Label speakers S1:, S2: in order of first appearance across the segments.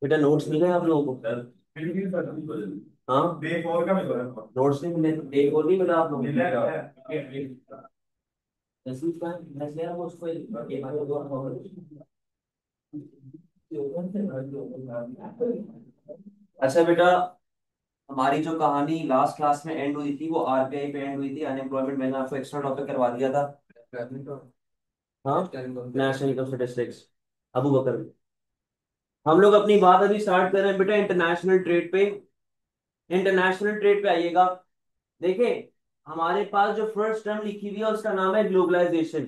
S1: बेटा नोट्स मिल गए आप लोगों को? हाँ, नोट्स नहीं मिले, एक और नहीं मिला आप लोगों को? दसवीं का मैं ले रहा हूँ उसको अच्छा बेटा, हमारी जो कहानी लास्ट क्लास में एंड हुई थी वो आरबीआई पे एंड हुई थी। अनएम्प्लॉयमेंट मैंने आपको एक्स्ट्रा टॉपिक करवा दिया था। हाँ, नेशनल इनकम स्टेटिस्टिक्स, अबू बकर। हम लोग अपनी बात अभी स्टार्ट कर रहे हैं बेटा इंटरनेशनल ट्रेड पे। इंटरनेशनल ट्रेड पे आइएगा। देखिए, हमारे पास जो फर्स्ट टर्म लिखी हुई है उसका नाम है ग्लोबलाइजेशन।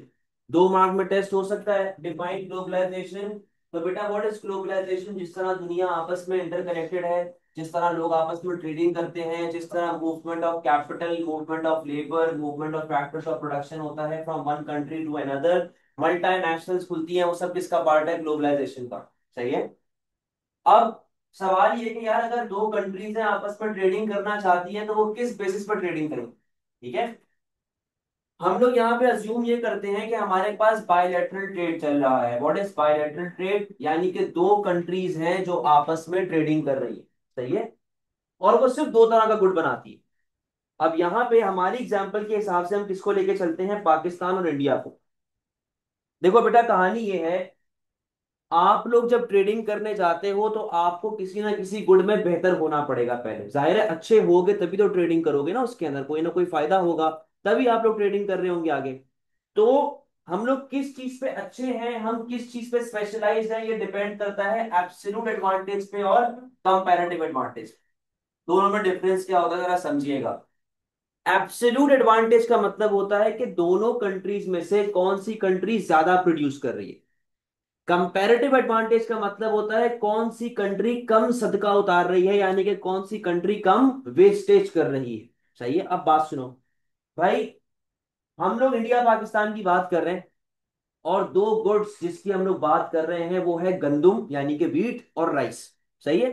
S1: 2 मार्क में टेस्ट हो सकता है, डिफाइन ग्लोबलाइजेशन। तो बेटा व्हाट इज ग्लोबलाइजेशन? जिस तरह दुनिया आपस में इंटरकनेक्टेड है, जिस तरह लोग आपस में ट्रेडिंग करते हैं, जिस तरह movement of capital, movement of labour, movement of factors of production होता है from one country to another, multinationals खुलती हैं, वो सब किसका पार्ट है? ग्लोबलाइजेशन का। सही है। अब सवाल ये कि यार अगर दो कंट्रीज हैं आपस में ट्रेडिंग करना चाहती है तो वो किस बेसिस पर ट्रेडिंग करेंगे? ठीक है। हम लोग यहाँ पे अज्यूम ये करते हैं कि हमारे पास बायलैटरल ट्रेड चल रहा है। What is bilateral trade? यानी कि दो कंट्रीज हैं जो आपस में ट्रेडिंग कर रही है। सही है। और वो सिर्फ दो तरह का गुड बनाती है। अब यहाँ पे हमारी एग्जाम्पल के हिसाब से हम किसको लेके चलते हैं? पाकिस्तान और इंडिया को। देखो बेटा, कहानी ये है, आप लोग जब ट्रेडिंग करने जाते हो तो आपको किसी ना किसी गुड में बेहतर होना पड़ेगा पहले। जाहिर है, अच्छे होगे तभी तो ट्रेडिंग करोगे ना, उसके अंदर कोई ना कोई फायदा होगा, तभी आप लोग ट्रेडिंग कर रहे होंगे आगे। तो हम लोग किस चीज पे अच्छे हैं, हम किस चीज पे स्पेशलाइज्ड हैं, ये डिपेंड करता है एब्सोल्यूट एडवांटेज पे और कंपैरेटिव एडवांटेज। दोनों में डिफरेंस क्या होता है जरा समझिएगा। एब्सोल्यूट एडवांटेज का मतलब होता है कि दोनों कंट्रीज में से कौन सी कंट्री ज्यादा प्रोड्यूस कर रही है। कंपैरेटिव एडवांटेज का मतलब होता है कौन सी कंट्री कम सदका उतार रही है, यानी कि कौन सी कंट्री कम वेस्टेज कर रही है। सही है। अब बात सुनो भाई, हम लोग इंडिया पाकिस्तान की बात कर रहे हैं, और दो गुड्स जिसकी हम लोग बात कर रहे हैं वो है गंदुम यानी कि वीट और राइस। सही है।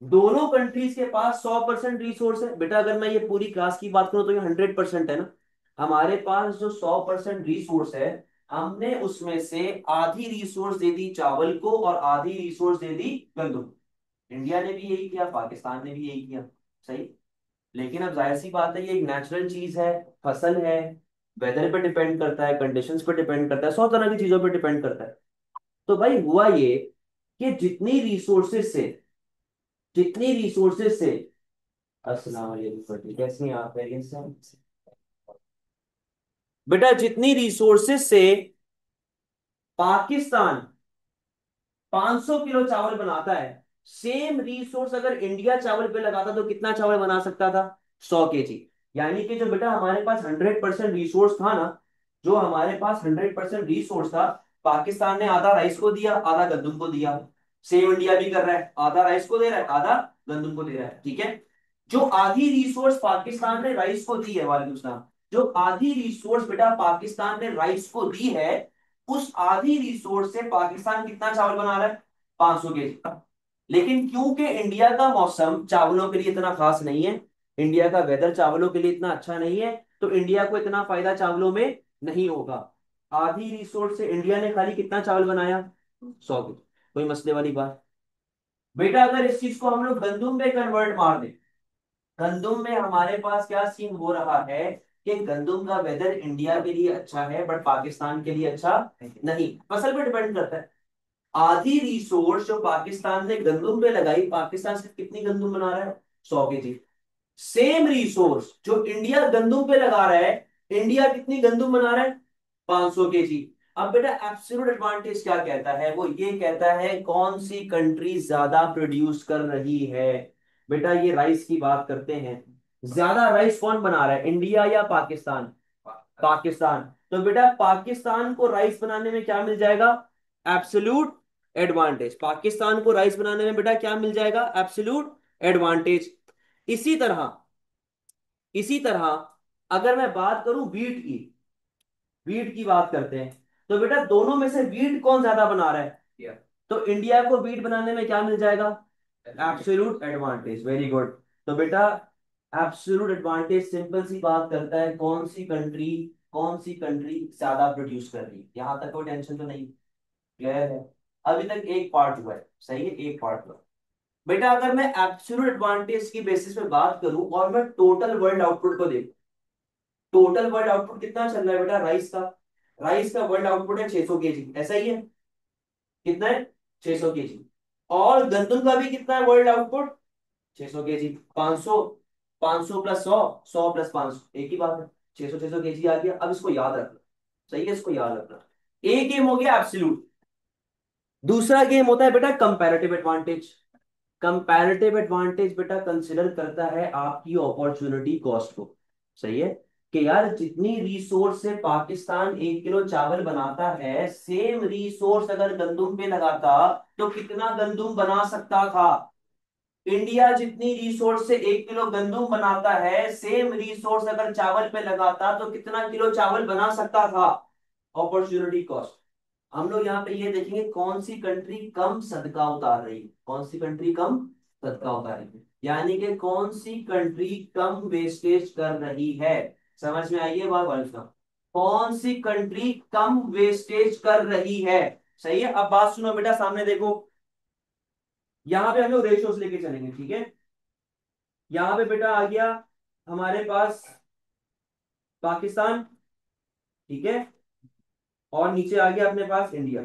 S1: दोनों कंट्रीज के पास 100% रिसोर्स है बेटा। अगर मैं ये पूरी क्लास की बात करूं तो ये 100% है ना। हमारे पास जो 100% रिसोर्स है, हमने उसमें से आधी रिसोर्स दे दी चावल को और आधी रिसोर्स दे दी गंदुम। इंडिया ने भी यही किया, पाकिस्तान ने भी यही किया। सही। लेकिन अब जाहिर सी बात है, ये एक नेचुरल चीज है, फसल है, वेदर पे डिपेंड करता है, कंडीशंस पे डिपेंड करता है, 100 तरह की चीजों पे डिपेंड करता है। तो भाई हुआ ये कि जितनी रिसोर्सेज से अस्सलाम वालेकुम बेटी, कैसी हैं आप? खैरियत से हैं? बेटा, जितनी रिसोर्सेज से पाकिस्तान 500 किलो चावल बनाता है, सेम रिसोर्स अगर इंडिया चावल पे लगाता तो कितना चावल बना सकता था? 100 kg। यानी कि जो बेटा हमारे पास 100% रिसोर्स था ना, जो हमारे पास 100% रिसोर्स था, पाकिस्तान ने आधा राइस को दिया, आधा गंदुम को दिया। सेम इंडिया भी कर रहा है, आधा राइस को दे रहा है, आधा गंदुम को दे रहा है। ठीक है। जो आधी रिसोर्स पाकिस्तान ने राइस को दी है, वालेकुम सलाम, जो आधी रिसोर्स बेटा पाकिस्तान ने राइस को दी है, उस आधी रिसोर्स से पाकिस्तान कितना चावल बना रहा है? 500 kg। लेकिन क्योंकि इंडिया का मौसम चावलों के लिए इतना खास नहीं है, इंडिया का वेदर चावलों के लिए इतना अच्छा नहीं है, तो इंडिया को इतना फायदा चावलों में नहीं होगा। आधी रिसोर्स से इंडिया ने खाली कितना चावल बनाया? 100 kg। कोई मसले वाली बात? बेटा अगर इस चीज को हम लोग गंदुम में कन्वर्ट मार दें, गंदुम में हमारे पास क्या सीन हो रहा है कि गंदुम का वेदर इंडिया के लिए अच्छा है बट पाकिस्तान के लिए अच्छा नहीं, फसल पे डिपेंड करता है। आधी रिसोर्स जो पाकिस्तान ने गंदुम पे लगाई, पाकिस्तान से कितनी गंदुम बना रहा है? 100 kg। सेम रिसोर्स जो इंडिया गंदुम पे लगा रहा है, इंडिया कितनी गंदुम बना रहा है? 500 kg। अब बेटा एब्सोल्यूट एडवांटेज क्या कहता है? वो ये कहता है कौन सी कंट्री ज्यादा प्रोड्यूस कर रही है। बेटा ये राइस की बात करते हैं, ज्यादा राइस कौन बना रहा है, इंडिया या पाकिस्तान? पाकिस्तान। तो बेटा पाकिस्तान को राइस बनाने में क्या मिल जाएगा? Absolute advantage. पाकिस्तान को राइस बनाने में बेटा क्या मिल जाएगा? Absolute advantage. इसी तरह, इसी तरह अगर मैं बात करूं वीट की, वीट की बात करते हैं, तो बेटा दोनों में से वीट कौन ज्यादा बना रहा है? Yeah. तो इंडिया को वीट बनाने में क्या मिल जाएगा? Absolute advantage. Very good. तो बेटा एब्सोल्यूट एडवांटेज सिंपल सी बात करता है कौन सी कंट्री कौन सी कंट्री ज्यादा प्रोड्यूस कर रही है, यहां तक कोई टेंशन तो नहीं, क्लियर है। अभी तक एक पार्ट हुआ है, सही है, एक पार्ट हुआ। बेटा अगर मैं एब्सोल्यूट एडवांटेज की बेसिस पे बात करूं और मैं टोटल वर्ल्ड आउटपुट को देखूं, टोटल वर्ल्ड आउटपुट कितना चल रहा है बेटा राइस का, राइस का वर्ल्ड आउटपुट है 600 केजी, ऐसा ही है, कितना है 600 केजी। और गंदम का भी कितना है world output, 600 KG, 500, 500 plus 100, 100 plus 500 एक ही बात है, 600 600 केजी आ गया। अब इसको याद रखना, सही है, इसको याद रखना। एक गेम हो गया एब्सोल्यूट, दूसरा गेम होता है बेटा कंपैरेटिव एडवांटेज। कंपैरेटिव एडवांटेज बेटा कंसिडर करता है आपकी अपॉर्चुनिटी कॉस्ट को, सही है, कि यार जितनी रिसोर्स से पाकिस्तान 1 किलो चावल बनाता है, सेम रिसोर्स अगर गंदुम पे लगाता तो कितना गंदुम बना सकता था। इंडिया जितनी रिसोर्स से 1 किलो गंदुम बनाता है, सेम रिसोर्स अगर चावल पे लगाता तो कितना किलो चावल बना सकता था। Opportunity cost. हम लोग यहाँ पे ये देखेंगे कौन सी कंट्री कम सदका उतार रही है, कौन सी कंट्री कम सदका उतार रही है, यानी कि कौन सी कंट्री कम वेस्टेज कर रही है। समझ में आई है बात वाली का, कौन सी कंट्री कम वेस्टेज कर रही है। सही है, अब बात सुनो बेटा, सामने देखो, यहाँ पे हम लोग रेशियोज लेके चलेंगे, ठीक है। यहाँ पे बेटा आ गया हमारे पास पाकिस्तान, ठीक है, और नीचे आ गया अपने पास इंडिया।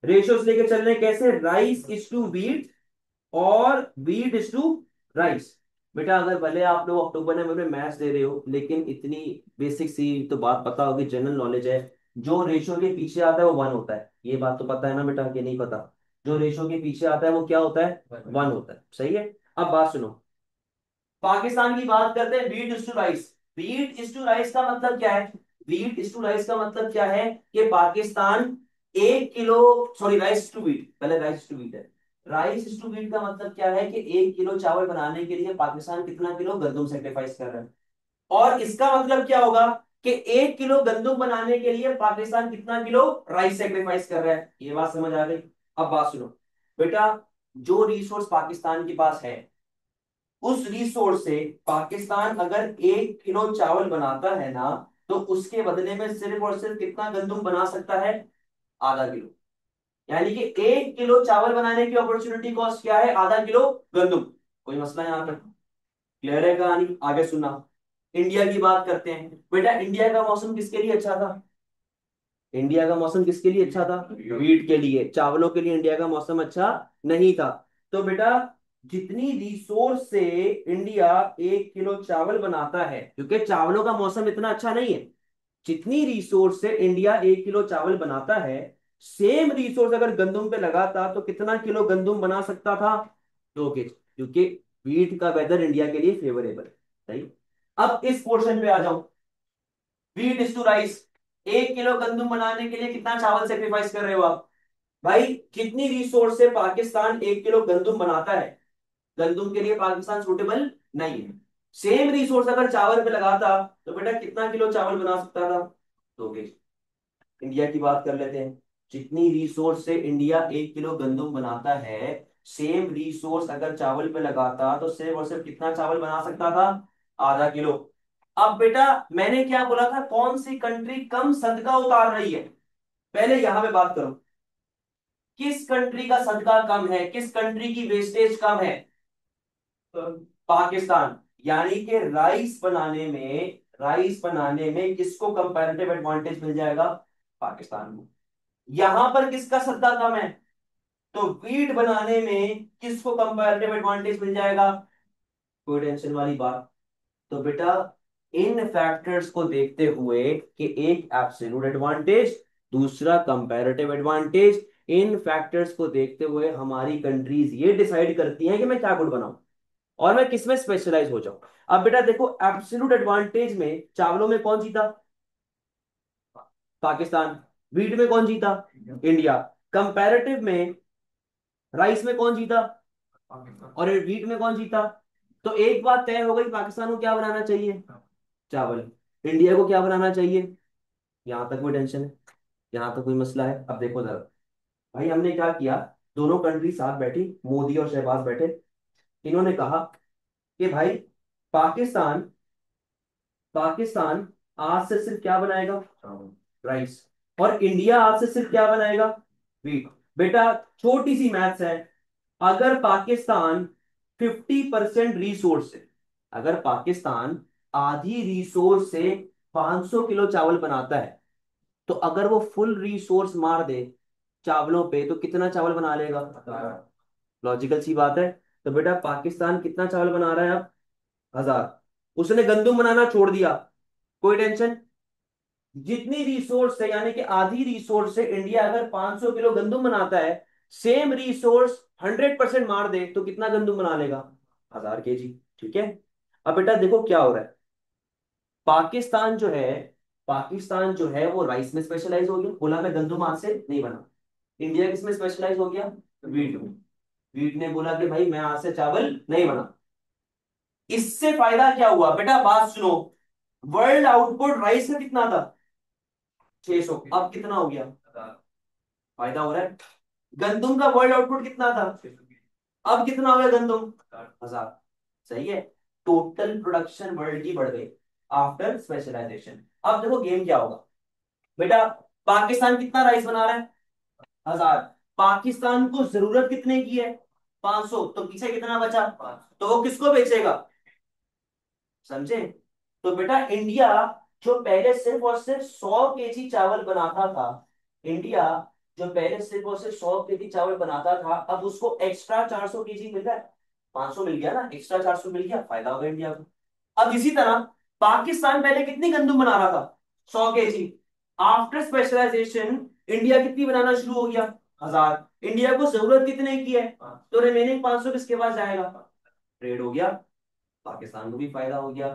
S1: रेशियोज लेके चल रहे हैं कैसे, राइस इज टू वीट और वीट इज टू राइस। बेटा अगर भले आप लोग अक्टूबर में मैथ्स दे रहे हो, लेकिन इतनी बेसिक सी तो बात पता होगी, जनरल नॉलेज है, जो रेशियो के पीछे आता है वो वन होता है, ये बात तो पता है ना बेटा, कि नहीं पता। जो रेशियो के पीछे आता है वो क्या होता है, वन होता है, सही है। अब बात सुनो, पाकिस्तान की बात करते हैं, wheat is to rice. Wheat is to rice का मतलब क्या है, वीट इज टू राइस का मतलब क्या है कि Pakistan 1 kilo, sorry rice to wheat, पहले राइस टू वीट है। राइस इज टू वीट का मतलब क्या है कि 1 किलो चावल बनाने के लिए पाकिस्तान कितना किलो गंदम सेक्रीफाइस कर रहा है। और इसका मतलब क्या होगा कि 1 किलो गंदम बनाने के लिए पाकिस्तान कितना किलो राइस सेक्रीफाइस कर रहा है। ये बात समझ आ गई। अब बात सुनो बेटा, जो रिसोर्स पाकिस्तान के पास है, उस रिसोर्स से पाकिस्तान अगर 1 किलो चावल बनाता है ना, तो उसके बदले में सिर्फ और सिर्फ कितना गंदम बना सकता है, आधा किलो। यानी कि 1 किलो चावल बनाने की अपॉर्चुनिटी कॉस्ट क्या है, आधा किलो गंदम। कोई मसला यहाँ पर, क्लियर है कहानी, आगे सुना। इंडिया की बात करते हैं बेटा, इंडिया का मौसम किसके लिए अच्छा था, इंडिया का मौसम किसके लिए अच्छा था, वीट के लिए, चावलों के लिए इंडिया का मौसम अच्छा नहीं था। तो बेटा जितनी रिसोर्स से इंडिया 1 किलो चावल बनाता है, क्योंकि चावलों का मौसम इतना अच्छा नहीं है, जितनी रिसोर्स से इंडिया 1 किलो चावल बनाता है, सेम रिसोर्स अगर गंदुम पे लगाता तो कितना किलो गंदुम बना सकता था, 2 केजी, क्योंकि वीट का वेदर इंडिया के लिए फेवरेबल है, सही। अब इस पोर्शन पे आ जाओ, wheat is to rice, 1 kilo गंदुम बनाने के लिए कितना चावल सेक्रीफाइस कर रहे हो आप, भाई कितनी रिसोर्स से पाकिस्तान 1 किलो गंदुम बनाता है, गंदुम के लिए पाकिस्तान सूटेबल नहीं है। सेम रिसोर्स अगर चावल पे लगाता तो बेटा कितना किलो चावल बना सकता था, 2 केजी। इंडिया की बात कर लेते हैं, जितनी रिसोर्स से इंडिया 1 किलो गंदुम बनाता है, सेम रिसोर्स अगर चावल पे लगाता तो सिर्फ और सिर्फ कितना चावल बना सकता था, आधा किलो। अब बेटा मैंने क्या बोला था, कौन सी कंट्री कम सदका उतार रही है, पहले यहां पे बात करो, किस कंट्री का सदका कम है, किस कंट्री की वेस्टेज कम है, पाकिस्तान। यानी कि राइस बनाने में किसको कंपैरेटिव एडवांटेज मिल जाएगा, पाकिस्तान को। यहां पर किसका सत्ता कम है, तो वीट बनाने में किसको कंपैरेटिव एडवांटेज मिल जाएगा, कोई टेंशन वाली बात। तो बेटा इन फैक्टर्स को देखते हुए कि एक एब्सोल्यूट एडवांटेज, दूसरा कंपैरेटिव एडवांटेज, इन फैक्टर्स को देखते हुए हमारी कंट्रीज ये डिसाइड करती हैं कि मैं क्या गुड बनाऊं और मैं किसमें स्पेशलाइज हो जाऊं। अब बेटा देखो, एब्सोल्यूट एडवांटेज में चावलों में कौन जीता, पाकिस्तान। वीट में कौन जीता, इंडिया। कंपैरेटिव में राइस में कौन जीता, और वीट में कौन जीता। तो एक बात तय हो गई, पाकिस्तान को क्या बनाना चाहिए, चावल। इंडिया को क्या बनाना चाहिए, यहां तक कोई टेंशन है, यहां तक कोई मसला है। अब देखो जरा, भाई हमने क्या किया, दोनों कंट्री साथ बैठी, मोदी और शहबाज बैठे, इन्होंने कहा कि भाई पाकिस्तान पाकिस्तान आज से सिर्फ क्या बनाएगा, राइस। और इंडिया आज से सिर्फ क्या बनाएगा, वीट। बेटा छोटी सी मैथ्स है, अगर पाकिस्तान 50% रिसोर्स से, अगर पाकिस्तान आधी रिसोर्स से 500 किलो चावल बनाता है, तो अगर वो फुल रिसोर्स मार दे चावलों पे तो कितना चावल बना लेगा, लॉजिकल सी बात है। तो बेटा पाकिस्तान कितना चावल बना रहा है अब, 1000। उसने गंदुम बनाना छोड़ दिया, कोई टेंशन। जितनी रिसोर्स है यानी कि आधी रिसोर्स से इंडिया अगर 500 किलो गंदुम बनाता है, सेम रिसोर्स 100% मार दे तो कितना गंदुम बना लेगा, 1000 केजी। ठीक है। अब बेटा देखो क्या हो रहा है, पाकिस्तान जो है, पाकिस्तान जो है वो राइस में स्पेशलाइज हो गया, बोला मैं गंदुम आज से नहीं बना। इंडिया किस में स्पेशलाइज हो गया, वीट में। वीट ने बोला कि भाई मैं आज से चावल नहीं बना। इससे फायदा क्या हुआ बेटा, बात सुनो। वर्ल्ड आउटपुट राइस का कितना था, 600, अब कितना हो गया, फायदा हो रहा है। गंदुम का वर्ल्ड आउटपुट कितना था, अब कितना हो गया गंदुम, 1000। सही है, टोटल प्रोडक्शन वर्ल्ड की बढ़ गई आफ्टर स्पेशलाइजेशन। अब देखो गेम क्या होगा बेटा, पाकिस्तान कितना राइस बना रहा है, 1000। पाकिस्तान को जरूरत कितने की है, 500, तो पीछे कितना बचा, तो वो किसको बेचेगा, समझे। तो बेटा इंडिया जो पहले सिर्फ और सिर्फ 100 केजी चावल बनाता था, इंडिया जो पहले सिर्फ और सिर्फ 100 केजी चावल बनाता था, अब उसको एक्स्ट्रा 400 केजी मिल रहा है। 500 मिल गया ना, एक्स्ट्रा 400 मिल गया, फायदा होगा इंडिया को। अब इसी तरह पाकिस्तान पहले कितनी गंदुम बना रहा था, 100 केजी। आफ्टर स्पेशलाइजेशन इंडिया कितनी बनाना शुरू हो गया, 1000। इंडिया को जरूरत कितने की है, तो रिमेनिंग 500 किसके पास जाएगा, ट्रेड हो गया, पाकिस्तान को भी फायदा हो गया।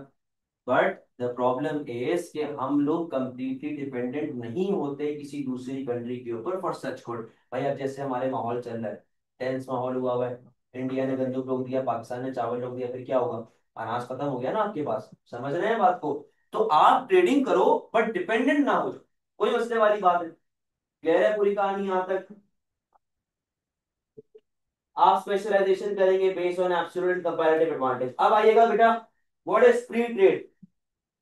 S1: बट द प्रॉब्लम इज कि हम लोग कंप्लीटली डिपेंडेंट नहीं होते किसी दूसरी कंट्री के ऊपर फॉर सच गुड। भाई अब जैसे हमारे माहौल चल रहा है, टेंस माहौल हुआ हुआ है, इंडिया ने गंदम रोक दिया, पाकिस्तान ने चावल रोक दिया, फिर क्या होगा, अनाज खत्म हो गया ना आपके पास, समझ रहे हैं बात को। तो आप ट्रेडिंग करो बट डिपेंडेंट ना हो, कोई मसले वाली बात है। क्लियर है पूरी कहानी यहाँ तक। आप स्पेशलाइजेशन करेंगे based on absolute comparative advantage. अब आइएगा बेटा, व्हाट इज फ्री ट्रेड।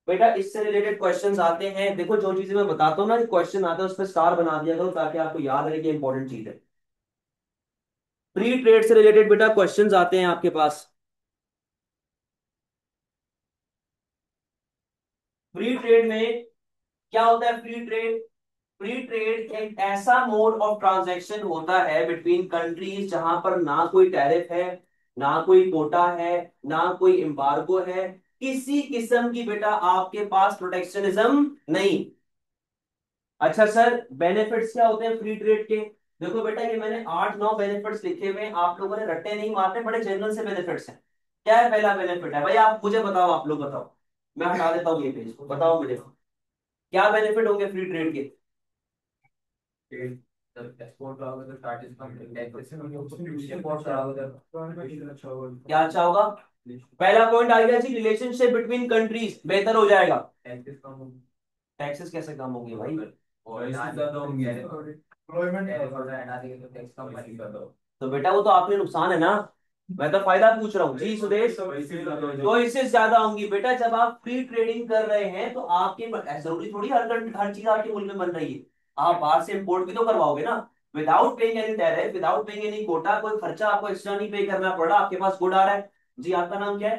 S1: बेटा इससे रिलेटेड क्वेश्चंस आते हैं, देखो जो चीजें मैं बताता हूँ ना, क्वेश्चन आते हैं उस पर स्टार बना दिया करो ताकि आपको याद रहे कि इंपॉर्टेंट चीज है। फ्री ट्रेड से रिलेटेड बेटा क्वेश्चंस आते हैं आपके पास। फ्री ट्रेड में क्या होता है, फ्री ट्रेड, फ्री ट्रेड एक ऐसा मोड ऑफ ट्रांजैक्शन होता है बिटवीन कंट्रीज जहां पर ना कोई टैरिफ है, ना कोई कोटा है, ना कोई एम्बार्गो है, किसी किस्म की बेटा आपके पास प्रोटेक्शनिज्म नहीं। अच्छा सर बेनिफिट्स क्या होते हैं फ्री ट्रेड के, देखो बेटा ये मैंने 8-9 बेनिफिट्स लिखे हुए हैं, आप लोगों ने रट्टे नहीं मारने, बड़े जनरल से बेनिफिट्स हैं। क्या है पहला बेनिफिट है भाई, आप मुझे बताओ, आप लोग बताओ, मैं हटा देता हूँ ये पेज, बताओ मुझे क्या बेनिफिट होंगे फ्री ट्रेड के।
S2: एक्सपोर्ट करोगे तो स्टार्टिंग कम टैक्सेशन होगी, इंपोर्ट करोगे तो
S1: क्या अच्छा होगा, पहला पॉइंट आ गया जी, रिलेशनशिप बिटवीन कंट्रीज बेहतर हो जाएगा।
S2: टैक्सेस कम होगी
S1: टैक्सेस कैसे कम होंगे भाई,
S2: और इससे ज्यादा होंगे एम्प्लॉयमेंट हटा देंगे तो टैक्स कम लगेगा।
S1: तो बेटा वो तो आपने नुकसान है ना, मैं तो फायदा पूछ रहा हूँ जी सुदेश। तो इससे ज्यादा होंगी बेटा, जब आप फ्री ट्रेडिंग कर रहे हैं तो आपके जरूरी थोड़ी हर चीज आपके मुल्क में बन रही है, आप बाहर से इंपोर्ट भी तो करवाओगे ना, without paying any tariff, without paying any quota, कोई खर्चा आपको एक्स्ट्रा नहीं पे करना पड़ रहा, आपके पास गुड आ रहा है। जी आपका नाम क्या है,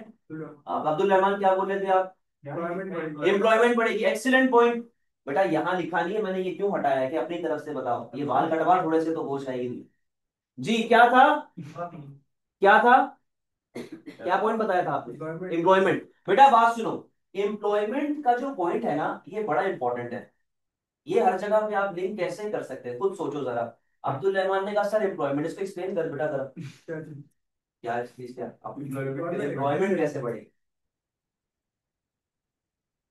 S1: आप अब्दुल रहमान, क्या बोल रहे थे आप, एम्प्लॉयमेंट बढ़ेगी, एक्सीलेंट पॉइंट। बेटा यहाँ लिखा नहीं है, मैंने ये क्यों हटाया है कि अपनी तरफ से बताओ, ये बाल कटवा थोड़े से तो होश आएगी। जी क्या था, क्या था, क्या पॉइंट बताया था आपने, एम्प्लॉयमेंट। बेटा बात सुनो, एम्प्लॉयमेंट का जो पॉइंट है ना ये बड़ा इंपॉर्टेंट है, ये हर जगह पे आप लिंक कैसे कर सकते हैं खुद सोचो जरा। अब्दुल रहमान ने कहा सर एम्प्लॉयमेंट, इसको एक्सप्लेन कर बेटा जरा, क्या चीज, क्या एम्प्लॉयमेंट कैसे बढ़ेगी।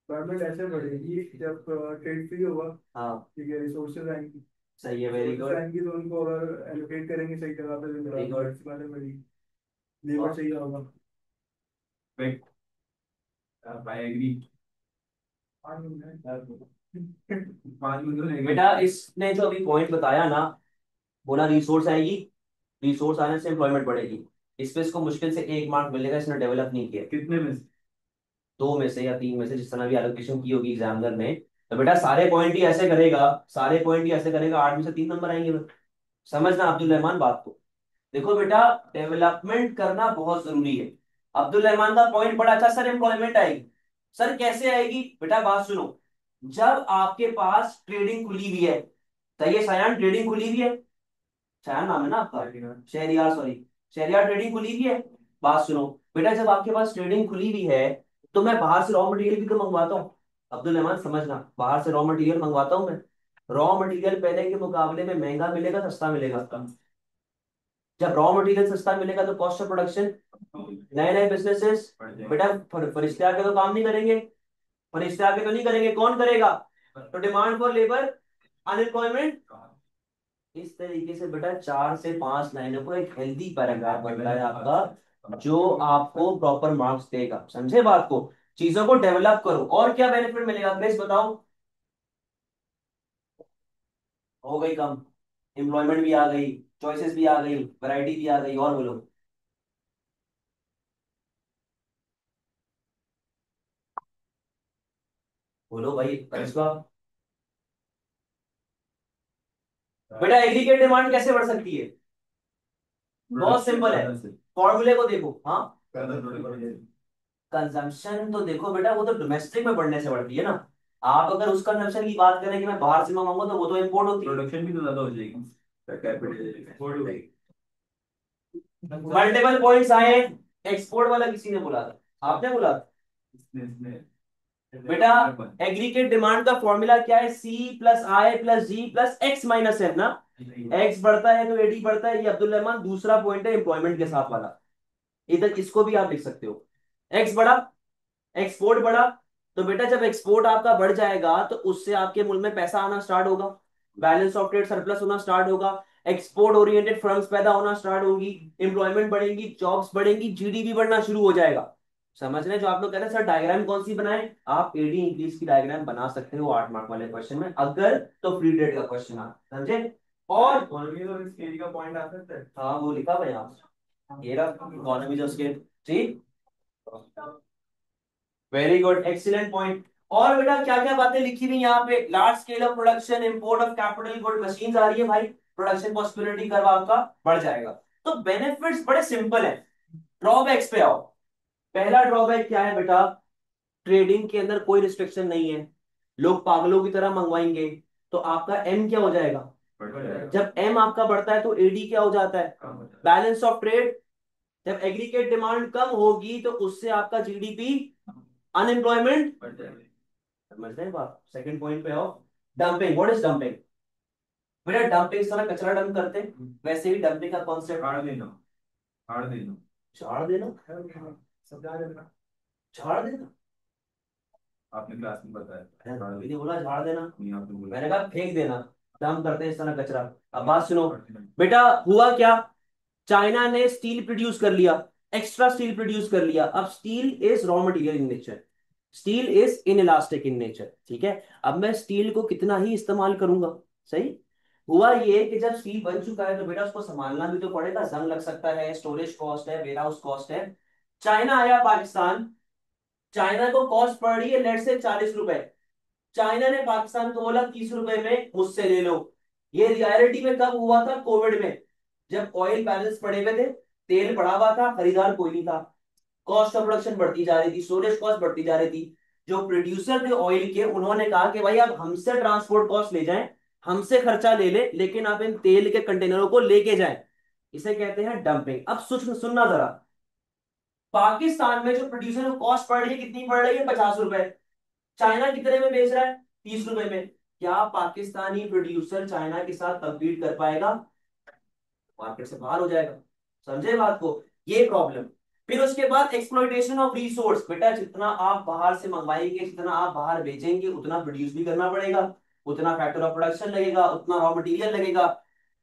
S2: गवर्नमेंट ऐसे बढ़ेगी जब ट्रेड फ्री होगा,
S1: हाँ
S2: ठीक है, रिसोर्सेज आएंगी,
S1: सही है, वेरी गुड,
S2: आएंगी तो उनको अगर एलोकेट करेंगे सही जगह पे
S1: वेरी गुड।
S2: लेबर चाहिए होगा। I agree.
S1: बेटा इसने जो अभी पॉइंट बताया ना, बोला रिसोर्स आएगी, रिसोर्स आने से एम्प्लॉयमेंट बढ़ेगी, इस पे इसको मुश्किल से 1 मार्क मिलेगा, इसने डेवलप नहीं किया।
S2: कितने में से?
S1: दो में से या तीन में से, जिस तरह भी एलोकेशन की होगी एग्जामिनर ने, तो बेटा सारे पॉइंट ही ऐसे करेगा, सारे पॉइंट ही ऐसे करेगा, 8 में से 3 नंबर आएंगे बेटा। समझना अब्दुल रहमान बात को। देखो बेटा, डेवलपमेंट करना बहुत जरूरी है। अब्दुल रहमान का पॉइंट बड़ा अच्छा, सर एम्प्लॉयमेंट आएगी। सर कैसे आएगी बेटा, बात सुनो। जब आपके पास ट्रेडिंग खुली हुई है, सही है सायान, ट्रेडिंग खुली हुई है, शायद नाम है ना आपका, शहरियार, सॉरी, शहरियार ट्रेडिंग खुली हुई है। बात सुनो बेटा, जब आपके पास ट्रेडिंग खुली हुई है, तो मैं बाहर से रॉ मटेरियल भी तो मंगवाता हूँ। अब्दुल रहमान समझना, बाहर से रॉ मटेरियल मंगवाता हूँ मैं। रॉ मटेरियल पहले के मुकाबले में महंगा मिलेगा, सस्ता मिलेगा। जब रॉ मटेरियल सस्ता मिलेगा तो कॉस्ट ऑफ प्रोडक्शन, नए नए बिजनेसेस, बेटा फरिश्ते आके तो काम नहीं करेंगे, फरिश्ते आके तो नहीं करेंगे, कौन करेगा? तो डिमांड फॉर लेबर, अनएम्प्लॉयमेंट। इस तरीके से बेटा 4 से 5 लाइनों को एक हेल्दी पैराग्राफ बनता है आपका, जो आपको प्रॉपर मार्क्स देगा। समझे बात को? चीजों को डेवलप करो। और क्या बेनिफिट मिलेगा प्लीज बताओ? हो गई कम, एम्प्लॉयमेंट भी आ गई, चॉइसेस भी आ गई, वैरायटी भी आ गई, और बोलो। बोलो भाई करिश्मा। बेटा एग्रीगेट डिमांड कैसे बढ़ सकती है? बहुत सिंपल है, फॉर्मूले को देखो। हाँ, कंजम्पशन तो देखो बेटा, वो तो डोमेस्टिक में बढ़ने से बढ़ती है ना। आप अगर उस कंजम्पशन की बात करें कि मैं बाहर से मंगाऊंगा, तो वो तो इम्पोर्ट होती है। प्रोडक्शन भी तो ज्यादा हो जाएगी, मल्टीपल पॉइंट्स आए। एक्सपोर्ट वाला किसी ने बोला था? आपने बोला था? बेटा एग्रीगेट डिमांड का फॉर्मूला क्या है? सी plus I plus G plus x minus F ना। एक्स बढ़ता है तो एडी बढ़ता है, ये अब्दुल रहमान दूसरा पॉइंट है एम्प्लॉयमेंट के साथ वाला। इधर इसको भी आप लिख सकते हो। एक्स बढ़ा, एक्सपोर्ट बढ़ा, तो बेटा जब एक्सपोर्ट आपका बढ़ जाएगा तो उससे आपके मुल्क में पैसा आना स्टार्ट होगा, बैलेंस ऑफ ट्रेड सरप्लस होना स्टार्ट होगा, एक्सपोर्ट ओरिएंटेड फर्म्स पैदा होना स्टार्ट होंगी, एम्प्लॉयमेंट बढ़ेगी, जॉब्स बढ़ेंगी, जीडीपी बढ़ना शुरू हो जाएगा। समझ रहे हैं? जो आप लोग कह रहे हैं सर डायग्राम कौन सी बनाए, आप एडी इंक्रीज की डायग्राम बना सकते हो 8 मार्क वाले क्वेश्चन में, अगर तो फ्री ट्रेड का क्वेश्चन आ, समझे? और इकोनॉमी ऑफ स्केल का पॉइंट आ सकता है, हाँ वो लिखा हुआ है यहाँ, ये रहा इकोनॉमी ऑफ स्केल। ठीक, वेरी गुड, एक्सीलेंट पॉइंट। और बेटा क्या क्या बातें लिखी हुई यहाँ पे? Large scale of production, import of capital good, machines आ रही है भाई, प्रोडक्शन पॉसिबिलिटी कर्व आपका बढ़ जाएगा। तो बेनिफिट्स बड़े सिंपल है। ड्रॉबैक्स पे आओ। पहला ड्रॉबैक क्या है बेटा? ट्रेडिंग के अंदर कोई रिस्ट्रिक्शन नहीं है, लोग पागलों की तरह मंगवाएंगे, तो आपका एम क्या हो जाएगा? जब एम आपका बढ़ता है तो एडी क्या हो जाता है? Balance of trade. जब एग्रीगेट डिमांड कम होगी तो उससे आपका जीडीपी, अनएम्प्लॉयमेंट। समझ रहे हैं बात? सेकंड पॉइंट पे आओ। Dumping, what is dumping? बेटा डंपिंग इस तरह कचरा डंप करते हैं, वैसे ही डंपिंग का कॉन्सेप्ट झाड़ देना, झाड़ देना, झाड़ देना, झाड़ देना। आपने क्लास में बताया, मैंने बोला झाड़ देना, मैंने कहा फेंक देना। डंप करते हैं इस तरह कचरा। अब बात सुनो बेटा, हुआ क्या? चाइना ने स्टील प्रोड्यूस कर लिया, एक्स्ट्रा स्टील प्रोड्यूस कर लिया। अब steel is raw material in nature, steel is in elastic in nature, ठीक है? अब मैं स्टील को कितना ही इस्तेमाल करूंगा, सही? हुआ ये कि जब स्टील बन चुका है तो बेटा उसको संभालना भी तो पड़ेगा, जंग लग सकता है, स्टोरेज कॉस्ट है, वेयर हाउस कॉस्ट है। चाइना आया पाकिस्तान, चाइना को कॉस्ट पड़ रही है लेट से 40 रुपए, चाइना ने पाकिस्तान को बोला 30 रुपए में मुझसे ले लो। ये रियलिटी में कब हुआ था? कोविड में, जब ऑयल बैलेंस पड़े हुए थे, तेल पड़ा हुआ था, खरीदार कोई नहीं था, कॉस्ट ऑफ प्रोडक्शन बढ़ती जा रही थी, स्टोरेज कॉस्ट बढ़ती जा रही थी। जो प्रोड्यूसर थे ऑयल के, उन्होंने कहा कि भाई आप हमसे ट्रांसपोर्ट कॉस्ट ले जाएं, हमसे खर्चा ले ले, लेकिन आप इन तेल के कंटेनरों को लेके जाएं। इसे कहते हैं डंपिंग। अब सुनना जरा, पाकिस्तान में जो प्रोड्यूसर को कॉस्ट पड़ रही है, कितनी पड़ रही है? 50 रुपए। चाइना कितने में बेच रहा है? 30 रुपए में। क्या पाकिस्तानी प्रोड्यूसर चाइना के साथ कंपीट कर पाएगा? मार्केट से बाहर हो जाएगा। समझे बात को? ये प्रॉब्लम। फिर उसके बाद एक्सप्लॉइटेशन ऑफ रिसोर्स। बेटा जितना आप बाहर से मंगवाएंगे, जितना आप बाहर बेचेंगे, उतना प्रोड्यूस भी करना पड़ेगा, उतना फैक्टर ऑफ प्रोडक्शन लगेगा, उतना रॉ मटेरियल लगेगा।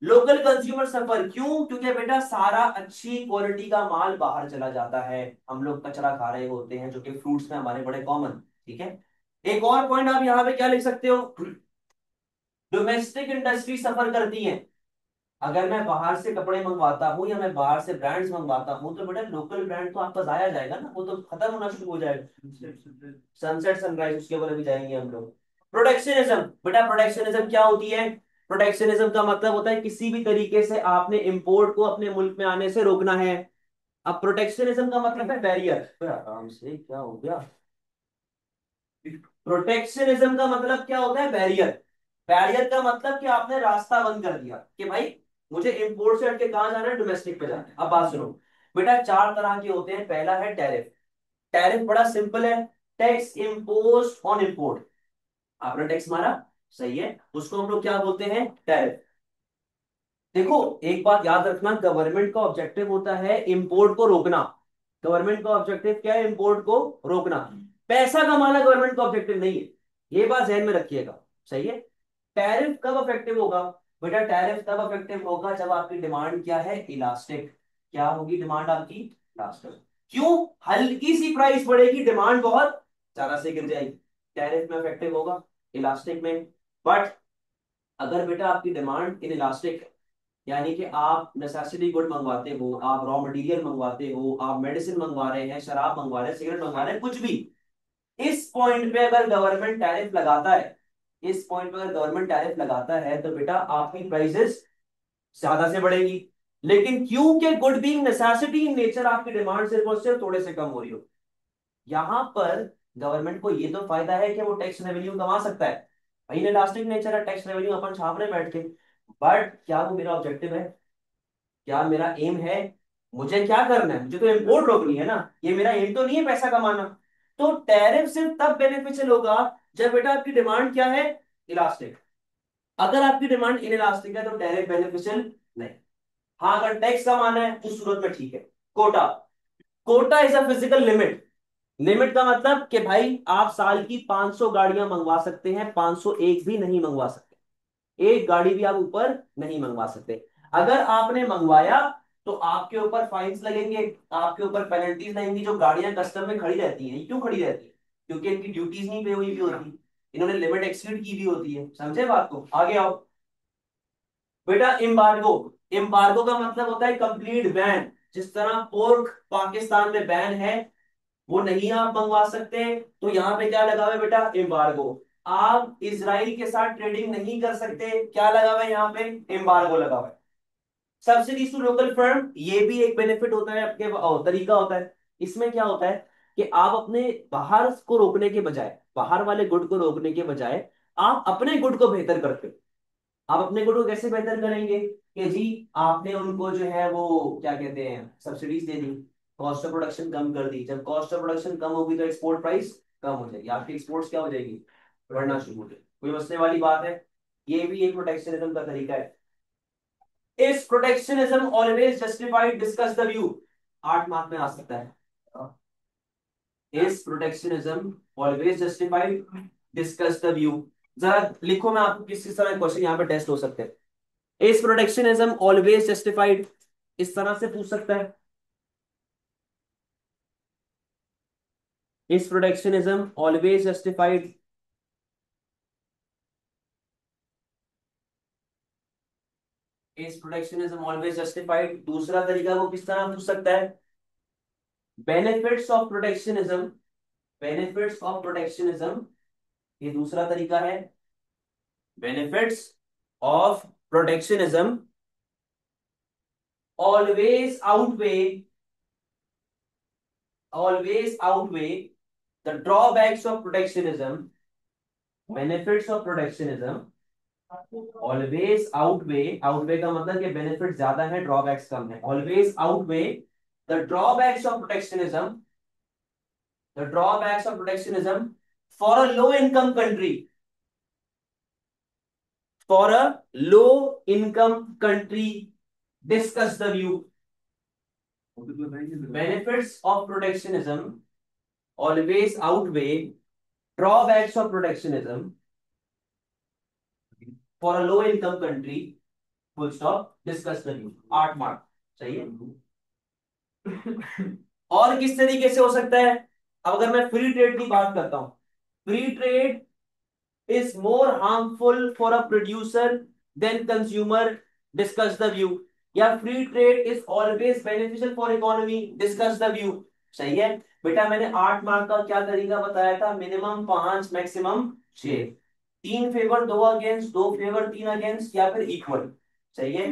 S1: लोकल कंज्यूमर सफर, क्यों? क्योंकि बेटा सारा अच्छी क्वालिटी का माल बाहर चला जाता है, हम लोग कचरा खा रहे होते हैं, जो कि फ्रूट्स में हमारे बड़े कॉमन। ठीक है, एक और पॉइंट आप यहाँ पे क्या लिख सकते हो? डोमेस्टिक इंडस्ट्री सफर करती है। अगर मैं बाहर से कपड़े मंगवाता हूँ या मैं बाहर से ब्रांड्स मंगवाता हूँ तो बेटा लोकल ब्रांड तो आपका जाया जाएगा ना, वो तो खत्म होना शुरू हो जाएगा। सनसेट सनराइज उसके ऊपर भी जाएंगे हम लोग। प्रोटेक्शनिज्म, बेटा प्रोटेक्शनिज्म क्या होती है? प्रोटेक्शनिज्म का मतलब होता है किसी भी तरीके से आपने इंपोर्ट को अपने मुल्क में आने से रोकना है। अब प्रोटेक्शनिज्म का मतलब है बैरियर। आराम से, क्या हो गया? प्रोटेक्शनिज्म का मतलब क्या होता है? बैरियर। बैरियर का मतलब कि आपने रास्ता बंद कर दिया कि भाई मुझे इंपोर्ट से हटके कहां जाना है, डोमेस्टिक पे जाना है। अब बात सुनो बेटा, चार तरह के होते हैं। पहला है टैरिफ। टैरिफ बड़ा सिंपल है, टैक्स इम्पोज ऑन इंपोर्ट। आपने टैक्स मारा, सही है, उसको हम लोग क्या बोलते हैं? टैरिफ। देखो एक बात याद रखना, गवर्नमेंट का ऑब्जेक्टिव होता है इंपोर्ट को रोकना। गवर्नमेंट का ऑब्जेक्टिव क्या है? इंपोर्ट को रोकना। पैसा कमाना गवर्नमेंट का ऑब्जेक्टिव नहीं है, ये बात ध्यान में रखिएगा, सही है। टैरिफ कब इफेक्टिव होगा? बेटा टैरिफ तब इफेक्टिव होगा जब आपकी डिमांड क्या है? इलास्टिक। क्या होगी डिमांड आपकी? इलास्टिक। क्यों? हल्की सी प्राइस बढ़ेगी, डिमांड बहुत ज्यादा से गिर जाएगी। टैरिफ में इफेक्टिव होगा, इलास्टिक में। बट अगर बेटा आपकी डिमांड इन इलास्टिक, यानी कि आप नेसेसिटी गुड मंगवाते हो, आप रॉ मटेरियल मंगवाते हो, आप मेडिसिन मंगवा रहे हैं, शराब मंगवा रहे हैं, सिगरेट मंगवा रहे हैं, कुछ भी, इस पॉइंट पे अगर गवर्नमेंट टैरिफ लगाता है, इस पॉइंट पे अगर गवर्नमेंट टैरिफ लगाता है तो बेटा आपकी प्राइसेस ज्यादा से बढ़ेगी। लेकिन क्योंकि good being necessity in nature, आपकी डिमांड सिर्फ और सिर्फ थोड़े से कम हो रही हो, यहां पर गवर्नमेंट को ये तो फायदा है कि वो टैक्स रेवेन्यू कमा सकता है। भाई इलास्टिक नेचर है, टैक्स रेवेन्यू अपन छाप रहे हैं बैठ के। बट क्या वो मेरा ऑब्जेक्टिव है? क्या मेरा एम है? मुझे क्या करना है? मुझे तो इम्पोर्ट रोकनी है ना, ये मेरा एम तो नहीं है पैसा कमाना। तो टैरिफ सिर्फ तब बेनिफिशियल होगा जब बेटा आपकी डिमांड क्या है? इलास्टिक। अगर आपकी डिमांड इन इलास्टिक है तो टैरिफ बेनिफिशियल नहीं। हाँ अगर टैक्स कमाना है उस सूरत में ठीक है। Quota. Quota is a physical limit. Limit का मतलब कि भाई आप साल की 500 गाड़ियां मंगवा सकते हैं, 501 भी नहीं मंगवा सकते, एक गाड़ी भी आप ऊपर नहीं मंगवा सकते। अगर आपने मंगवाया तो आपके ऊपर फाइन्स लगेंगे, आपके ऊपर पेनल्टीज लगेंगी। जो गाड़ियां कस्टम में खड़ी रहती हैं, ये क्यों खड़ी रहती है? क्योंकि इनकी ड्यूटीज नहीं पे हुई भी होती, इन्होंने लिमिट एक्सीड की भी होती है। समझे बात को? आगे आओ बेटा। एम्बार्गो। एम्बार्गो का मतलब होता है कंप्लीट बैन। जिस तरह पोर्क पाकिस्तान में बैन है, वो नहीं आप मंगवा सकते, तो यहां पे क्या लगा हुआ है बेटा? एम्बार्गो। आप इजराइल के साथ ट्रेडिंग नहीं कर सकते, क्या लगा हुआ है यहाँ पे? एम्बार्गो लगा हुआ है। सब्सिडीज टू लोकल फर्म, ये भी एक बेनिफिट होता है, आपके तरीका होता है। इसमें क्या होता है कि आप अपने बाहर को रोकने के बजाय, बाहर वाले गुड को रोकने के बजाय आप अपने गुड को बेहतर करते हो। आप अपने गुड को कैसे बेहतर करेंगे? कि जी आपने उनको जो है वो क्या कहते हैं, सब्सिडीज दे दी, कॉस्ट ऑफ प्रोडक्शन कम कर दी। जब कॉस्ट ऑफ प्रोडक्शन कम होगी तो एक्सपोर्ट प्राइस कम हो जाएगी, आपकी एक्सपोर्ट्स क्या हो जाएगी? बढ़ना शुरू हो जाएगी। कोई मसले वाली बात है? ये भी एक प्रोटेक्शनिज्म का तरीका है। Is protectionism always justified? Discuss the view. 8 mark में आ सकता है। Is protectionism always justified? Discuss the view. जरा लिखो, मैं आपको किस तरह क्वेश्चन यहाँ पे टेस्ट हो सकते हैं। Is protectionism always justified? इस तरह से पूछ सकता है। Is protectionism always justified? Is protectionism always justified? दूसरा तरीका वो किस तरह पूछ सकता है? Benefits of protectionism. Benefits of protectionism, ये दूसरा तरीका है। Benefits of protectionism always outweigh, always outweigh the drawbacks of protectionism. Benefits of protectionism always outweigh, outweigh का मतलब कि बेनिफिट ज्यादा है, ड्रॉबैक्स कम है। Always outweigh the drawbacks of protectionism, the drawbacks of protectionism for a low income country, for a low income country. Discuss the view. Benefits of protectionism always outweigh drawbacks of protectionism for a low income country, full stop, discuss the new। 8 mark, सही है। और किस तरीके से हो सकता है? अब अगर मैं फ्री ट्रेड की बात करता हूं, free trade is more harmful for a producer than consumer discuss the view. या free trade is always beneficial for economy, discuss the view. सही है बेटा, मैंने 8 मार्क का क्या तरीका बताया था, minimum 5 maximum 6, 3 favour 2 against, 2 favour 3 against, या फिर इक्वल। सही है।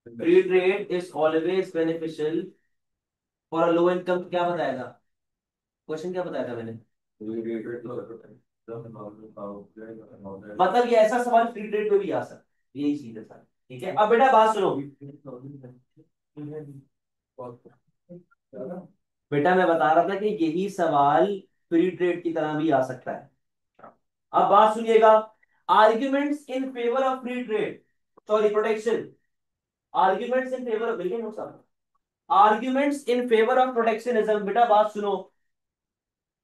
S1: Free trade is always beneficial for a low income, क्या बताया था, क्वेश्चन क्या बताया था मैंने, मतलब ये ऐसा सवाल फ्री ट्रेड में भी आ सकता है, यही चीज है सर। ठीक है, अब बेटा बात सुनो। बेटा मैं बता रहा था कि यही सवाल फ्री ट्रेड की तरह भी आ सकता है। अब बात सुनिएगा, arguments in favour of free trade, sorry protection, arguments in favour of, बिल्कुल नुकसान, arguments in favour of protectionism. बेटा बात सुनो,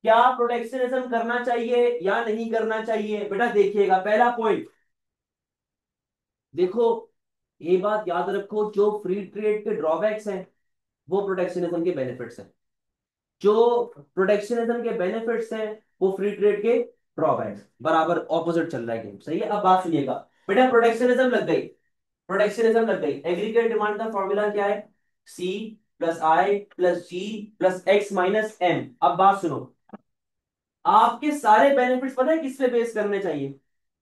S1: क्या प्रोटेक्शनिज्म करना चाहिए या नहीं करना चाहिए। बेटा देखिएगा, पहला पॉइंट देखो, ये बात याद रखो, जो फ्री ट्रेड के ड्रॉबैक्स हैं वो प्रोटेक्शनिज्म के बेनिफिट्स हैं, जो प्रोटेक्शनिज्म के बेनिफिट्स हैं वो फ्री ट्रेड के ड्रॉबैक्स, बराबर ऑपोजिट चल रहा है गेम। सही है, अब बात सुनिएगा बेटा, प्रोटेक्शनिज्म लग गई, प्रोटेक्शनिज्म लग गई, एग्रीगेट डिमांड का फॉर्मूला क्या है, सी plus I plus G plus x minus M. अब बात सुनो, आपके सारे बेनिफिट्स पता है किस पे बेस करने चाहिए,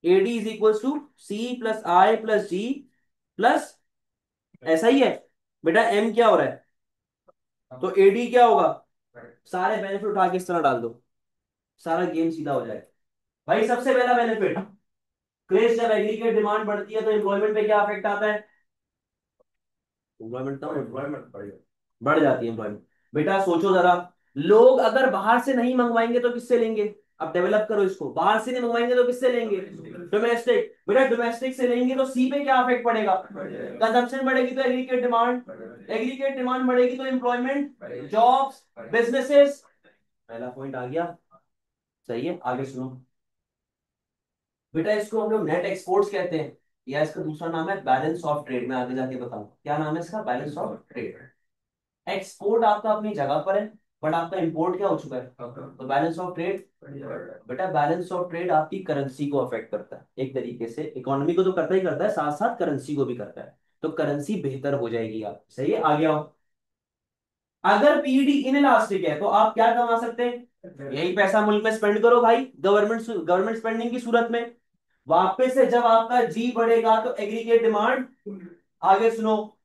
S1: AD is equal to C plus I plus G plus, ऐसा ही है बेटा, एम क्या हो रहा है, तो एडी क्या होगा, सारे बेनिफिट उठा के इस तरह डाल दो, सारा गेम सीधा हो जाए। भाई सबसे पहला बेनिफिट, क्रेज, जब एग्रीगेट डिमांड बढ़ती है तो एम्प्लॉयमेंट पे क्या अफेक्ट आता है, एम्प्लॉयमेंट बढ़ जाती है एम्प्लॉयमेंट। बेटा सोचो जरा, लोग अगर बाहर से नहीं मंगवाएंगे तो किससे लेंगे, अब डेवलप करो इसको, बाहर से नहीं मंगवाएंगे तो किससे लेंगे, डोमेस्टिक। बेटा डोमेस्टिक से लेंगे तो सी पे क्या अफेक्ट पड़ेगा, कंजप्शन बढ़ेगी तो एग्रीगेट डिमांड, एग्रीगेट डिमांड बढ़ेगी तो एम्प्लॉयमेंट, जॉब्स, बिजनेसेस। पहला पॉइंट आ गया। सही है, आगे सुनो बेटा, इसको हम लोग नेट एक्सपोर्ट्स कहते हैं, या इसका दूसरा नाम है बैलेंस ऑफ ट्रेड, मैं आगे जाके बताऊं क्या नाम है इसका, बैलेंस ऑफ ट्रेड। एक्सपोर्ट आपका अपनी जगह पर है, बट आपका इंपोर्ट क्या हो चुका है, तो बैलेंस ऑफ ट्रेड। बेटा बैलेंस ऑफ ट्रेड आपकी करेंसी को अफेक्ट करता है, एक तरीके से इकोनॉमी को तो करता ही करता है, साथ साथ करेंसी को भी करता है, तो करेंसी बेहतर हो जाएगी आप। सही है, आगे आओ। अगर पीईडी इनइलास्टिक है तो आप क्या कमा सकते हैं, यही पैसा मुल्क में स्पेंड करो भाई, गवर्नमेंट गवर्नमेंट स्पेंडिंग की सूरत में, वापस से जब आपका जी बढ़ेगा तो एग्रीगेट डिमांड। आगे सुनो,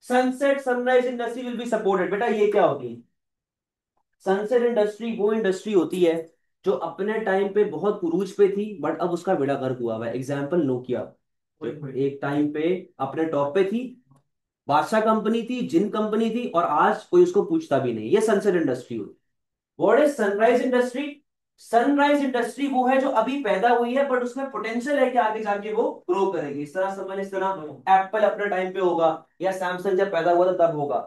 S1: sunset sunrise industry will be supported. बेटा ये क्या होती है, सनसेट इंडस्ट्री वो इंडस्ट्री होती है जो अपने टाइम पे बहुत उरूज पे थी, बट अब उसका बेड़ा गर्क हुआ हुआ है। एग्जाम्पल नोकिया, जो एक टाइम पे अपने टॉप पे थी, बादशाह कंपनी थी, जिन कंपनी थी, और आज कोई उसको पूछता भी नहीं, ये सनसेट इंडस्ट्री होती। What is sunrise industry, sunrise industry वो है जो अभी पैदा हुई है, बट उसमें पोटेंशियल है कि आगे जाके वो ग्रो करेगी। इस तरह समझ, इस तरह एप्पल अपने टाइम पे होगा, या सैमसंग जब पैदा हुआ था तब होगा।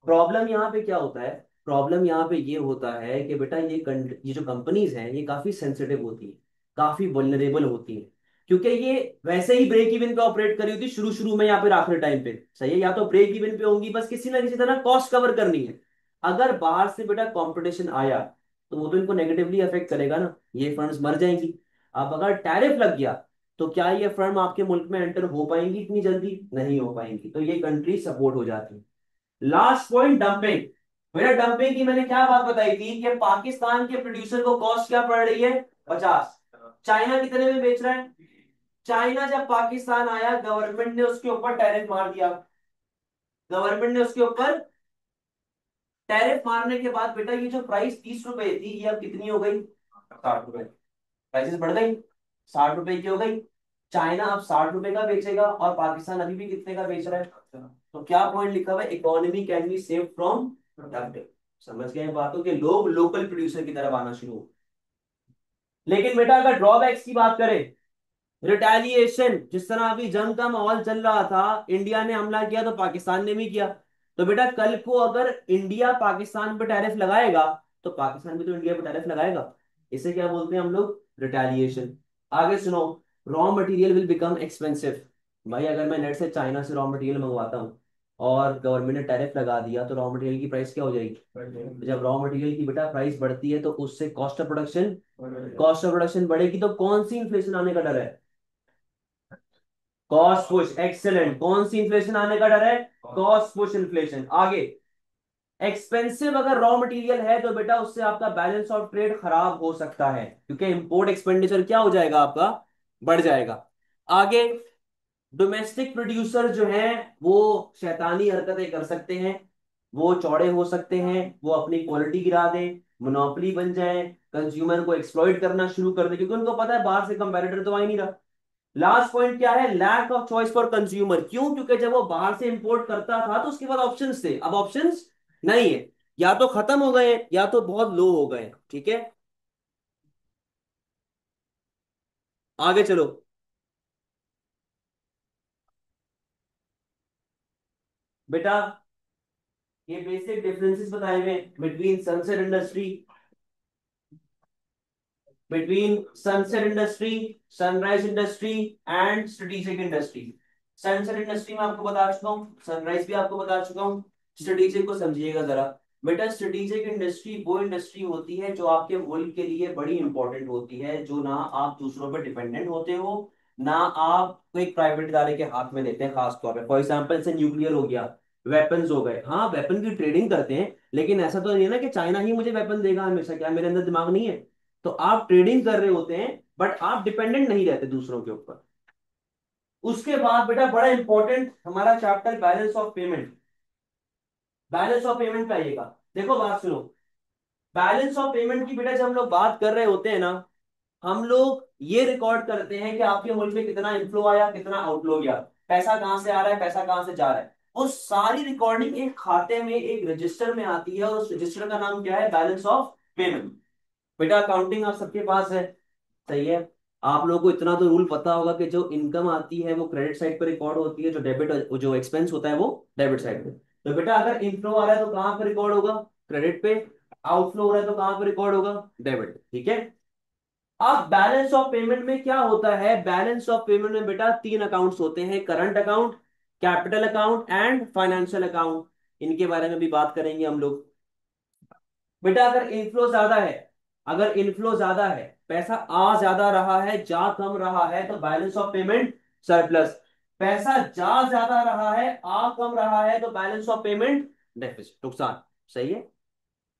S1: प्रॉब्लम यहाँ पे क्या होता है, प्रॉब्लम यहाँ पे ये होता है कि बेटा ये जो कंपनीज हैं ये काफी सेंसिटिव होती है, काफी वल्नरेबल होती है, क्योंकि ये वैसे ही ब्रेक इवन पे ऑपरेट करी होती शुरू शुरू में या फिर आखिरी टाइम पे। सही है, या तो ब्रेक इवन पे होंगी, बस किसी ना किसी तरह कॉस्ट कवर करनी है। अगर बाहर से बेटा कंपटीशन आया तो वो तो इनको नेगेटिवली अफेक्ट करेगा ना, ये फर्म्स मर जाएंगी। अब अगर टैरिफ लग गया तो क्या ये फर्म आपके मुल्क में एंटर हो पाएंगी, इतनी जल्दी नहीं हो पाएंगी, तो ये कंट्री सपोर्ट हो जाती है। Last point, dumping. मेरा डंपिंग की मैंने क्या बात बताई थी कि पाकिस्तान के प्रोड्यूसर को कॉस्ट क्या पड़ रही है, 50, चाइना कितने में बेच रहा है। चाइना जब पाकिस्तान आया, गवर्नमेंट ने उसके ऊपर टैरिफ मार दिया, गवर्नमेंट ने उसके ऊपर टैरिफ मारने के बाद बेटा ये जो प्राइस 30 रुपए थी, ये अब कितनी हो गई, 60 रुपए, प्राइसेस बढ़ गई, 60 रुपए की हो गई। चाइना अब 60 रुपए का बेचेगा और पाकिस्तान अभी भी कितने का बेच रहा है। तो क्या पॉइंट लिखा हुआ है, economy can be save from dumping. समझ गए बातों के, लोग लोकल प्रोड्यूसर की तरफ आना शुरू हो। लेकिन बेटा अगर ड्रॉबैक्स की बात करें, रिटेलिएशन, जिस तरह अभी जंग का माहौल चल रहा था, इंडिया ने हमला किया तो पाकिस्तान ने भी किया, तो बेटा कल को अगर इंडिया पाकिस्तान पर टैरिफ लगाएगा तो पाकिस्तान भी तो इंडिया पर टैरिफ लगाएगा, इसे क्या बोलते हैं हम लोग, रिटेलिएशन। आगे सुनो, raw material will become expensive. भाई अगर मैं नेट से चाइना से रॉ मटेरियल मंगवाता हूँ और गवर्नमेंट ने टैरिफ लगा दिया तो रॉ मटेरियल की प्राइस क्या हो जाएगी, तो जब रॉ मटेरियल की बेटा प्राइस बढ़ती है तो उससे cost of production, cost of production बढ़ेगी तो कौन सी इन्फ्लेशन आने का डर है, कॉस्ट पुश, एक्सेलेंट। कौन सी इन्फ्लेशन आने का डर है? Cost push inflation. आगे, एक्सपेंसिव अगर रॉ मटेरियल है तो बेटा उससे आपका बैलेंस ऑफ ट्रेड खराब हो सकता है, क्योंकि इंपोर्ट एक्सपेंडिचर क्या हो जाएगा आपका, बढ़ जाएगा। आगे, डोमेस्टिक प्रोड्यूसर जो हैं वो शैतानी हरकतें कर सकते हैं, वो चौड़े हो सकते हैं, वो अपनी क्वालिटी गिरा दें, मोनोपोली बन जाए, कंज्यूमर को एक्सप्लॉइट करना शुरू कर दे, क्योंकि उनको पता है बाहर से कंपैरेटर तो आ ही नहीं रहा। लास्ट पॉइंट क्या है? Lack of choice for consumer. क्यों? क्योंकि जब वो बाहर से इंपोर्ट करता था तो उसके बाद ऑप्शंस थे, अब ऑप्शंस नहीं है, या तो खत्म हो गए हैं या तो बहुत लो हो गए हैं। ठीक है, आगे चलो बेटा। ये बेसिक डिफरेंसेस बताए हुए between sunset industry, sunrise industry and strategic industry. Sunset industry में आपको बता चुका हूँ, सनराइज भी आपको बता चुका हूँ। स्ट्रेटेजिक को समझिएगा जरा। बेटा स्ट्रेटेजिक इंडस्ट्री वो इंडस्ट्री होती है जो आपके मुल्क के लिए बड़ी इंपॉर्टेंट होती है, जो ना आप दूसरों पर डिपेंडेंट होते हो, ना आप कोई प्राइवेट इदारे के हाथ में देते हैं। खास तौर पे फॉर एग्जांपल से न्यूक्लियर हो गया, वेपन्स हो गए। हाँ वेपन की ट्रेडिंग करते हैं, लेकिन ऐसा तो नहीं है ना कि चाइना ही मुझे वेपन देगा हमेशा, क्या मेरे अंदर दिमाग नहीं है? तो आप ट्रेडिंग कर रहे होते हैं, बट आप डिपेंडेंट नहीं रहते दूसरों के ऊपर। उसके बाद बेटा बड़ा इंपॉर्टेंट हमारा chapter balance of payment. Balance of payment पे आइएगा। देखो बात सुनो, बैलेंस ऑफ पेमेंट की बेटा जब हम लोग बात कर रहे होते हैं ना, हम लोग ये रिकॉर्ड करते हैं कि आपके मुल्क में कितना इनफ्लो आया, कितना आउटफ्लो गया, पैसा कहां से आ रहा है, पैसा कहां से जा रहा है। वो सारी रिकॉर्डिंग एक खाते में, एक रजिस्टर में आती है, और उस रजिस्टर का नाम क्या है? Balance of payment. बेटा अकाउंटिंग आप सबके पास है, सही है। आप लोगों को इतना तो रूल पता होगा कि जो इनकम आती है वो क्रेडिट साइड पर रिकॉर्ड होती है, जो डेबिट, जो एक्सपेंस होता है वो डेबिट साइड पे। तो बेटा अगर इनफ्लो आ रहा है तो कहां पर रिकॉर्ड होगा? क्रेडिट पे। आउटफ्लो हो रहा है तो कहां पर रिकॉर्ड होगा? डेबिट। ठीक है। अब बैलेंस ऑफ पेमेंट में क्या होता है? बैलेंस ऑफ पेमेंट में बेटा तीन अकाउंट्स होते हैं, current account, capital account and financial account. इनके बारे में भी बात करेंगे हम लोग। बेटा अगर इनफ्लो ज्यादा है, अगर इनफ्लो ज्यादा है, पैसा आ ज्यादा रहा है, जा कम रहा है, तो बैलेंस ऑफ पेमेंट सरप्लस। पैसा जा ज्यादा रहा है, आ कम रहा है, तो बैलेंस ऑफ पेमेंट डेफिसिट, नुकसान। सही है।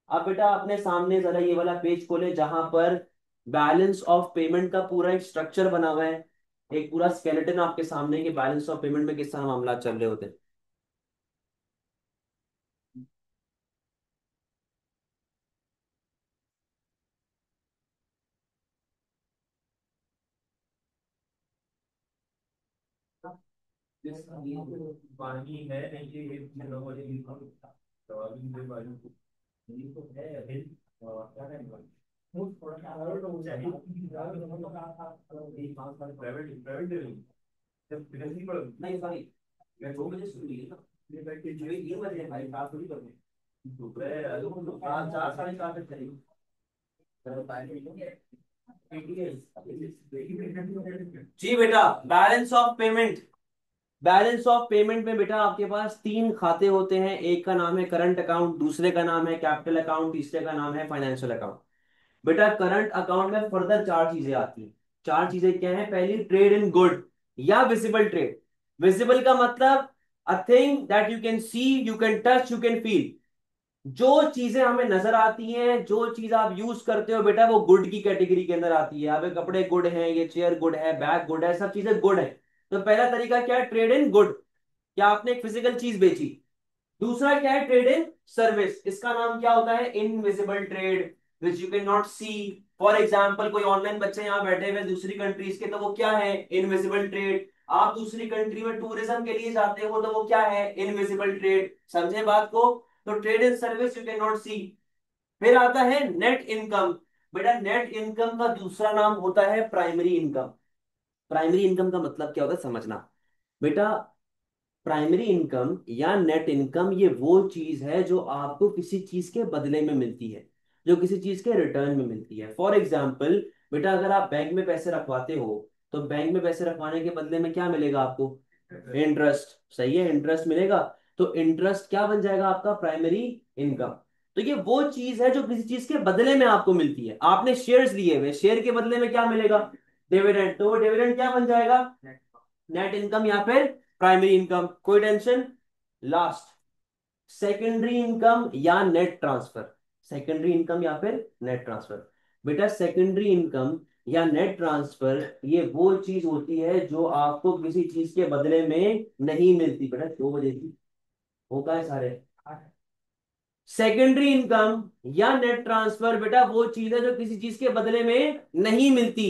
S1: अब बेटा अपने सामने जरा ये वाला पेज खोले जहां पर बैलेंस ऑफ पेमेंट का पूरा एक स्ट्रक्चर बना हुआ है, एक पूरा स्केलेटन आपके सामने कि बैलेंस ऑफ पेमेंट में किस तरह मामला चल रहे होते हैं।
S2: पानी है नहीं कि एक किलो वाले तो अभी कोई पानी नहीं तो है अभी और क्या करेंगे वो थोड़ा सा और तो चाहिए प्राइवेट प्राइवेट दे रही जब प्रिंसिपल
S1: नहीं भाई, मैं 2 बजे शुरू हुई है ना, ये बैठ के जो 3 बजे है भाई, बात थोड़ी करनी है।
S2: दोपहर
S1: हाँ, 4 साढ़े 4 तक चलेगी। जी बेटा, balance of payment. Balance of payment में बेटा आपके पास तीन खाते होते हैं, एक का नाम है करंट अकाउंट, दूसरे का नाम है कैपिटल अकाउंट, तीसरे का नाम है फाइनेंशियल अकाउंट। बेटा करंट अकाउंट में फर्दर चार चीजें आती हैं। चार चीजें क्या है? पहली, ट्रेड इन गुड या विजिबल ट्रेड। विजिबल का मतलब a thing that you can see, you can touch, you can feel. जो चीजें हमें नजर आती हैं, जो चीज आप यूज करते हो बेटा, वो गुड की कैटेगरी के अंदर आती है। अब ये कपड़े गुड हैं, ये चेयर गुड है, बैग गुड है, सब चीजें गुड है। तो पहला तरीका क्या है? ट्रेड इन गुड, क्या आपने एक फिजिकल चीज बेची। दूसरा क्या है? ट्रेड इन सर्विस, इसका नाम क्या होता है? Invisible trade, which you can not see. For example कोई ऑनलाइन बच्चे यहाँ बैठे हुए दूसरी कंट्रीज के, तो वो क्या है? Invisible trade. आप दूसरी कंट्री में टूरिज्म के लिए जाते हो तो वो क्या है? Invisible trade. समझे बात को? तो trade in service you can not see. फिर आता है नेट इनकम। बेटा नेट इनकम का दूसरा नाम होता है प्राइमरी इनकम। प्राइमरी इनकम का मतलब क्या होता है समझना बेटा। प्राइमरी इनकम या नेट इनकम ये वो चीज है जो आपको किसी चीज के बदले में मिलती है, जो किसी चीज के रिटर्न में मिलती है। फॉर एग्जाम्पल बेटा अगर आप बैंक में पैसे रखवाते हो, तो बैंक में पैसे रखवाने के बदले में क्या मिलेगा आपको? इंटरेस्ट। सही है, इंटरेस्ट मिलेगा। तो इंटरेस्ट क्या बन जाएगा आपका? Primary income. तो ये वो चीज है जो किसी चीज के बदले में आपको मिलती है। आपने शेयर्स लिए हुए, शेयर के बदले में क्या मिलेगा? डिविडेंड। तो वो डिविडेंड क्या बन जाएगा? नेट इनकम या फिर प्राइमरी इनकम, कोई टेंशन। लास्ट, सेकेंडरी इनकम या नेट ट्रांसफर। सेकेंडरी इनकम या फिर नेट ट्रांसफर। बेटा सेकेंडरी इनकम या नेट ट्रांसफर ये वो चीज होती है जो आपको किसी चीज के बदले में नहीं मिलती। बेटा 2 बजे की होता है सारे। सेकेंडरी इनकम या नेट ट्रांसफर बेटा वो चीज है जो किसी चीज के बदले में नहीं मिलती।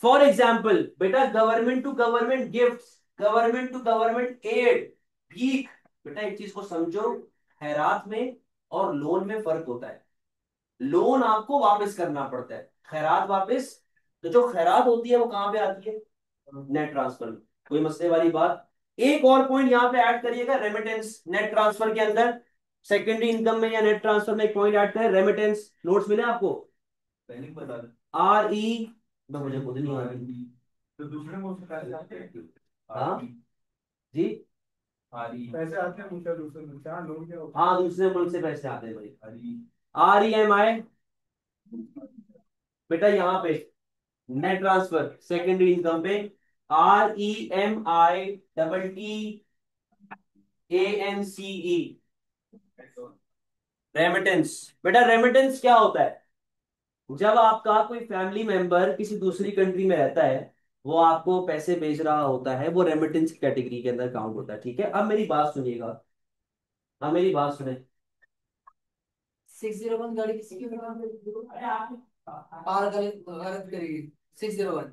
S1: फॉर एग्जाम्पल बेटा government to government gift, government to government aid, भीख। बेटा एक चीज को समझो, खैरात में और लोन में फर्क होता है। लोन आपको वापस करना पड़ता है, खैरात वापस। तो जो खैरात होती है वो कहां पे आती है, नेट ट्रांसफर में। कोई मसले वाली बात। एक और पॉइंट यहां पे ऐड करिएगा, रेमिटेंस नेट ट्रांसफर के अंदर। सेकेंडरी इनकम में या नेट ट्रांसफर में एक पॉइंट ऐड करें, रेमिटेंस। नोट्स मिले आपको?
S2: पहले ही बता दें।
S1: आर ई, मुझे खुद नहीं आ रही।
S2: तो दूसरे मुल्क से पैसे आते हैं।
S1: हाँ जी।
S2: पैसे आते हैं मुझे दूसरे मुल्क से, हाँ लोग क्या होता
S1: हाँ दूसरे मुल्क से पैसे आते हैं भाई।
S2: है।
S1: आर ई एम आई बेटा यहाँ पे नेट ट्रांसफर सेकेंडरी इनकम पे, R E M I double T A N C E, remittance. बेटा रेमिटेंस क्या होता है, जब आपका कोई फैमिली मेंबर किसी दूसरी कंट्री में रहता है, वो आपको पैसे भेज रहा होता है, वो रेमिटेंस कैटेगरी के अंदर काउंट होता है। ठीक है, अब मेरी बात सुनिएगा, अब मेरी बात सुने।
S3: 601 गाड़ी किसी की पार गलत गलत करेगी। 601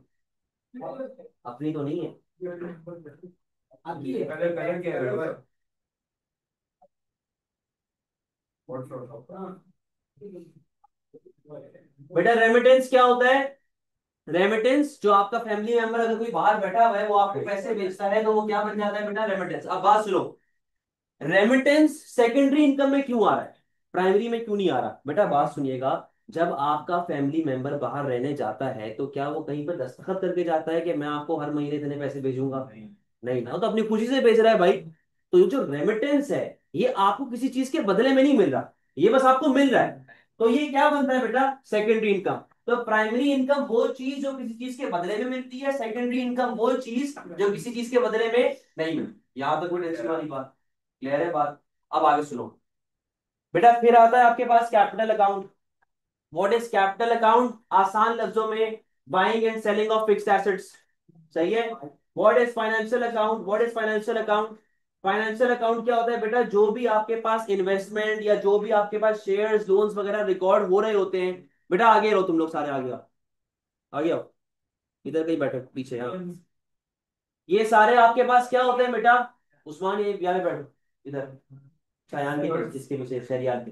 S1: अपनी तो नहीं है।
S3: आपकी है।
S2: कलर कलर क्या है?
S3: हाँ।
S1: बेटा रेमिटेंस क्या होता है, रेमिटेंस जो आपका फैमिली मेंबर अगर कोई बाहर बैठा हुआ है वो आपको पैसे भेजता है तो वो क्या बन जाता है बेटा, रेमिटेंस। अब बात सुनो, रेमिटेंस सेकेंडरी इनकम में क्यों आ रहा है, प्राइमरी में क्यों नहीं आ रहा। बेटा बात सुनिएगा, जब आपका फैमिली मेंबर बाहर रहने जाता है तो क्या वो कहीं पर दस्तखत करके जाता है कि मैं आपको हर महीने इतने पैसे भेजूंगा? नहीं ना, वो तो अपनी खुशी से भेज रहा है भाई। तो ये जो रेमिटेंस है ये आपको किसी चीज के बदले में नहीं मिल रहा, ये बस आपको मिल रहा है। तो ये क्या बनता है बेटा, सेकेंडरी इनकम। तो प्राइमरी इनकम वो चीज जो किसी चीज के बदले में मिलती है, सेकेंडरी इनकम वो चीज जो किसी चीज के बदले में नहीं मिलती। यहां तक कोई टेंशन वाली बात, क्लियर है बात? अब आगे सुनो बेटा, फिर आता है आपके पास capital account. What is capital account, आसान लफ्जों में buying and selling of fixed assets. सही है। What is financial account, what is financial account. Financial account क्या होता है बेटा, जो भी आपके पास इन्वेस्टमेंट या जो भी आपके पास शेयर्स लोन्स वगैरह रिकॉर्ड हो रहे होते हैं। बेटा आगे रहो तुम लोग सारे, आगे आओ, आगे आओ, इधर कहीं बैठो पीछे यहाँ। ये सारे आपके पास क्या होते हैं बेटा, उस्मान ये यहाँ पे बैठो इधर, शायान के जिसके पीछे शरियान के।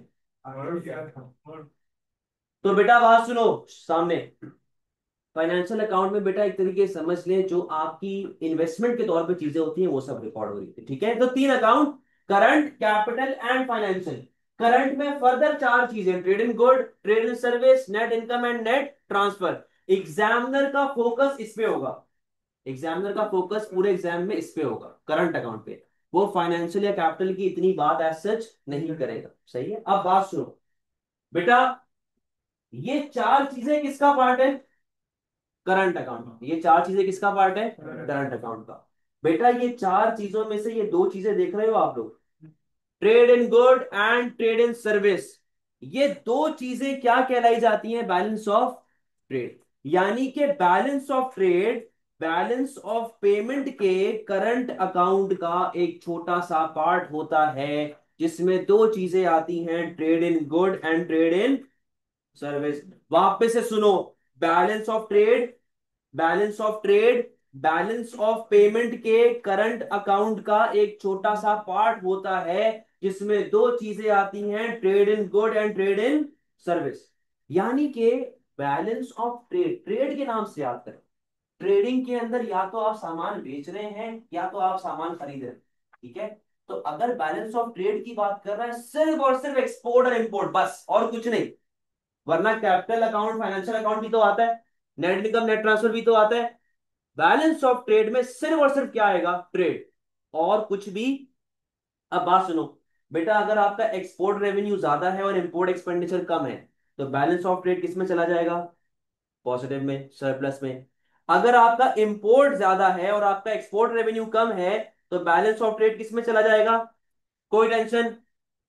S1: तो बेटा बात सुनो सामने, फाइनेंशियल अकाउंट में बेटा एक तरीके से समझ लें जो आपकी इन्वेस्टमेंट के तौर पे चीजें होती हैं वो सब रिकॉर्ड हो रही थी। ठीक है, तो 3 account, current, capital and financial. Current में फर्दर 4 चीजें, trade in good, trade in service, net income and net transfer. Examiner का फोकस इस पे होगा, एग्जामिनर का फोकस पूरे एग्जाम में इस पे होगा, करंट अकाउंट पे। वो फाइनेंशियल या कैपिटल की इतनी बात एज सच नहीं करेगा। सही है, अब बात सुनो बेटा, ये 4 चीजें किसका पार्ट है, करंट अकाउंट। ये 4 चीजें किसका पार्ट है, करंट अकाउंट का। बेटा ये 4 चीजों में से ये 2 चीजें देख रहे हो आप लोग, trade in good and trade in service. ये 2 चीजें क्या कहलाई जाती हैं, बैलेंस ऑफ ट्रेड। यानी कि balance of trade, balance of payment के करंट अकाउंट का एक छोटा सा पार्ट होता है जिसमें 2 चीजें आती हैं, trade in good and trade in service. वापस से सुनो, balance of trade, balance of trade, balance of payment के करंट अकाउंट का एक छोटा सा पार्ट होता है जिसमें 2 चीजें आती हैं, trade in good and trade in service. यानी कि बैलेंस ऑफ ट्रेड, ट्रेड के नाम से याद करें, ट्रेडिंग के अंदर या तो आप सामान बेच रहे हैं या तो आप सामान खरीद रहे हैं। ठीक है, तो अगर बैलेंस ऑफ ट्रेड की बात कर रहे हैं सिर्फ और सिर्फ एक्सपोर्ट और इंपोर्ट, बस और कुछ नहीं। वरना कैपिटल अकाउंट, फाइनेंशियल अकाउंट भी तो आता है, नेट इनकम नेट ट्रांसफर भी तो आता है। बैलेंस ऑफ ट्रेड में सिर्फ और सिर्फ क्या आएगा, ट्रेड, और कुछ भी। अब बात सुनो बेटा, अगर आपका एक्सपोर्ट रेवेन्यू ज्यादा है और इंपोर्ट एक्सपेंडिचर कम है तो बैलेंस ऑफ ट्रेड किस में चला जाएगा, पॉजिटिव में, सरप्लस में। अगर आपका इंपोर्ट ज्यादा है और आपका एक्सपोर्ट रेवेन्यू कम है, तो बैलेंस ऑफ ट्रेड किस में चला जाएगा? कोई टेंशन,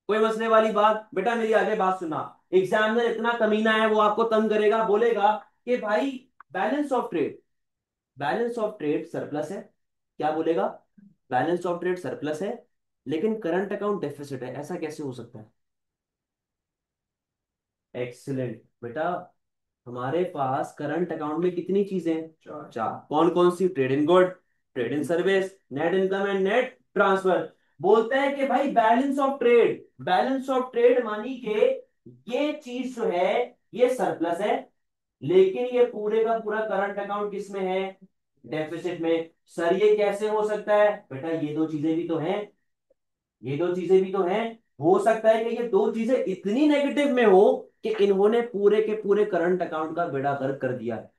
S1: कोई मसले वाली बात? बेटा मेरी आगे बात सुना। एग्जामिनर इतना कमीना है, वो आपको तंग करेगा, बोलेगा कि भाई balance of trade, balance of trade surplus है। क्या बोलेगा? बैलेंस ऑफ ट्रेड सरप्लस है, लेकिन करंट अकाउंट डेफिसिट है, ऐसा कैसे हो सकता है? एक्सीलेंट बेटा। हमारे पास करंट अकाउंट में कितनी चीजें हैं? चार। कौन कौन सी? Trade in good, trade in service, net income and net transfer. बोलते हैं कि भाई balance of trade, balance of trade मानी के ये चीज जो है ये सरप्लस है, लेकिन ये पूरे का पूरा करंट अकाउंट किस में है? डेफिसिट में। सर ये कैसे हो सकता है? बेटा ये दो चीजें भी तो हैं, ये दो चीजें भी तो हैं। हो सकता है कि ये दो चीजें इतनी नेगेटिव में हो कि इन्होंने पूरे के पूरे करंट अकाउंट का बेड़ा गर्क कर दिया है।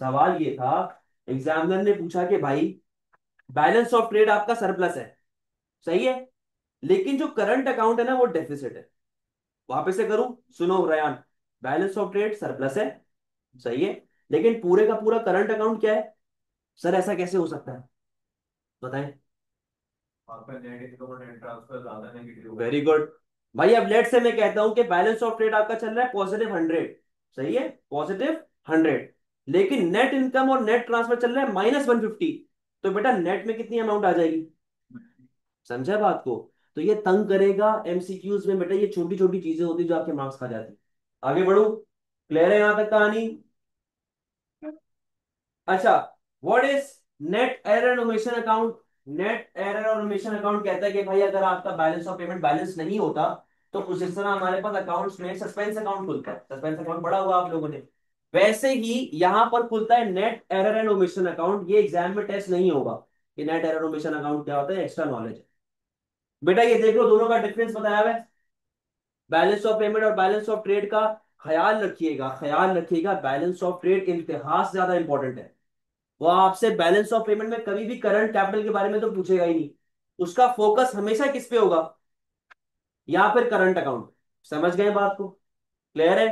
S1: सवाल ये था, एग्जामिनर ने पूछा कि भाई बैलेंस ऑफ ट्रेड आपका सरप्लस है, सही है, लेकिन जो करंट अकाउंट है ना वो डेफिसिट है। वापस से करूं, सुनो Ryan. Balance of trade surplus है, सही है, लेकिन पूरे का पूरा करंट अकाउंट क्या है? सर ऐसा कैसे हो सकता है? बताएं।
S2: आपका नेट इनकम और नेट ट्रांसफर ज्यादा नेगेटिव होगा।
S1: Very good. भाई अब लेट से मैं कहता हूं कि बैलेंस ऑफ ट्रेड आपका चल रहा है +100, सही है, +100, लेकिन नेट इनकम और नेट ट्रांसफर चल रहा है -150, तो बेटा नेट में कितनी अमाउंट आ जाएगी? समझा बात को? तो ये तंग करेगा एमसीक्यूज में बेटा, ये छोटी छोटी चीजें होती है जो आपके मार्क्स खा जाती है। आगे बढ़ू, क्लियर है यहां तक कहानी? अच्छा, what is net error omission account? Net error और नोमेशन अकाउंट कहता है कि भाई अगर आपका बैलेंस ऑफ पेमेंट बैलेंस नहीं होता, तो उस इस तरह हमारे पास अकाउंट्स में सस्पेंस अकाउंट खुलता है। सस्पेंस अकाउंट पढ़ा हुआ आप लोगों ने? वैसे ही यहां पर खुलता है net error and omission account. ये एग्जाम में टेस्ट नहीं होगा कि नेट एरर ओमिशन अकाउंट क्या होता है, एक्स्ट्रा नॉलेज है। बेटा ये देख लो, दोनों का डिफरेंस बताया हुआ है, बैलेंस ऑफ पेमेंट और बैलेंस ऑफ ट्रेड का। ख्याल रखिएगा, ख्याल रखिएगा, बैलेंस ऑफ ट्रेड इंतहा से ज्यादा इंपॉर्टेंट है। वो आपसे बैलेंस ऑफ पेमेंट में कभी भी करंट कैपिटल के बारे में तो पूछेगा ही नहीं, उसका फोकस हमेशा किस पे होगा? या फिर करंट अकाउंट। समझ गए बात को? क्लियर है?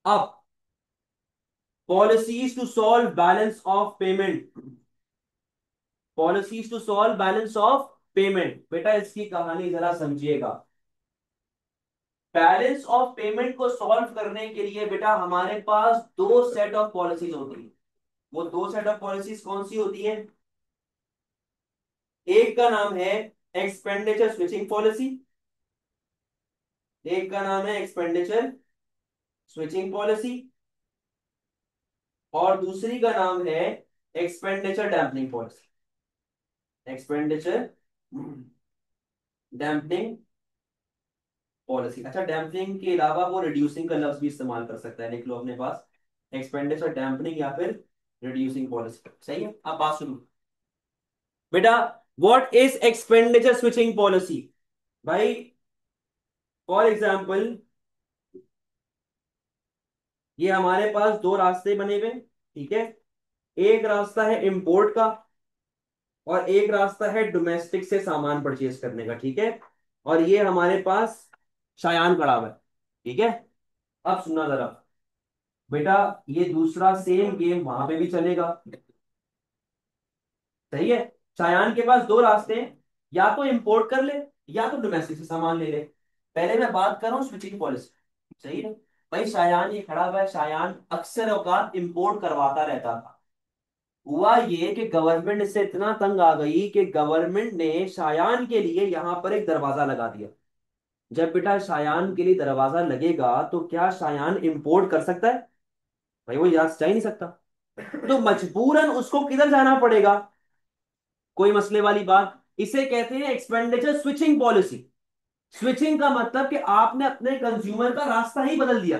S1: अब policies to solve balance of payment, policies to solve balance of payment. बेटा इसकी कहानी जरा समझिएगा। बैलेंस ऑफ पेमेंट को सॉल्व करने के लिए बेटा हमारे पास दो सेट ऑफ पॉलिसीज होती है। वो दो सेट ऑफ पॉलिसीज कौन सी होती है? एक का नाम है एक्सपेंडिचर स्विचिंग पॉलिसी, एक का नाम है एक्सपेंडिचर स्विचिंग पॉलिसी, और दूसरी का नाम है expenditure dampening policy. Expenditure dampening policy. अच्छा, डैम्पनिंग के अलावा वो रिड्यूसिंग का लफ्ज भी इस्तेमाल कर सकता है, लिख लो अपने पास, एक्सपेंडिचर डैम्पनिंग या फिर रिड्यूसिंग पॉलिसी। सही है, अब बात सुनो बेटा। What is expenditure switching policy? भाई फॉर एग्जाम्पल ये हमारे पास दो रास्ते बने हुए, ठीक है, एक रास्ता है इंपोर्ट का और एक रास्ता है डोमेस्टिक से सामान परचेज करने का, ठीक है, और ये हमारे पास शायान खड़ा हुआ है, ठीक है। अब सुनना जरा बेटा, ये दूसरा सेम गेम वहां पे भी चलेगा, सही है। शायान के पास दो रास्ते हैं, या तो इंपोर्ट कर ले या तो डोमेस्टिक से सामान ले ले। पहले मैं बात कर रहा हूँ स्विचिंग पॉलिसी, सही है। भाई शायान ये खड़ा हुआ है, शायान अक्सर औकात इंपोर्ट करवाता रहता था। हुआ ये कि गवर्नमेंट इससे इतना तंग आ गई कि गवर्नमेंट ने शायान के लिए यहां पर एक दरवाजा लगा दिया। जब बेटा शायान के लिए दरवाजा लगेगा तो क्या शायान इंपोर्ट कर सकता है? भाई वो यहाँ से जा ही नहीं सकता, तो मजबूरन उसको किधर जाना पड़ेगा? कोई मसले वाली बात? इसे कहते हैं एक्सपेंडिचर स्विचिंग पॉलिसी। स्विचिंग का मतलब कि आपने अपने कंज्यूमर का रास्ता ही बदल दिया,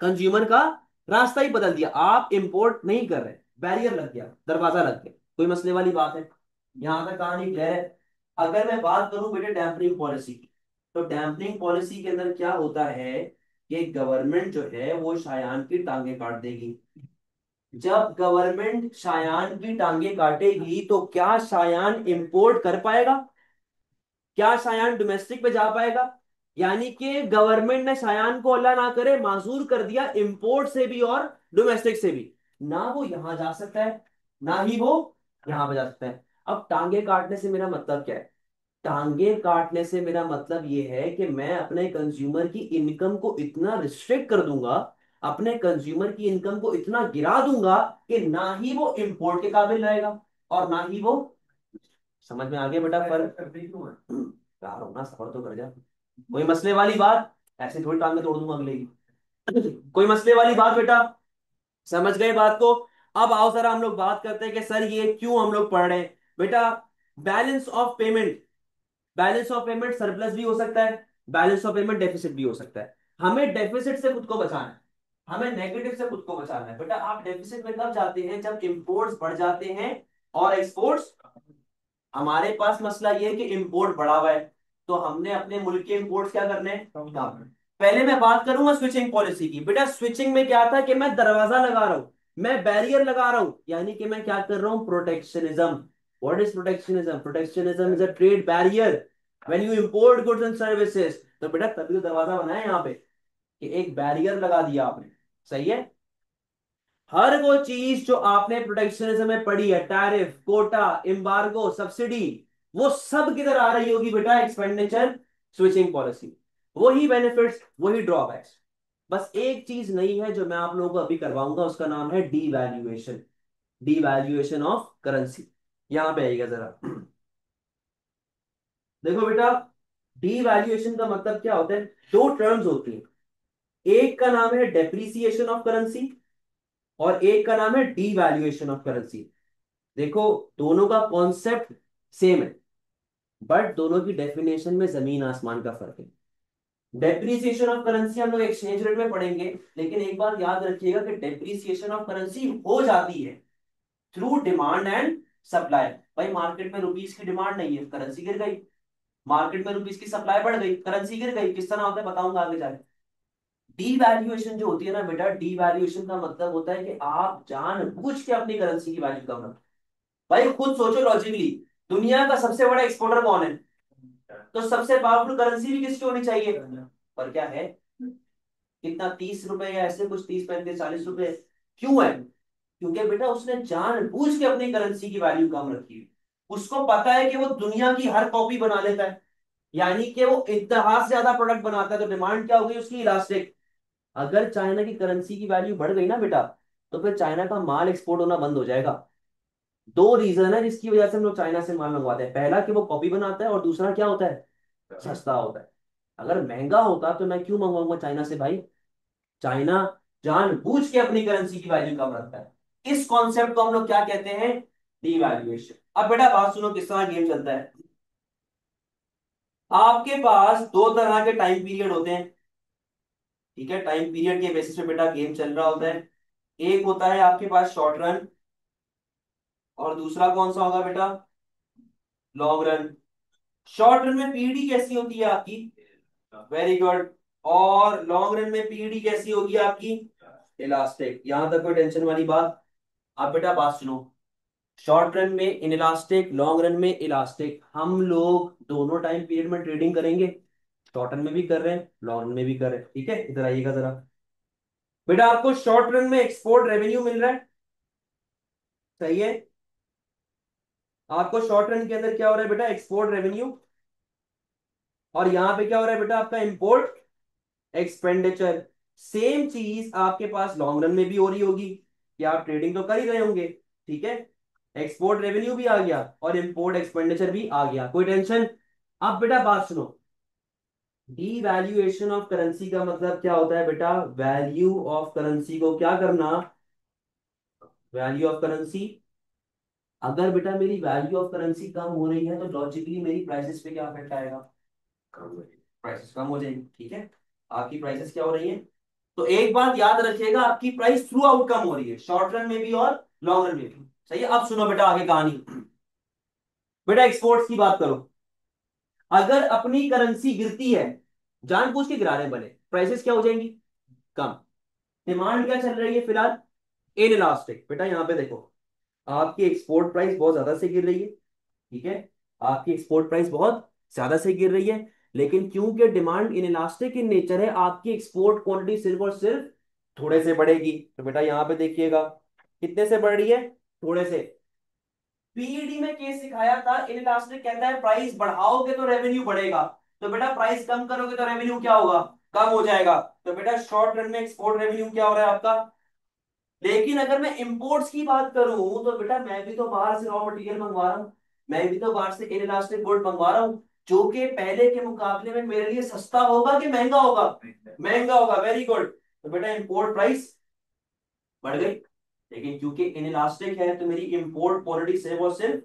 S1: कंज्यूमर का रास्ता ही बदल दिया, आप इंपोर्ट नहीं कर रहे, बैरियर लग गया, दरवाजा लग गया। कोई मसले वाली बात है? यहां तक कहानी क्लियर है? अगर मैं बात करूं बेटे डैम्पनिंग पॉलिसी की, तो डैम्पनिंग पॉलिसी के अंदर क्या होता है कि गवर्नमेंट जो है वो शायान की टांगे काट देगी। जब गवर्नमेंट शायान की टांगे काटेगी तो क्या शायान इंपोर्ट कर पाएगा? क्या शायान डोमेस्टिक पे जा पाएगा? यानी कि गवर्नमेंट ने शायान को अल्लाह ना करे माजूर कर दिया इंपोर्ट से भी और डोमेस्टिक से भी। ना वो यहां जा सकता है ना ही वो यहां पे जा सकता है। अब टांगे काटने से मेरा मतलब क्या है? टांगे काटने से मेरा मतलब ये है कि मैं अपने कंज्यूमर की इनकम को इतना रिस्ट्रिक्ट कर दूंगा, अपने कंज्यूमर की इनकम को इतना गिरा दूंगा कि ना ही वो इंपोर्ट के काबिल रहेगा और ना ही वो। समझ में आ गया बेटा फर्क? कह रहा हूं ना, सफर तो कर जा। कोई मसले वाली बात? ऐसे थोड़ी टांगे तोड़ दूंगा अगले की। कोई मसले वाली बात बेटा? समझ गए बात को? अब आओ सर हम लोग बात करते हैं कि सर ये क्यों हम लोग पढ़ रहे हैं बेटा। Balance of payment, balance of payment surplus भी हो सकता है, बैलेंस ऑफ पेमेंट डेफिसिट भी हो सकता है। हमें डेफिसिट से खुद को बचाना है, हमें नेगेटिव से खुद को बचाना है बेटा। आप डेफिसिट में कब जाते हैं? जब इंपोर्ट्स बढ़ जाते हैं और एक्सपोर्ट्स। हमारे पास मसला ये है कि इंपोर्ट बढ़ा हुआ है, तो हमने अपने मुल्क के इंपोर्ट्स क्या करने हैं? कम करने। पहले मैं बात करूंगा स्विचिंग पॉलिसी की। बेटा स्विचिंग में क्या था कि मैं दरवाजा लगा रहा हूं, मैं बैरियर लगा रहा हूं, यानी कि मैं क्या कर रहा हूं? Protectionism. What is protectionism? Protectionism is a trade barrier when you import goods and services. तो बेटा तभी तो दरवाजा बना है यहाँ पे कि एक बैरियर लगा दिया आपने। सही है? हर वो चीज जो आपने प्रोटेक्शनिज्म में पढ़ी है, टैरिफ, कोटा, एम्बार्गो, सब्सिडी, वो सब किधर आ रही होगी बेटा? Expenditure switching policy. वही बेनिफिट्स वही ड्रॉबैक्स। बस एक चीज नहीं है जो मैं आप लोगों को अभी करवाऊंगा, उसका नाम है डीवैल्यूएशन। Devaluation of currency. यहां पे आएगा जरा। देखो बेटा, डीवैल्यूएशन का मतलब क्या होता है? दो टर्म्स होती हैं, एक का नाम है डेप्रिसिएशन ऑफ करेंसी और एक का नाम है डीवैल्यूएशन ऑफ करेंसी। देखो, दोनों का कॉन्सेप्ट सेम है, बट दोनों की डेफिनेशन में जमीन आसमान का फर्क है। डेप्रिसिएशन ऑफ करेंसी हम लोग एक्सचेंज रेट में पढ़ेंगे, लेकिन एक बात याद रखिएगा कि डेप्रिसिएशन ऑफ करेंसी हो जाती है थ्रू डिमांड एंड सप्लाई। भाई मार्केट में रुपीस की डिमांड नहीं है, करेंसी गिर गई। मार्केट में रुपीस की सप्लाई बढ़ गई, करेंसी गिर गई। किस तरह होता है बताऊंगा आगे जाके। डीवैल्यूएशन जो होती है ना बेटा, डीवैल्यूएशन का मतलब होता है कि आप जानबूझ के अपनी करेंसी की वैल्यू कम रखो। भाई खुद सोचो लॉजिकली, दुनिया का सबसे बड़ा एक्सपोर्टर कौन है? तो सबसे पावरफुल करेंसी भी किसकी होनी चाहिए? पर क्या है? कितना, 30 रुपए या ऐसे कुछ, 30, 35, 40 रुपए। क्यों है? क्योंकि बेटा उसने जानबूझ के अपनी करेंसी की वैल्यू कम रखी है। उसको पता है कि वो दुनिया की हर कॉपी बना लेता है, यानी कि वो इंतहा से ज्यादा प्रोडक्ट बनाता है, तो डिमांड क्या हो गई उसकी? इलास्टिक। अगर चाइना की करेंसी की वैल्यू बढ़ गई ना बेटा, तो फिर चाइना का माल एक्सपोर्ट होना बंद हो जाएगा। दो रीजन है जिसकी वजह से हम लोग चाइना से माल मंगवाते हैं। पहला कि वो कॉपी बनाता है, और दूसरा क्या होता है? सस्ता होता है। अगर महंगा होता तो मैं क्यों मंगवाऊंगा चाइना से भाई? चाइना जानबूझ के अपनी करेंसी की वैल्यू कम रखता है। इस कॉन्सेप्ट को हम लोग क्या कहते हैं? डीवैल्यूएशन। अब बेटा बात सुनो, किस तरह गेम चलता है। आपके पास दो तरह के टाइम पीरियड होते हैं, ठीक है? टाइम पीरियड के बेसिस पे बेटा गेम चल रहा होता है। एक होता है आपके पास शॉर्ट रन, और दूसरा कौन सा होगा बेटा? Long run. शॉर्ट रन में पीडी कैसी होती है आपकी? Very good. और लॉन्ग रन में पीडी कैसी होगी आपकी? इलास्टिक। यहां तक कोई टेंशन वाली बात? अब बेटा बात सुनो, शॉर्ट रन में इनइलास्टिक, लॉन्ग रन में इलास्टिक। हम लोग दोनों टाइम पीरियड में ट्रेडिंग करेंगे, शॉर्ट रन में भी कर रहे हैं, लॉन्ग रन में भी कर रहे हैं। ठीक है, इधर आइएगा जरा। बेटा आपको शॉर्ट रन में एक्सपोर्ट रेवेन्यू मिल रहा है, सही है? आपको शॉर्ट रन के अंदर क्या हो रहा है बेटा? Export revenue. और यहां पे क्या हो रहा है बेटा? आपका इंपोर्ट एक्सपेंडिचर। सेम चीज आपके पास लॉन्ग रन में भी हो रही होगी, कि आप ट्रेडिंग तो कर ही रहे होंगे। ठीक है, एक्सपोर्ट रेवेन्यू भी आ गया और इंपोर्ट एक्सपेंडिचर भी आ गया, कोई टेंशन? अब बेटा बात सुनो, डीवैल्यूएशन ऑफ करेंसी का मतलब क्या होता है बेटा? वैल्यू ऑफ करेंसी को क्या करना? वैल्यू ऑफ करेंसी, अगर बेटा मेरी वैल्यू ऑफ करेंसी कम हो रही है तो लॉजिकली मेरी प्राइसेस पे क्या इफेक्ट आएगा? कम हो जाएगी, प्राइसेस कम हो जाएगी। ठीक है, आपकी प्राइसेस क्या हो रही है? तो एक बात याद रखिएगा, आपकी प्राइस थ्रू आउट कम हो रही है, शॉर्ट रन में भी और लॉन्ग रन में भी। सही है? अब सुनो बेटा आगे कहानी। बेटा एक्सपोर्ट्स की बात करो, अगर अपनी करेंसी गिरती है, जानबूझ के गिरा रहे हैं भले, प्राइसेस क्या हो जाएंगी? कम। डिमांड क्या चल रही है फिलहाल? In elastic. बेटा यहां पे देखो, आपकी एक्सपोर्ट प्राइस बहुत ज्यादा से गिर रही है, ठीक है? आपकी एक्सपोर्ट प्राइस बहुत ज्यादा से गिर रही है, लेकिन क्योंकि demand in elastic in nature है, आपकी एक्सपोर्ट क्वांटिटी सिर्फ और सिर्फ थोड़े से बढ़ेगी। तो बेटा यहां पे देखिएगा कितने से बढ़ रही है? थोड़े से। पीईडी में केस सिखाया था, इनइलास्टिक कहता है प्राइस बढ़ाओगे तो रेवेन्यू बढ़ेगा, तो बेटा प्राइस कम करोगे तो रेवेन्यू क्या होगा? कम हो जाएगा। तो बेटा शॉर्ट रन में एक्सपोर्ट रेवेन्यू क्या हो रहा है आपका? लेकिन अगर मैं इंपोर्ट्स की बात करूं तो बेटा मैं भी तो बाहर से रॉ मटेरियल मंगवा रहा हूं, मैं भी तो बाहर से इनइलास्टिक गुड मंगवा रहा हूं, जो कि पहले के मुकाबले में मेरे लिए सस्ता होगा कि महंगा होगा? महंगा होगा। Very good. तो बेटा इंपोर्ट प्राइस बढ़ गई, लेकिन क्योंकि इनइलास्टिक है तो मेरी इंपोर्ट क्वांटिटी सिर्फ और सिर्फ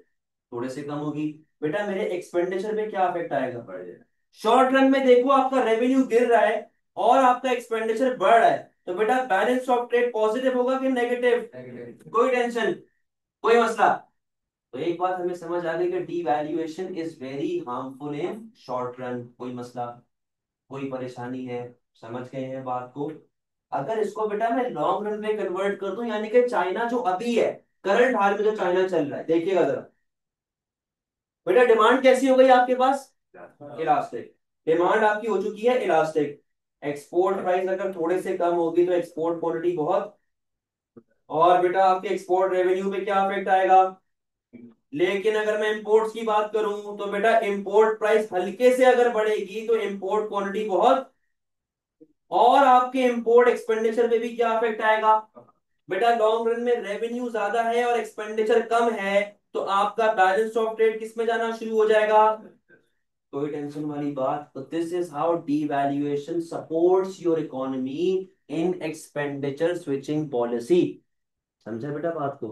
S1: थोड़े से कम होगी। बेटा मेरे एक्सपेंडिचर पे क्या इफेक्ट आएगा? बढ़ जाएगा। शॉर्ट रन में देखो आपका रेवेन्यू गिर रहा है और आपका एक्सपेंडिचर बढ़ रहा है, तो बेटा बैलेंस ऑफ ट्रेड पॉजिटिव होगा कि नेगेटिव? कोई टेंशन, कोई मसला। तो एक बात हमें समझ आ गई कि devaluation is very harmful in short run. कोई मसला, कोई परेशानी है? समझ गए हैं बात को? अगर इसको बेटा मैं लॉन्ग रन में कन्वर्ट कर दूं, यानी कि चाइना जो अभी है, करंट हाल में जो चाइना चल रहा है, देखिएगा जरा। बेटा डिमांड कैसी हो गई आपके पास? इलास्टिक। डिमांड आपकी हो चुकी है इलास्टिक। एक्सपोर्ट प्राइस अगर थोड़े से कम होगी तो एक्सपोर्ट क्वांटिटी बहुत, और बेटा आपके एक्सपोर्ट रेवेन्यू पे क्या इफेक्ट आएगा? लेकिन अगर मैं इंपोर्ट्स की बात करूं तो बेटा इंपोर्ट प्राइस हल्के से अगर बढ़ेगी तो इंपोर्ट क्वांटिटी बहुत, और आपके इंपोर्ट एक्सपेंडिचर पे भी क्या इफेक्ट आएगा? बेटा लॉन्ग रन में रेवेन्यू ज्यादा है और एक्सपेंडिचर कम है, तो आपका बैलेंस ऑफ ट्रेड किस में जाना शुरू हो जाएगा? कोई टेंशन वाली बात। तो this is how devaluation supports your economy in expenditure switching policy. समझा बेटा बात को?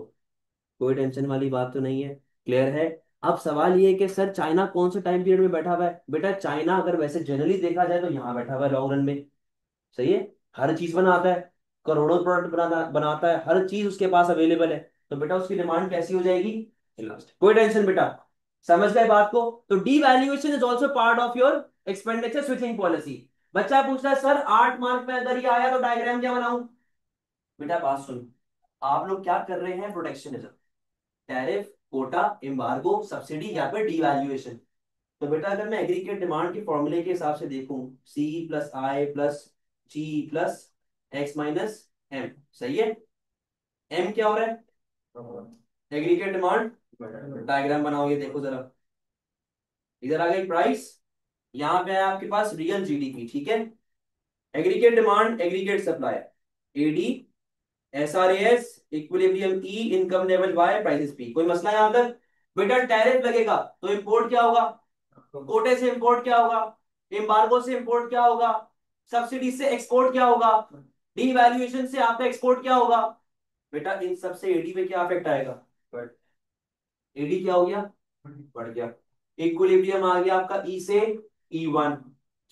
S1: कोई टेंशन वाली बात तो नहीं है, क्लियर है? अब सवाल ये है कि सर चाइना कौन से टाइम पीरियड में बैठा हुआ है? बेटा चाइना अगर वैसे जनरली देखा जाए तो यहाँ बैठा हुआ है लॉन्ग रन में। सही है, हर चीज बनाता है, करोड़ों प्रोडक्ट बनाता है, हर चीज उसके पास अवेलेबल है, तो बेटा उसकी डिमांड कैसी हो जाएगी? इलास्टिक। कोई टेंशन बेटा, समझ गए बात को? तो devaluation is also part of your expenditure switching policy. बच्चा पूछता है सर 8 मार्क में अगर ये आया तो डायग्राम क्या बनाऊं? बेटा बात सुन, आप लोग क्या कर रहे हैं? Protectionism, tariff, quota, embargo, subsidy, या फिर डीवैल्यूएशन। तो बेटा अगर मैं एग्रीगेट डिमांड के फॉर्मूले के हिसाब से देखूं, सी plus I plus G plus x minus M, सही है? एम क्या हो रहा है? Aggregate demand. डायग्राम बनाओ, ये देखो जरा, इधर आ गई प्राइस, यहाँ पे है आपके पास रियल जीडीपी, ठीक है? Aggregate demand, aggregate supply, AD, SRS, equilibrium E, income level Y, prices P. कोई मसला यहाँ तक? बेटा टैरिफ लगेगा तो इंपोर्ट क्या होगा? कोटे से इंपोर्ट क्या होगा? एम्बार्गो से इंपोर्ट क्या होगा? सब्सिडी से एक्सपोर्ट क्या होगा? डीवैल्यूएशन से आपका एक्सपोर्ट क्या होगा? बेटा इन सब से एडी पे क्या इफेक्ट आएगा? एडी क्या हो गया? बढ़ गया। इक्विलिब्रियम आ गया आपका ई से ई1,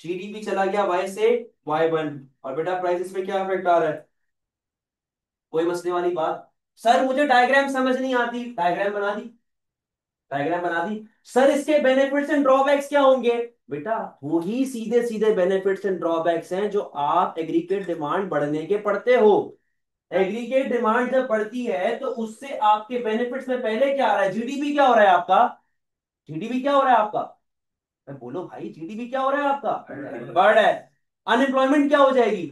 S1: जीडीपी चला गया वाई से वाई1, और बेटा प्राइसेस में क्या इफेक्ट आ रहा है? कोई मसले वाली बात? सर मुझे डायग्राम समझ नहीं आती, डायग्राम बना दी, डायग्राम बना दी। सर इसके बेनिफिट्स एंड ड्रॉबैक्स क्या होंगे? बेटा वही सीधे सीधे बेनिफिट्स एंड ड्रॉबैक्स हैं जो आप एग्रीगेट डिमांड बढ़ने के पढ़ते हो। एग्रीगेट डिमांड जब बढ़ती है तो उससे आपके बेनिफिट्स में पहले क्या आ रहा है? जीडीपी क्या हो रहा है आपका? जीडीपी क्या हो रहा है आपका? मैं बोलो भाई, जीडीपी क्या हो रहा है आपका? बढ़ रहा है। अनएम्प्लॉयमेंट क्या हो जाएगी?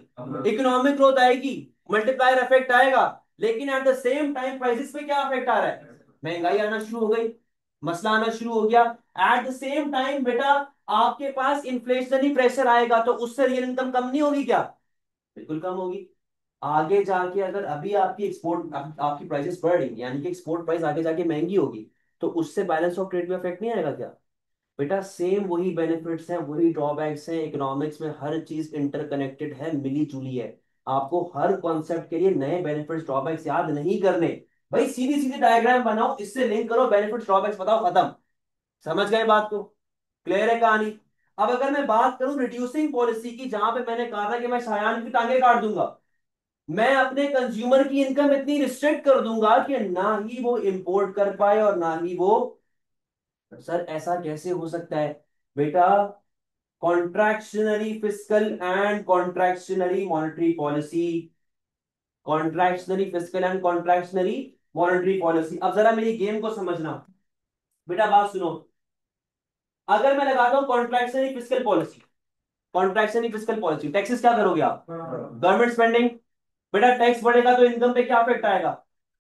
S1: इकोनॉमिक ग्रोथ आएगी, मल्टीप्लायर इफेक्ट आएगा। लेकिन at the same time prices पे क्या इफेक्ट आ रहा है? महंगाई आना शुरू हो गई, मसला आना शुरू हो गया। एट द सेम टाइम बेटा आपके पास इन्फ्लेशनरी प्रेशर आएगा, तो उससे रियल इनकम कम नहीं होगी क्या? बिल्कुल कम होगी। आगे जाके अगर अभी आपकी एक्सपोर्ट आपकी प्राइसेस बढ़ रही यानी कि एक्सपोर्ट प्राइस आगे जाके महंगी होगी, तो उससे बैलेंस ऑफ ट्रेड में इफेक्ट नहीं आएगा क्या? बेटा सेम वही बेनिफिट्स हैं, वही ड्रॉबैक्स हैं। इकोनॉमिक्स में हर चीज इंटरकनेक्टेड है, मिली जुली है। आपको हर कॉन्सेप्ट के लिए नए बेनिफिट्स ड्रॉबैक्स याद नहीं करने। भाई सीधी सीधी डायग्राम बनाओ, इससे लिंक करो, बेनिफिट्स ड्रॉबैक्स बताओ, खत्म। समझ गए बात को? क्लियर है कहानी? अब अगर मैं बात करूं रिड्यूसिंग पॉलिसी की, जहां पे मैंने कहा था कि मैं शायान की टांगे काट दूंगा, मैं अपने कंज्यूमर की इनकम इतनी रिस्ट्रिक्ट कर दूंगा कि ना ही वो इंपोर्ट कर पाए और ना ही वो। सर ऐसा कैसे हो सकता है? बेटा contractionary fiscal and contractionary monetary policy, contractionary fiscal and contractionary monetary policy. अब जरा मेरी गेम को समझना। बेटा बात सुनो, अगर मैं लगाता हूं contractionary fiscal policy, contractionary fiscal policy, taxes क्या करोगे आप? Government spending. बेटा टैक्स बढ़ेगा तो इनकम पे क्या इफेक्ट आएगा?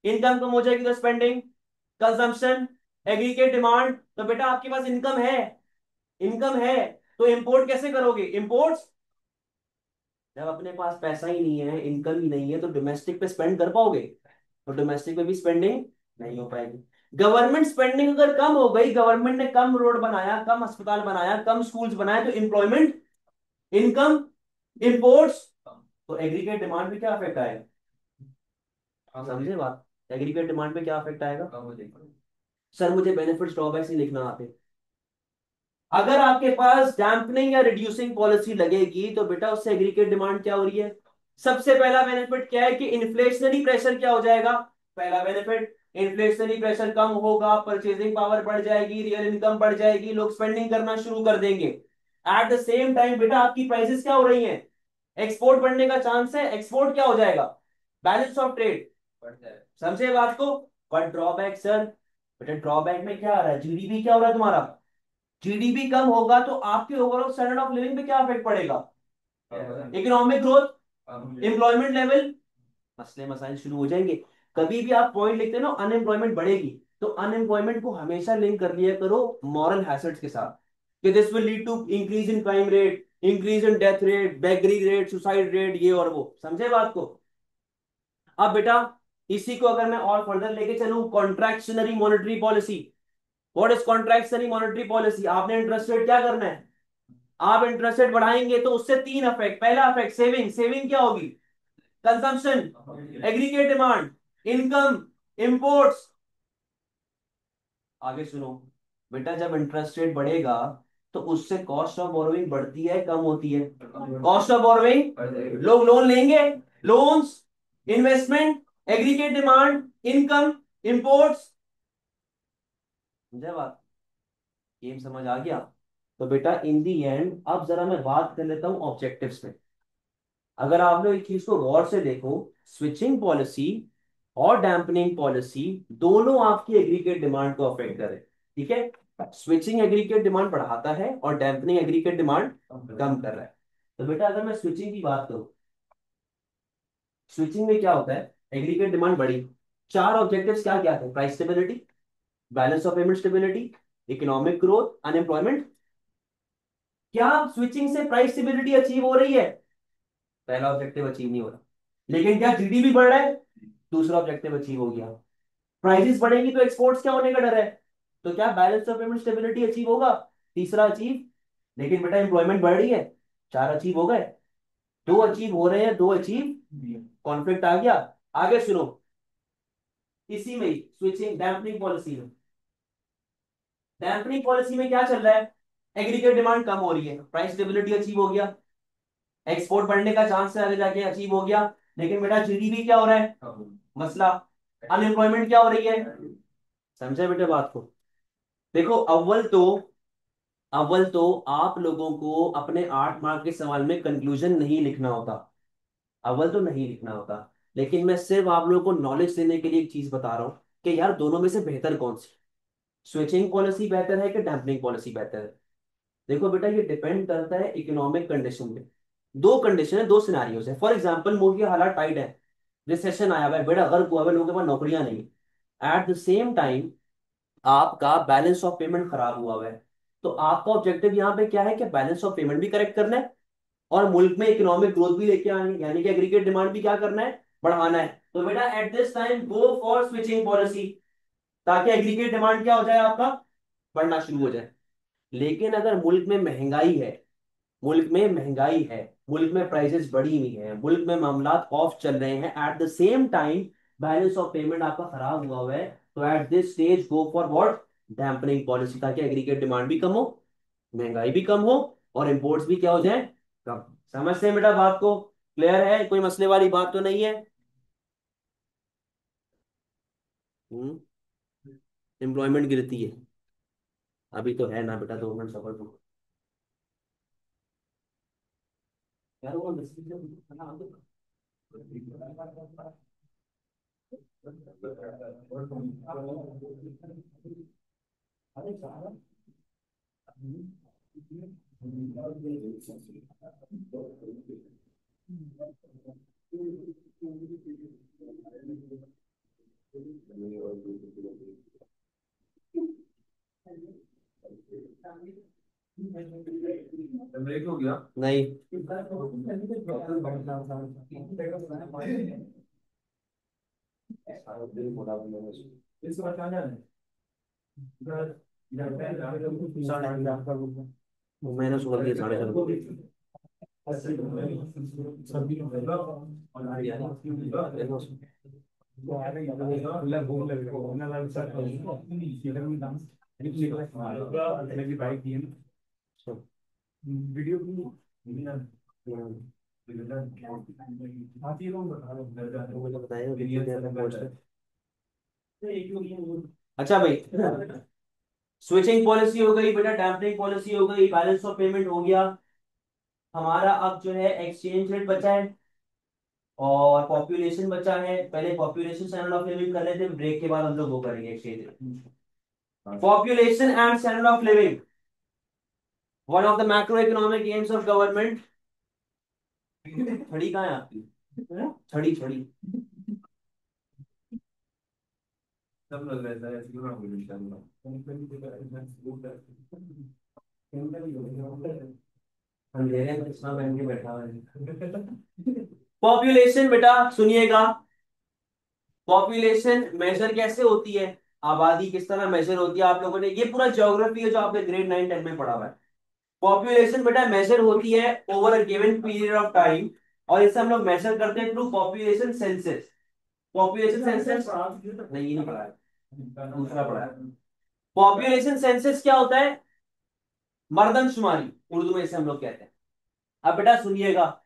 S1: इनकम कम हो जाएगी तो स्पेंडिंग, कंजम्पशन, एग्रीगेट डिमांड। तो बेटा आपके पास इनकम है, इनकम है, तो इंपोर्ट कैसे करोगे? इंपोर्ट्स, जब अपने पास पैसा ही नहीं है, इनकम ही नहीं है, तो डोमेस्टिक पे स्पेंड कर पाओगे? तो डोमेस्टिक में भी स्पेंडिंग नहीं हो पाएगी। गवर्नमेंट स्पेंडिंग अगर कम हो गई, गवर्नमेंट ने कम रोड बनाया, कम अस्पताल बनाया, कम स्कूल्स बनाए, तो एम्प्लॉयमेंट, इनकम, इंपोर्ट्स, तो एग्रीगेट डिमांड पे क्या अफेक्ट आएगा? समझे बात? एग्रीगेट डिमांड पे क्या अफेक्ट आएगा? सर मुझे बेनिफिट्स ड्रॉबैक्स ही लिखना आते। अगर आपके पास डैम्पनिंग या रिड्यूसिंग पॉलिसी लगेगी तो बेटा उससे एग्रीगेट डिमांड क्या हो रही है? सबसे पहला बेनिफिट क्या है कि इन्फ्लेशनरी प्रेशर क्या हो जाएगा? पहला बेनिफिट, इन्फ्लेशनरी प्रेशर कम होगा, परचेजिंग पावर बढ़ जाएगी, रियल इनकम बढ़ जाएगी, लोग स्पेंडिंग करना शुरू कर देंगे। एट द सेम टाइम बेटा आपकी प्राइसेस क्या हो रही हैं? एक्सपोर्ट बढ़ने का चांस है, एक्सपोर्ट क्या हो जाएगा? बैलेंस ऑफ ट्रेड बढ़ जाएगा। समझे बात को? बट ड्रॉबैक सर, बेटा ड्रॉबैक में क्या आ रहा है? जीडीपी क्या हो रहा है तुम्हारा? जीडीपी कम होगा तो आपके ओवरऑल स्टैंडर्ड ऑफ लिविंग पे क्या इफेक्ट पड़ेगा? इकोनॉमिक ग्रोथ, एम्प्लॉयमेंट लेवल, मसले मसाइल शुरू हो जाएंगे। कभी भी आप पॉइंट लिखते हो ना अनएम्प्लॉयमेंट बढ़ेगी, तो अनएम्प्लॉयमेंट को हमेशा लिंक कर लिया करो मॉरल हैजर्ड्स के साथ, कि this will lead to increase in crime rate, increase in death rate, beggary rate, suicide rate, ये और वो। समझे बात को? अब बेटा इसी को अगर मैं और फर्दर लेके चलूं, contractionary monetary policy. What is contractionary monetary policy? आपने इंटरेस्ट रेट क्या करना है? आप इंटरेस्ट रेट बढ़ाएंगे तो उससे तीन अफेक्ट। पहला अफेक्ट सेविंग, सेविंग क्या होगी? Consumption, aggregate demand, income, imports. आगे सुनो बेटा, जब इंटरेस्ट रेट बढ़ेगा तो उससे कॉस्ट ऑफ बोरोइंग बढ़ती है कम होती है? कॉस्ट ऑफ बोरोइंग, लोग लोन लेंगे, loans, investment, aggregate demand, income, imports. समझे बात? गेम समझ आ गया? तो बेटा इन दी एंड अब जरा मैं बात कर लेता हूं ऑब्जेक्टिव्स पे। अगर आप लोग एक चीज को गौर से देखो, स्विचिंग पॉलिसी और डैम्पनिंग पॉलिसी दोनों आपकी एग्रीगेट डिमांड को अफेक्ट करे। ठीक है, स्विचिंग एग्रीगेट डिमांड बढ़ाता है और डैम्पनिंग एग्रीगेट डिमांड कम कर रहा है। तो बेटा अगर मैं स्विचिंग की बात करूं, स्विचिंग में क्या होता है? एग्रीगेट डिमांड बढ़ी, चार ऑब्जेक्टिव्स क्या क्या थे? Price stability, balance of payment stability, economic growth, unemployment. क्या स्विचिंग से प्राइस स्टेबिलिटी अचीव हो रही है? पहला ऑब्जेक्टिव अचीव नहीं हो रहा। लेकिन क्या जीडीपी बढ़ रहा है? दूसरा ऑब्जेक्टिव अचीव हो गया। प्राइसेस बढ़ेंगी तो एक्सपोर्ट्स क्या होने का डर है? तो क्या balance of payment stability achieve होगा? तीसरा अचीव। लेकिन बेटा एम्प्लॉयमेंट बढ़ रही है, चार अचीव हो गए, दो अचीव हो रहे हैं, दो अचीव, कॉन्फ्लिक्ट आ गया। आगे सुनो, इसी में स्विचिंग डैम्पनिंग पॉलिसी में, डैम्पनिंग पॉलिसी में क्या चल रहा है? एग्रीगेट डिमांड कम हो रही है, प्राइस स्टेबिलिटी अचीव हो गया, एक्सपोर्ट बढ़ने का चांस है आगे जाके अचीव हो गया। लेकिन बेटा जीडीपी क्या हो रहा है? मसला, अनएम्प्लॉयमेंट क्या हो रही है? समझे बेटे बात को? देखो अव्वल तो आप लोगों को अपने 8 मार्क के सवाल में कंक्लूजन नहीं लिखना होता, अव्वल तो नहीं लिखना होता। लेकिन मैं सिर्फ आप लोगों को नॉलेज देने के लिए एक चीज बता रहा हूं कि यार दोनों में से बेहतर कौन सी, स्विचिंग पॉलिसी बेहतर है कि डैम्पनिंग पॉलिसी बेहतर है? देखो बेटा ये डिपेंड करता है इकोनॉमिक कंडीशन पे। दो कंडीशन है, दो सिनारियोज है। फॉर एग्जांपल मुल्क के हालात टाइट है, रिसेशन आया हुआ है, बेटा गर्क हुआ है, लोगों के पास नौकरियां नहीं, एट द सेम टाइम आपका बैलेंस ऑफ पेमेंट खराब हुआ है, तो आपका ऑब्जेक्टिव यहाँ पे क्या है कि बैलेंस ऑफ पेमेंट भी करेक्ट करना है और मुल्क में इकोनॉमिक ग्रोथ भी लेके आनी है, यानी कि एग्रीगेट डिमांड भी क्या करना है? बढ़ाना है। तो बेटा at this time go for switching policy, ताकि एग्रीगेट डिमांड क्या हो जाए आपका? बढ़ना शुरू हो जाए। लेकिन अगर मुल्क में महंगाई है, मुल्क में महंगाई है, मुल्क में प्राइसेस बढ़ी हुई है, मुल्क में मामला ऑफ चल रहे हैं, at the same time balance of payment आपका खराब हुआ है, तो at this stage go for what? Dampening policy, ताकि एग्रीगेट डिमांड भी कम हो, महंगाई भी कम हो और इंपोर्ट्स भी क्या हो जाए? कम। समझते हैं बेटा बात को? क्लियर है? कोई मसले वाली बात तो नहीं है? हम्म। एम्प्लॉयमेंट गिरती है, अभी तो है ना बेटा, 2 मिनट सफर तो यार वो
S2: ब्रेक हो गया
S1: नहीं। सारा दिन बोला मैंने उसको।
S2: इसके बाद कहाँ जाना है इधर इधर पे
S1: मैंने उसको बोल दिया 7:30
S2: सभी और
S1: देखो उसको।
S2: घूम लगे बाइक दिए ना
S1: सुन।
S2: वीडियो
S1: हम्म,
S2: आती है
S1: तो मुझे बताइए कितनी देर तक पहुंचते हैं।
S2: लोग
S1: अच्छा भाई, स्विचिंग पॉलिसी हो गई बेटा, डैम्पनिंग पॉलिसी हो गई, बैलेंस ऑफ पेमेंट हो गया। हमारा अब जो है एक्सचेंज रेट बचा है और पॉपुलेशन बचा है। पहले पॉपुलेशन स्टैंडर्ड ऑफ लिविंग कर रहे थे, ब्रेक के बाद हम लोग वो करेंगे exchange rate. Population and standard of living, one of the macro economic AIIMS of government. छड़ी कहाँ है आपकी? छड़ी छड़ी।
S2: सब लग रहा है ऐसे क्यों ना बोलूं इंशाल्लाह
S1: अंधेरे में चश्मा पहन के बैठा हुआ है। पॉपुलेशन बेटा सुनिएगा, पॉपुलेशन मेजर कैसे होती है, आबादी किस तरह मेजर होती है, आप लोगों ने ये पूरा ज्योग्राफी है जो आपने ग्रेड 9 10 में पढ़ा हुआ है। पॉपुलेशन बेटा मेजर होती है over a given period of time, और इसे हम लोग मेजर करते हैं through population census. Population census नहीं, ये नहीं पढ़ा है, दूसरा पढ़ा है। पॉपुलेशन सेंसस क्या होता है? मर्दमशुमारी, उर्दू में इसे हम लोग कहते हैं। अब बेटा सुनिएगा,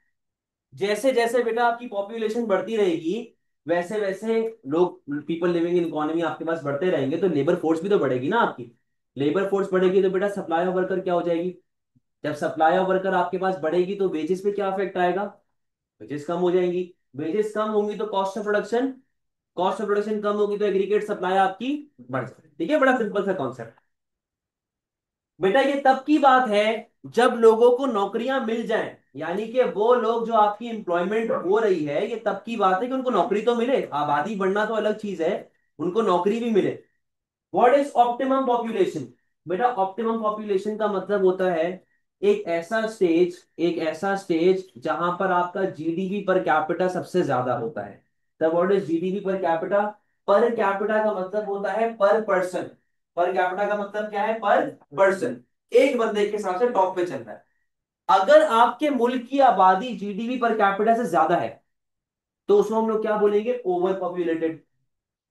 S1: जैसे जैसे बेटा आपकी पॉपुलेशन बढ़ती रहेगी, वैसे वैसे लोग, पीपल लिविंग इन इकोनॉमी आपके पास बढ़ते रहेंगे, तो लेबर फोर्स भी तो बढ़ेगी ना आपकी। लेबर फोर्स बढ़ेगी तो बेटा सप्लाई ऑफ वर्कर क्या हो जाएगी? जब सप्लाई ऑफ वर्कर आपके पास बढ़ेगी तो वेजेस पे क्या इफेक्ट आएगा? वेजेस कम हो जाएंगी। वेजेस कम होंगी तो cost of production, cost of production कम होगी तो एग्रीगेट सप्लाई आपकी बढ़ जाएगी। ठीक है, बड़ा सिंपल सा कॉन्सेप्ट। बेटा ये तब की बात है जब लोगों को नौकरियां मिल जाएं, यानी कि वो लोग जो आपकी एम्प्लॉयमेंट हो रही है, ये तब की बात है कि उनको नौकरी तो मिले। आबादी बढ़ना तो अलग चीज है, उनको नौकरी भी मिले। What is optimum population? बेटा ऑप्टिमम पॉपुलेशन का मतलब होता है एक ऐसा स्टेज जहां पर आपका जीडीपी पर कैपिटा सबसे ज्यादा होता है। तब what is GDP per capita? Per capita का मतलब होता है पर पर्सन। पर कैपिटा का मतलब क्या है? पर पर्सन। एक बंदे के हिसाब से टॉप पे चल रहा है। अगर आपके मुल्क की आबादी जीडीपी पर कैपिटा से ज्यादा है तो उसको हम लोग क्या बोलेंगे? Over populated.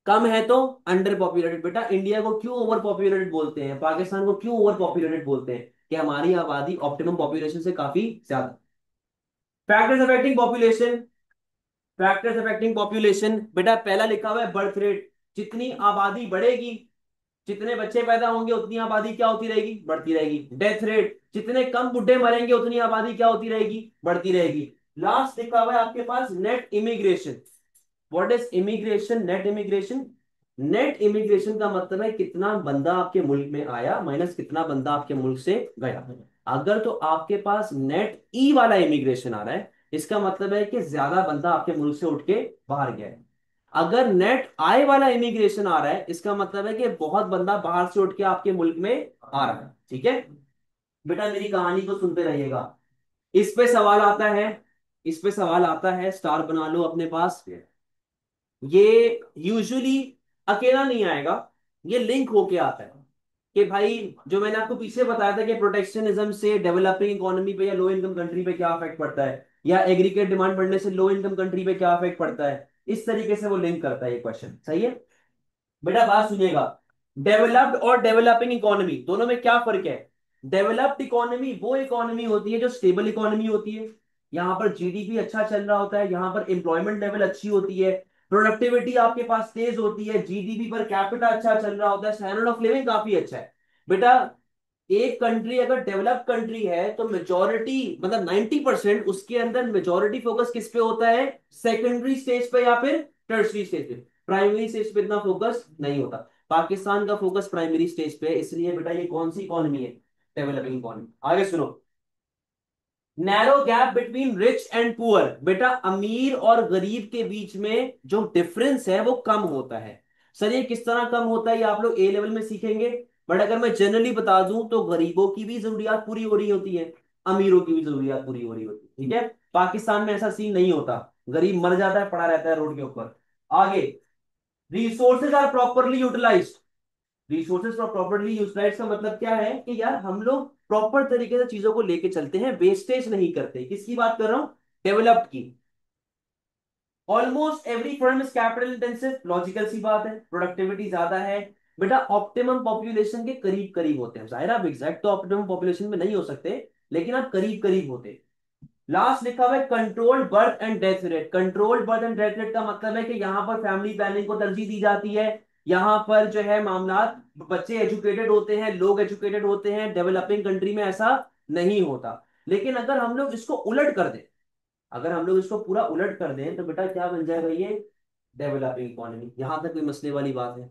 S1: कम है तो अंडर पॉपुलेटेड। बेटा इंडिया को क्यों ओवर पॉपुलेटेड बोलते हैं, पाकिस्तान को क्यों ओवर पॉपुलेटेड बोलते हैं? कि हमारी आबादी ऑप्टिमम पॉपुलेशन से काफी ज्यादा। Factors affecting population, factors affecting population बेटा पहला लिखा हुआ है बर्थ रेट। जितनी आबादी बढ़ेगी, जितने बच्चे पैदा होंगे, उतनी आबादी क्या होती रहेगी? बढ़ती रहेगी। डेथ रेट, जितने कम बुढ़े मरेंगे उतनी आबादी क्या होती रहेगी? बढ़ती रहेगी। लास्ट लिखा हुआ है आपके पास net immigration. What is immigration? Net immigration. Net immigration का मतलब है कितना बंदा आपके मुल्क में आया माइनस कितना बंदा आपके मुल्क से गया। अगर तो आपके पास नेट ई वाला इमिग्रेशन आ रहा है, इसका मतलब है कि ज्यादा बंदा आपके मुल्क से उठ के बाहर गया है। अगर नेट आई वाला इमिग्रेशन आ रहा है, इसका मतलब है कि बहुत बंदा बाहर से उठ के आपके मुल्क में आ रहा है। ठीक है बेटा, मेरी कहानी को सुनते रहिएगा। इस पे सवाल आता है, इस पे सवाल आता है, स्टार बना लो अपने पास। ये यूजुअली अकेला नहीं आएगा, ये लिंक होके आता है कि भाई जो मैंने आपको पीछे बताया था कि प्रोटेक्शनिज्म से डेवलपिंग इकोनॉमी पे या लो इनकम कंट्री पे क्या इफेक्ट पड़ता है, या एग्रीगेट डिमांड बढ़ने से लो इनकम कंट्री पे क्या इफेक्ट पड़ता है, इस तरीके से वो लिंक करता है ये क्वेश्चन। सही है बेटा, बात सुनिएगा। डेवलप्ड और डेवलपिंग इकोनॉमी दोनों में क्या फर्क है? डेवलप्ड इकोनॉमी वो इकोनॉमी होती है जो स्टेबल इकोनॉमी होती है, यहां पर जीडीपी अच्छा चल रहा होता है, यहां पर एम्प्लॉयमेंट लेवल अच्छी होती है, प्रोडक्टिविटी आपके पास तेज होती है, जीडीपी पर कैपिटा अच्छा चल रहा होता है, स्टैंडर्ड ऑफ लिविंग काफी अच्छा है। बेटा एक कंट्री अगर डेवलप कंट्री है तो मेजोरिटी मतलब 90% उसके अंदर मेजोरिटी फोकस किस पे होता है? सेकेंडरी स्टेज पे या फिर टर्शरी स्टेज पे। प्राइमरी स्टेज पे इतना फोकस नहीं होता। पाकिस्तान का फोकस प्राइमरी स्टेज पे है, इसलिए बेटा ये कौन सी इकोनॉमी है? Developing economy. आगे सुनो, narrow gap between rich and poor. बेटा अमीर और गरीब के बीच में जो डिफरेंस है वो कम होता है। सर ये किस तरह कम होता है ये आप लोग ए लेवल में सीखेंगे, बट अगर मैं जनरली बता दूं तो गरीबों की भी जरूरियात पूरी हो रही होती है, अमीरों की भी जरूरियात पूरी हो रही होती है, ठीक है। पाकिस्तान में ऐसा सीन नहीं होता, गरीब मर जाता है, पड़ा रहता है रोड के ऊपर। आगे, resources are properly utilized. Resources properly utilize का मतलब क्या है कि यार हम लोग प्रॉपर तरीके से चीजों को लेके चलते हैं, वेस्टेज नहीं करते। किसकी बात कर रहा हूं? डेवलप्ड की। Almost every firm is capital intensive, logical सी बात है, प्रोडक्टिविटी ज्यादा है। बेटा ऑप्टिमम पॉपुलेशन के करीब करीब होते हैं, जाहिर आप एग्जैक्ट तो ऑप्टिमम पॉपुलेशन में नहीं हो सकते, लेकिन आप करीब करीब होते हैं। लास्ट लिखा हुआ है controlled birth and death rate. Controlled birth and death rate का मतलब है कि यहां पर फैमिली प्लानिंग को तरजीह दी जाती है। यहां पर जो है मामला, बच्चे एजुकेटेड होते हैं, लोग एजुकेटेड होते हैं। डेवलपिंग कंट्री में ऐसा नहीं होता। लेकिन अगर हम लोग इसको उलट कर दें, अगर हम लोग इसको पूरा उलट कर दें तो बेटा क्या बन जाएगा ये? Developing economy. यहां तक कोई मसले वाली बात है?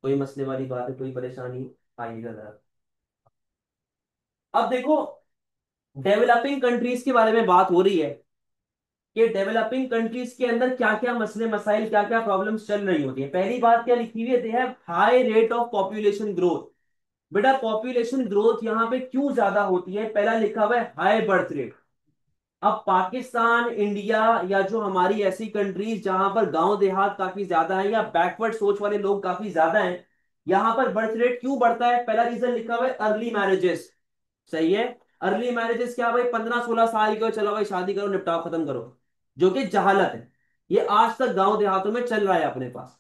S1: कोई मसले वाली बात है? कोई परेशानी? आइएगा जरा। अब देखो, डेवलपिंग कंट्रीज के बारे में बात हो रही है कि डेवलपिंग कंट्रीज के अंदर क्या क्या मसले मसाइल, क्या क्या प्रॉब्लम्स चल रही होती है। पहली बात क्या लिखी हुई है? They have high rate of population growth. बेटा पॉपुलेशन ग्रोथ यहाँ पे क्यों ज्यादा होती है? पहला लिखा हुआ है हाई बर्थ रेट। अब पाकिस्तान, इंडिया या जो हमारी ऐसी कंट्रीज जहां पर गांव देहात काफी ज्यादा है या बैकवर्ड सोच वाले लोग काफी ज्यादा हैं, यहां पर बर्थ रेट क्यों बढ़ता है? पहला रीजन लिखा हुआ है अर्ली मैरिजेस। सही है। अर्ली मैरिजेस क्या भाई? 15-16 साल के हो, चलो भाई शादी करो, निपटाओ, खत्म करो, जो कि जहालत है। ये आज तक गांव देहातों में चल रहा है अपने पास।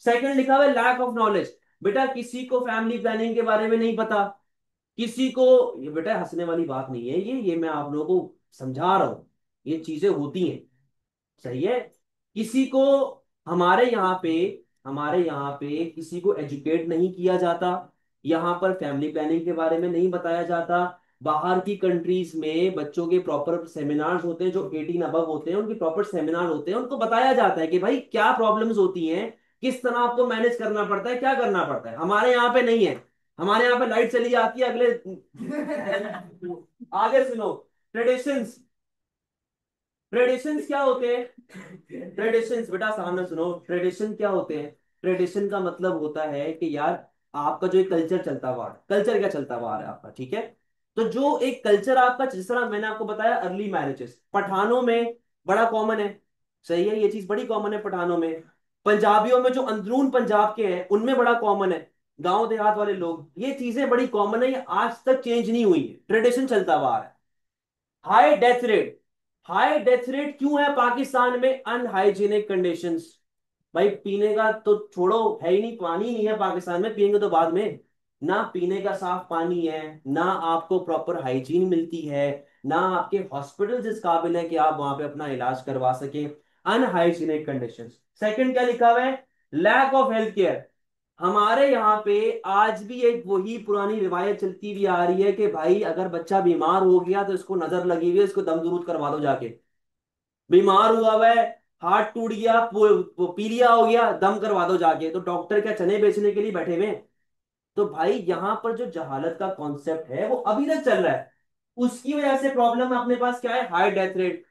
S1: सेकंड लिखा हुआ है लैक ऑफ नॉलेज। बेटा किसी को फैमिली प्लानिंग के बारे में नहीं पता, किसी को, ये बेटा हंसने वाली बात नहीं है, ये मैं आप लोगों को समझा रहा हूं, ये चीजें होती हैं। सही है। किसी को, हमारे यहाँ पे हमारे यहाँ पे किसी को एजुकेट नहीं किया जाता, यहाँ पर फैमिली प्लानिंग के बारे में नहीं बताया जाता। बाहर की कंट्रीज में बच्चों के प्रॉपर सेमिनार्स होते हैं, जो 18 अबव होते हैं उनके प्रॉपर सेमिनार होते हैं, उनको बताया जाता है कि भाई क्या प्रॉब्लम्स होती हैं, किस तरह आपको मैनेज करना पड़ता है, क्या करना पड़ता है। हमारे यहाँ पे नहीं है। हमारे यहाँ पे लाइट चली जाती है अगले आगे सुनो। ट्रेडिशंस। ट्रेडिशंस क्या होते हैं? ट्रेडिशंस बेटा सामने सुनो, ट्रेडिशन क्या होते हैं? ट्रेडिशन का मतलब होता है कि यार आपका जो एक कल्चर चलता हुआ, कल्चर क्या चलता हुआ आ रहा है आपका, ठीक है। तो जो एक कल्चर आपका, जिस तरह मैंने आपको बताया अर्ली मैरिजेस पठानों में बड़ा कॉमन है। सही है, ये चीज बड़ी कॉमन है पठानों में। पंजाबियों में, जो अंदरून पंजाब के हैं, उनमें बड़ा कॉमन है। गांव देहात वाले लोग, ये चीजें बड़ी कॉमन है, ये आज तक चेंज नहीं हुई है, ट्रेडिशन चलता हुआ आ रहा है। High death rate. High death rate क्यों है पाकिस्तान में? Unhygienic conditions. भाई पीने का तो छोड़ो, है ही नहीं, पानी ही नहीं है पाकिस्तान में, पियेंगे तो बाद में। ना पीने का साफ पानी है, ना आपको प्रॉपर हाइजीन मिलती है, ना आपके हॉस्पिटल इस काबिल है कि आप वहां पे अपना इलाज करवा सके। Unhygienic conditions. सेकंड क्या लिखा हुआ है? Lack of health care. हमारे यहाँ पे आज भी एक वही पुरानी रिवायत चलती हुई आ रही है कि भाई अगर बच्चा बीमार हो गया तो इसको नजर लगी हुई है, इसको दम दुरूद करवा दो जाके। बीमार हुआ हुआ है, हाथ टूट गया, वो पीलिया हो गया, दम करवा दो जाके। तो डॉक्टर क्या चने बेचने के लिए बैठे हुए हैं? तो भाई यहाँ पर जो जहालत का कॉन्सेप्ट है वो अभी तक चल रहा है, उसकी वजह से प्रॉब्लम है अपने पास। क्या है? High death rate.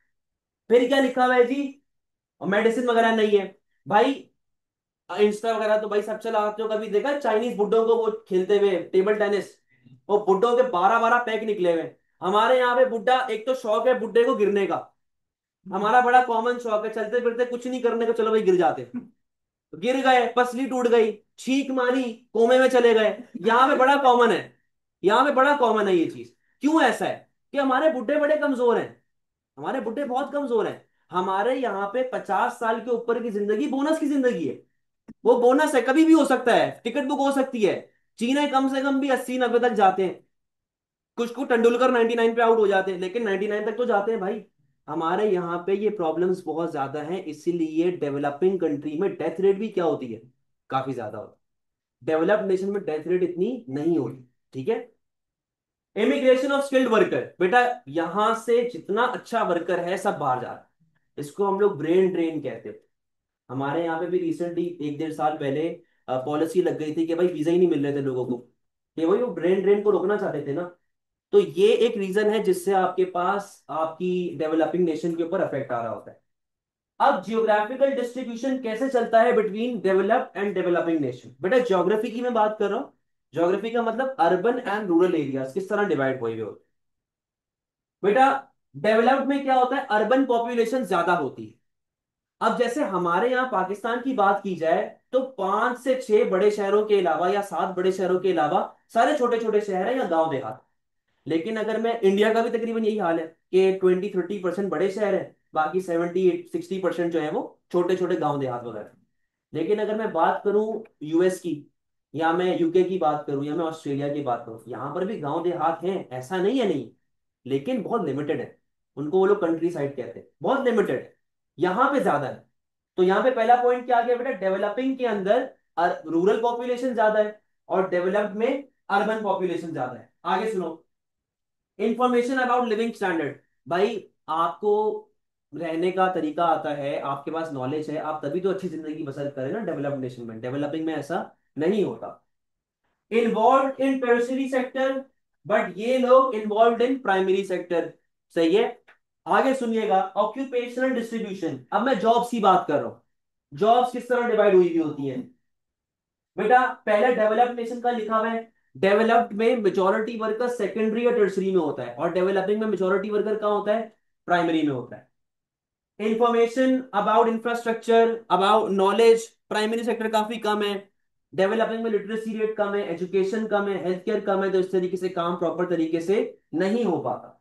S1: फिर क्या लिखा हुआ है जी? और मेडिसिन वगैरह नहीं है भाई। इंस्टा वगैरह तो भाई सब चलाते हो, कभी देखा चाइनीज बुड्ढों को वो खेलते हुए टेबल टेनिस? वो बुड्ढों के 12-12 पैक निकले हुए। हमारे यहाँ पे बुड्ढा, एक तो शौक है बुड्ढे को गिरने का, हमारा बड़ा कॉमन शौक है, चलते फिरते कुछ नहीं करने को, चलो भाई गिर जाते। गिर गए, पसली टूट गई, छींक मारी, कोमे में चले गए। यहाँ पे बड़ा कॉमन है, यहाँ पे बड़ा कॉमन है ये चीज। क्यों ऐसा है? कि हमारे बुड्ढे बड़े कमजोर हैं, हमारे बुड्ढे बहुत कमजोर हैं। हमारे यहाँ पे 50 साल के ऊपर की जिंदगी बोनस की जिंदगी है। वो बोनस है, कभी भी हो सकता है, टिकट बुक हो सकती है। चीने कम से कम भी 80-90 तक जाते हैं, कुछ को तेंदुलकर 99 पे आउट हो जाते हैं, लेकिन 99 तक तो जाते हैं भाई। हमारे यहाँ पे ये प्रॉब्लम्स बहुत ज्यादा हैं, इसीलिए डेवलपिंग कंट्री में डेथ रेट भी क्या होती है? काफी ज्यादा होती है। डेवलप्ड नेशन में डेथ रेट इतनी नहीं होती, ठीक है। Immigration of skilled worker. बेटा यहां से जितना अच्छा वर्कर है सब बाहर जा रहा है, इसको हम लोग ब्रेन ड्रेन कहते हैं। हमारे यहाँ पे भी रिसेंटली 1-1.5 साल पहले पॉलिसी लग गई थी कि भाई वीजा ही नहीं मिल रहे थे लोगों को, कि भाई वो ब्रेन ड्रेन को रोकना चाहते थे ना। तो ये एक रीजन है जिससे आपके पास आपकी डेवलपिंग नेशन के ऊपर इफेक्ट आ रहा होता है। अब जियोग्राफिकल डिस्ट्रीब्यूशन कैसे चलता है between developed and developing nation? बेटा ज्योग्राफी की मैं बात कर रहा हूँ। ज्योग्राफी का मतलब अर्बन एंड रूरल एरियाज किस तरह डिवाइड हुए हुए होते हैं। बेटा डेवलप्ड में क्या होता है, अर्बन पॉपुलेशन ज्यादा होती है। अब जैसे हमारे यहाँ पाकिस्तान की बात की जाए तो 5 से 6 बड़े शहरों के अलावा या 7 बड़े शहरों के अलावा सारे छोटे छोटे शहर हैं या गांव देहात। लेकिन अगर मैं इंडिया का भी तकरीबन यही हाल है कि 20-30% बड़े शहर है, बाकी 70-60% जो है वो छोटे छोटे गांव देहात वगैरह। लेकिन अगर मैं बात करूं यूएस की, या मैं यूके की बात करूं, या मैं ऑस्ट्रेलिया की बात करूं, यहां पर भी गांव देहात हैं, ऐसा नहीं है नहीं, लेकिन बहुत लिमिटेड है। उनको वो लोग कंट्री साइड कहते हैं, बहुत लिमिटेड है। यहाँ पे ज्यादा है। तो यहाँ पे पहला पॉइंट क्या आ गया बेटा, डेवलपिंग के अंदर रूरल पॉपुलेशन ज्यादा है और डेवलप्ड में अर्बन पॉपुलेशन ज्यादा है। आगे सुनो, इंफॉर्मेशन अबाउट लिविंग स्टैंडर्ड। भाई आपको रहने का तरीका आता है, आपके पास नॉलेज है, आप तभी तो अच्छी जिंदगी बसर करें ना डेवलप्ड नेशन में। डेवलपिंग में ऐसा नहीं होता। Involve in tertiary sector, but ये लोग इन्वॉल्व इन प्राइमरी सेक्टर। सही है। आगे सुनिएगा, ऑक्यूपेशनल डिस्ट्रीब्यूशन। अब मैं जॉब्स की बात कर रहा हूं। जॉब्स किस तरह डिवाइड हुई हुई होती हैं? बेटा पहले डेवलप्ड नेशन का लिखा हुआ है, डेवलप्ड में मेजोरिटी वर्कर सेकेंडरी या टर्सरी में होता है, और डेवलपिंग में मेजोरिटी वर्कर कहाँ होता है, प्राइमरी में होता है। Information about infrastructure, about knowledge, primary sector काफी कम है। डेवलपिंग में लिटरेसी रेट कम है, एजुकेशन कम है, हेल्थ केयर कम है, तो इस तरीके से काम प्रॉपर तरीके से नहीं हो पाता।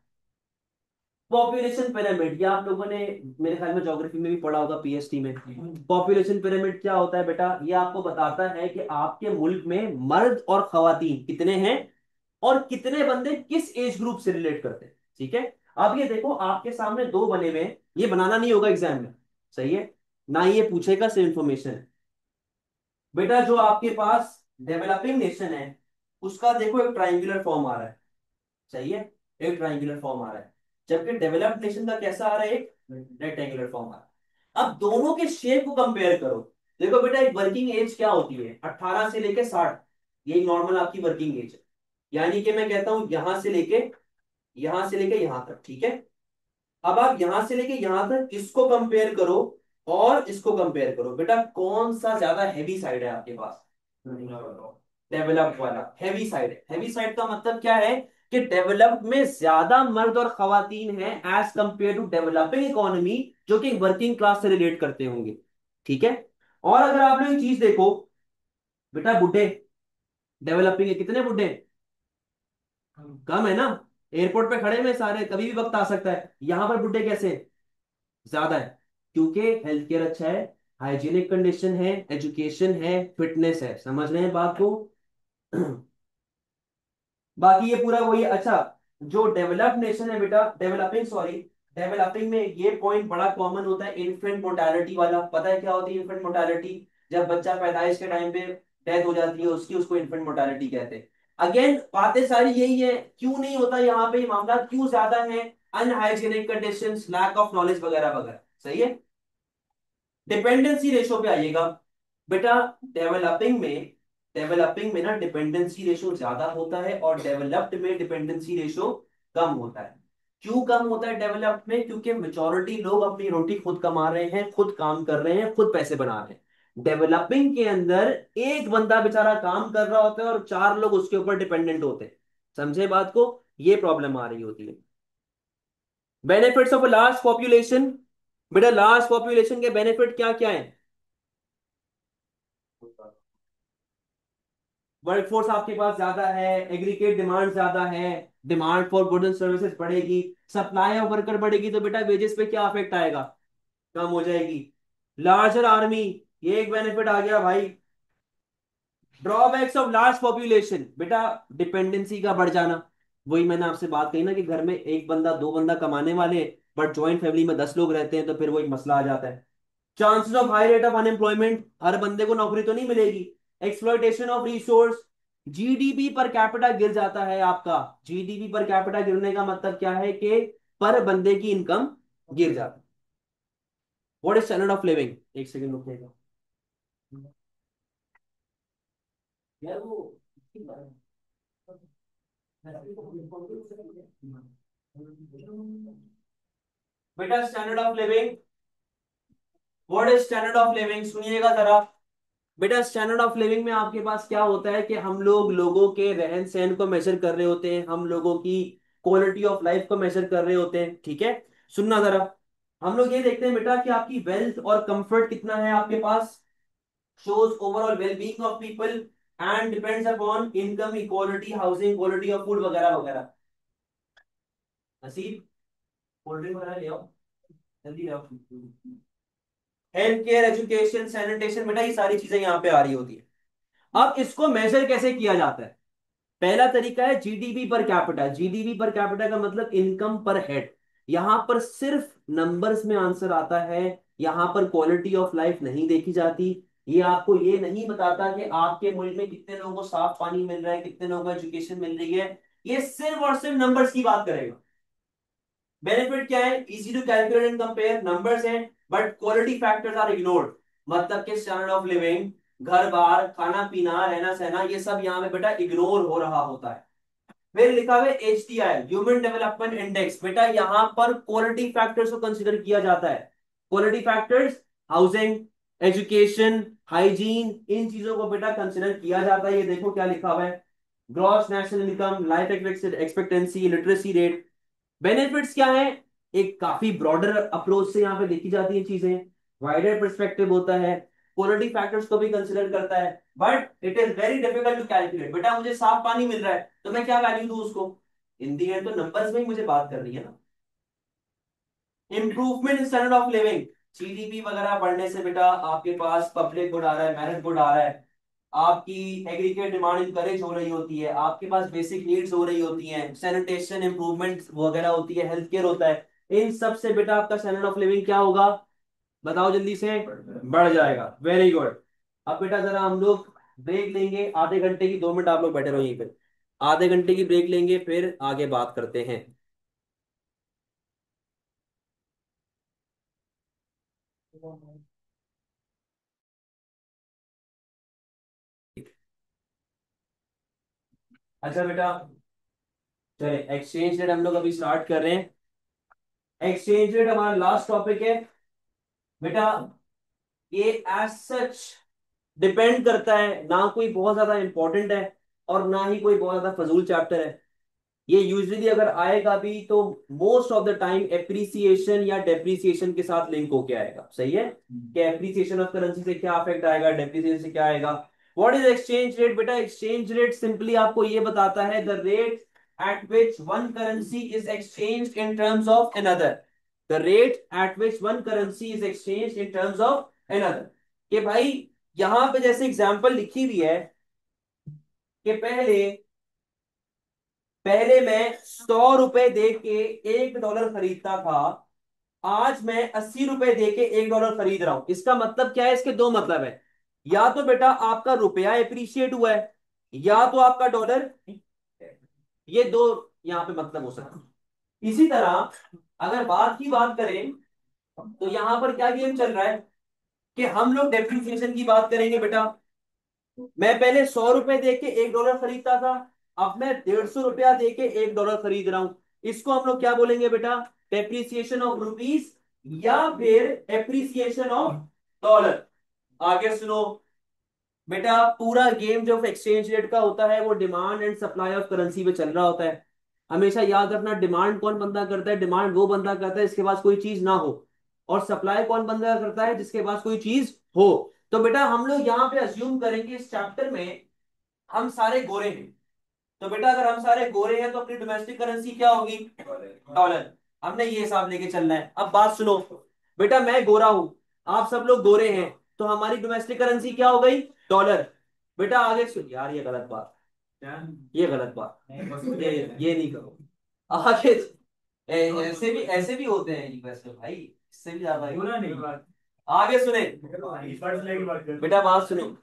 S1: पॉपुलेशन पिरामिड, ये आप लोगों ने मेरे ख्याल में ज्योग्राफी में भी पढ़ा होगा, पीएचडी में। पॉपुलेशन पिरामिड क्या होता है बेटा, ये आपको बताता है कि आपके मुल्क में मर्द और खवातीन कितने हैं और कितने बंदे किस एज ग्रुप से रिलेट करते हैं। ठीक है। अब ये देखो आपके सामने दो बने हुए हैं, ये बनाना नहीं होगा एग्जाम में। सही है। ना ही ये पूछेगा, सिर्फ इंफॉर्मेशन है। बेटा जो आपके पास डेवलपिंग नेशन है उसका देखो एक ट्राइंगुलर फॉर्म आ रहा है। सही है। एक ट्राइंगुलर फॉर्म आ रहा है, जबकि डेवलप्ड नेशन का कैसा आ रहा है, एक रेक्टेंगुलर फॉर्म आ रहा है। अब दोनों के शेप को कंपेयर करो। देखो बेटा एक वर्किंग एज क्या होती है, 18 से लेके 60, यही नॉर्मल आपकी वर्किंग एज है। यानी कि मैं कहता हूं यहां से लेके यहां तक। ठीक है। अब आप यहां से लेके यहां तक इसको कंपेयर करो और इसको कंपेयर करो, बेटा कौन सा ज्यादा हैवी साइड है आपके पास? डेवलप्ड वाला हैवी साइड है। हैवी साइड का मतलब क्या है कि डेवलप्ड में ज्यादा मर्द और खवातीन हैं as compared to developing economy, जो कि वर्किंग क्लास से रिलेट करते होंगे। ठीक है। और अगर आप लोग एक चीज देखो, बेटा बुढ़े डेवलपिंग के कितने बुढ़े? कम है ना। एयरपोर्ट पे खड़े में सारे, कभी भी वक्त आ सकता है। यहां पर बुढ़े कैसे हैं? ज्यादा है, क्योंकि हेल्थ केयर अच्छा है, हाइजीनिक कंडीशन है, एजुकेशन है, फिटनेस है। समझ रहे हैं बात को? बाकी ये पूरा वही है। अच्छा, जो डेवलप्ड नेशन है बेटा, डेवलपिंग सॉरी, डेवलपिंग में ये पॉइंट बड़ा कॉमन होता है, इन्फेंट मोर्टालिटी वाला। पता है क्या होती है इन्फेंट मोर्टालिटी? जब बच्चा पैदाइश के टाइम पे डेथ हो जाती है उसकी, उसको इन्फेंट मोर्टालिटी कहते हैं। अगेन बातें सारी यही है, क्यों नहीं होता यहाँ पे ये मामला, क्यों ज्यादा है? Unhygienic conditions, lack of knowledge वगैरह वगैरह। सही है। डिपेंडेंसी रेशो पे आइएगा। बेटा डेवलपिंग में ना डिपेंडेंसी रेशो ज्यादा होता है और डेवलप्ड में डिपेंडेंसी रेशो कम होता है। क्यों कम होता है डेवलप्ड में? क्योंकि मेजॉरिटी लोग अपनी रोटी खुद कमा रहे हैं, खुद काम कर रहे हैं, खुद पैसे बना रहे हैं। डेवलपिंग के अंदर एक बंदा बेचारा काम कर रहा होता है और 4 लोग उसके ऊपर डिपेंडेंट होते हैं। समझे बात को? ये प्रॉब्लम आ रही होती है। Benefits of large population. बेटा लार्ज पॉपुलेशन के बेनिफिट क्या क्या है? वर्कफोर्स आपके पास ज्यादा है, एग्रीगेट डिमांड ज्यादा है, demand for goods and services बढ़ेगी, सप्लाई ऑफ वर्कर बढ़ेगी, तो बेटा वेजेस पे क्या अफेक्ट आएगा? कम हो जाएगी। लार्जर आर्मी, ये एक बेनिफिट आ गया भाई। ड्रॉबैक्स ऑफ लार्ज पॉपुलेशन, बेटा डिपेंडेंसी का बढ़ जाना। वही मैंने आपसे बात कही ना कि घर में एक बंदा दो बंदा कमाने वाले, बट ज्वाइंट फैमिली में 10 लोग रहते हैं, तो फिर वही मसला आ जाता है। Chances of high rate of unemployment, हर बंदे को नौकरी तो नहीं मिलेगी। Exploitation of resource, GDP per capita गिर जाता है आपका। जीडीपी पर कैपिटा गिरने का मतलब क्या है कि पर बंदे की इनकम गिर जाती है। What is standard of living? एक सेकंड रुकिएगा यार, वो बेटा standard of living, what is standard of living, सुनिएगा जरा बेटा। स्टैंडर्ड ऑफ लिविंग में आपके पास क्या होता है कि हम लोग लोगों के रहन सहन को मेजर कर रहे होते हैं, हम लोगों की क्वालिटी ऑफ लाइफ को मेजर कर रहे होते हैं, ठीक है। सुनना जरा, हम लोग ये देखते हैं बेटा कि आपकी वेल्थ और कंफर्ट कितना है आपके पास, shows overall well-being of people and depends upon income equality, housing, quality of food वगैरह वगैरह। नसीब कोल्ड ड्रिंक वगैरह ले आओ, जल्दी ले आओ। हेल्थ केयर, एजुकेशन, सैनिटेशन, बेटा ये सारी चीजें यहाँ पे आ रही होती है। अब इसको मेजर कैसे किया जाता है? पहला तरीका है GDP per capita. GDP per capita का मतलब इनकम पर हेड। यहां पर सिर्फ नंबर्स में आंसर आता है, यहां पर क्वालिटी ऑफ लाइफ नहीं देखी जाती। ये आपको ये नहीं बताता कि आपके मुल्क में कितने लोगों को साफ पानी मिल रहा है, कितने लोगों को एजुकेशन मिल रही है। ये सिर्फ और सिर्फ नंबर्स की बात करेगा। बेनिफिट क्या है? Easy to calculate and compare, numbers हैं, but quality factors are ignored. मतलब कि स्टैंडर्ड ऑफ लिविंग, घर बार, खाना पीना, रहना सहना, ये सब यहाँ पे बेटा इग्नोर हो रहा होता है। फिर लिखा हुआ HDI, ह्यूमन डेवलपमेंट इंडेक्स, बेटा यहां पर क्वालिटी फैक्टर्स को कंसीडर किया जाता है। Quality factors, housing, education, hygiene, इन चीजों को बेटा कंसीडर किया जाता है। ये देखो क्या लिखा हुआ है, gross national income, life expectancy, literacy rate. Benefits क्या है? एक काफी ब्रॉडर अप्रोच से यहाँ पे देखी जाती है चीजें, वाइडर पर्सपेक्टिव होता है, क्वालिटी फैक्टर्स को भी कंसीडर करता है, but it is very difficult to calculate. बेटा मुझे साफ पानी मिल रहा है तो मैं क्या वैल्यू दूं उसको? इन दी एंड तो नंबर्स में ही मुझे बात करनी है ना। Improvement in standard of living, GDP वगैरह बढ़ने से बेटा आपके पास पब्लिक गुड आ रहा है, मेरिट गुड आ रहा है, आपकी एग्रीगेट डिमांड इनकरेज हो रही होती है, आपके पास बेसिक नीड्स हो रही होती हैं, सैनिटेशन इंप्रूवमेंट वगैरह होती है, हेल्थ केयर होता है। इन सब से बेटा आपका स्टैंडर्ड ऑफ लिविंग क्या होगा? बताओ जल्दी से। बढ़ जाएगा, वेरी गुड। अब बेटा जरा हम लोग ब्रेक लेंगे आधे घंटे की, 2 मिनट आप लोग बैठे रहो यहीं पे, आधे घंटे की ब्रेक लेंगे फिर आगे बात करते हैं। अच्छा बेटा, चलिए एक्सचेंज रेट हम लोग अभी स्टार्ट कर रहे हैं। एक्सचेंज रेट हमारा लास्ट टॉपिक है बेटा। ये एज सच डिपेंड करता है, ना कोई बहुत ज्यादा इंपॉर्टेंट है और ना ही कोई बहुत ज्यादा फजूल चैप्टर है। ये यूजुअली अगर आएगा भी तो most of the time appreciation या डेप्रिसिएशन के साथ लिंक होके आएगा, सही है कि एप्रिसिएशन ऑफ करेंसी से क्या अफेक्ट आएगा, डेप्रिसिएशन से क्या आएगा। What is exchange rate? बेटा एक्सचेंज रेट सिंपली आपको ये बताता है the rate at which one currency is exchanged in terms of another. The rate at which one currency is exchanged in terms of another. कि भाई यहां पे जैसे एग्जांपल लिखी हुई है कि पहले पहले मैं 100 रुपए दे के $1 खरीदता था, आज मैं 80 रुपए दे के $1 खरीद रहा हूं। इसका मतलब क्या है? इसके दो मतलब है, या तो बेटा आपका रुपया एप्रिशिएट हुआ है, या तो आपका डॉलर। ये दो यहां पे मतलब हो सकता है। इसी तरह अगर बात की बात करें तो यहां पर क्या गेम चल रहा है कि हम लोग डेप्रिसिएशन की बात करेंगे बेटा। मैं पहले 100 रुपए दे के $1 खरीदता था, अब मैं 150 रुपया दे के $1 खरीद रहा हूं। इसको हम लोग क्या बोलेंगे बेटा? डेप्रिसिएशन ऑफ रुपीस या फिर एप्रिसिएशन ऑफ डॉलर। आगे सुनो बेटा, पूरा गेम जो एक्सचेंज रेट का होता है वो demand and supply of currency पे चल रहा होता है। हमेशा याद रखना, डिमांड कौन बंदा करता है? डिमांड वो बंदा करता है जिसके पास कोई चीज ना हो, और सप्लाई कौन बंदा करता है? जिसके पास कोई चीज हो। तो बेटा हम लोग यहाँ पे अज्यूम करेंगे इस चैप्टर में हम सारे गोरे हैं। तो बेटा अगर हम सारे गोरे हैं तो अपनी डोमेस्टिक करेंसी क्या होगी? डॉलर। हमने ये हिसाब लेके चलना है। अब बात सुनो बेटा, मैं गोरा हूं, आप सब लोग गोरे हैं, तो हमारी डोमेस्टिक करेंसी क्या हो गई? डॉलर। बेटा आगे सुन यार, ये गलत बात, ये गलत बात, ये नहीं करो आगे। ऐसे भी होते हैं यूएस में भाई, इससे भी ज्यादा है। आगे सुने बेटा, बात सुनो।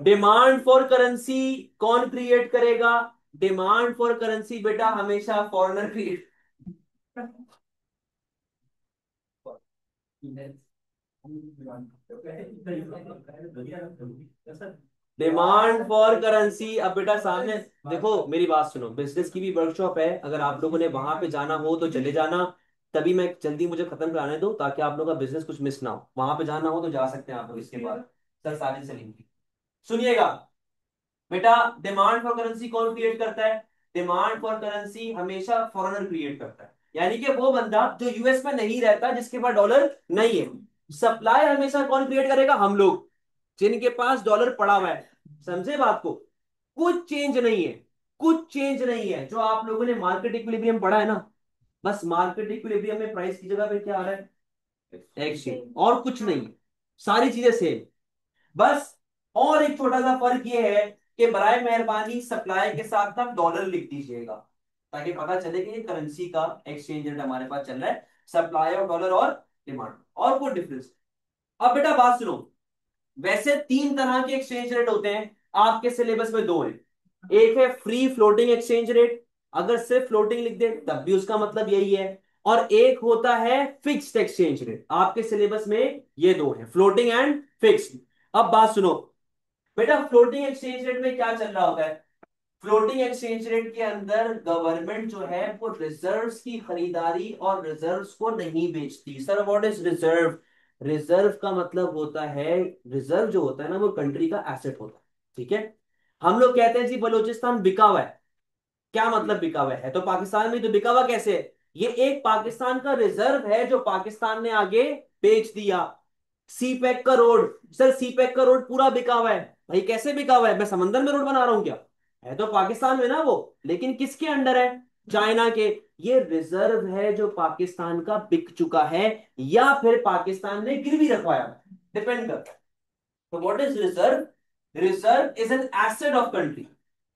S1: डिमांड फॉर करेंसी कौन क्रिएट करेगा? डिमांड फॉर करेंसी बेटा हमेशा foreigner create. Demand for currency, अब बेटा सामने देखो, मेरी बात सुनो, बिजनेस की भी वर्कशॉप है, अगर आप लोगों ने वहां पे जाना हो तो चले जाना। तभी मैं जल्दी मुझे खत्म कराने दो ताकि आप लोगों का बिजनेस कुछ मिस ना हो, वहां पे जाना हो तो जा सकते हैं आप लोग इसके बाद। सर साजिद सलीम की सुनिएगा बेटा। डिमांड फॉर करेंसी कौन क्रिएट करता है? डिमांड फॉर करेंसी हमेशा फॉरेनर क्रिएट करता है, यानी कि वो बंदा जो यूएस में नहीं रहता, जिसके पास डॉलर नहीं है। सप्लाई हमेशा कौन क्रिएट करेगा? हम लोग, जिनके पास डॉलर पड़ा हुआ है। समझे बात को? कुछ चेंज नहीं है, कुछ चेंज नहीं है। जो आप लोगों ने मार्केट इक्विलिब्रियम पढ़ा है ना, बस मार्केट इक्विलिब्रियम में प्राइस की जगह पे क्या आ रहा है? एक्सचेंज, और कुछ नहीं है, सारी चीजें सेम। बस और एक छोटा सा फर्क ये है कि बराए मेहरबानी सप्लाई के साथ आप डॉलर लिख दीजिएगा, ताकि पता चले कि ये करेंसी का एक्सचेंज रेट हमारे पास चल रहा है, सप्लाई ऑफ डॉलर और डिमांड, और कोई डिफरेंस। अब बेटा बात सुनो, वैसे तीन तरह के एक्सचेंज रेट होते हैं, आपके सिलेबस में दो हैं। एक है फ्री फ्लोटिंग एक्सचेंज रेट, अगर सिर्फ फ्लोटिंग लिख दे तब भी उसका मतलब यही है। और एक होता है फिक्स्ड एक्सचेंज रेट, आपके सिलेबस में ये दो है, फ्लोटिंग एंड फिक्स्ड। अब बात सुनो बेटा, फ्लोटिंग एक्सचेंज रेट में क्या चल रहा होता है? फ्लोटिंग एक्सचेंज रेट के अंदर गवर्नमेंट जो है वो रिजर्व्स की खरीदारी और रिजर्व्स को नहीं बेचती। Sir what is reserve? Reserve का मतलब होता है, रिजर्व जो होता है ना वो कंट्री का एसेट होता है, ठीक है। हम लोग कहते हैं जी बलूचिस्तान बिका हुआ है, क्या मतलब बिका हुआ है? तो पाकिस्तान में तो बिका हुआ कैसे है? ये एक पाकिस्तान का रिजर्व है जो पाकिस्तान ने आगे बेच दिया। सी पैक का रोड, सर सी पैक का रोड पूरा बिका हुआ है। भाई कैसे बिका हुआ है? मैं समंदर में रोड बना रहा हूं क्या? है तो पाकिस्तान में ना वो, लेकिन किसके अंडर है? चाइना के। ये रिजर्व है जो पाकिस्तान का बिक चुका है, या फिर पाकिस्तान ने गिरवी रखवाया, डिपेंड करता है। तो what is reserve? Reserve is an asset of country.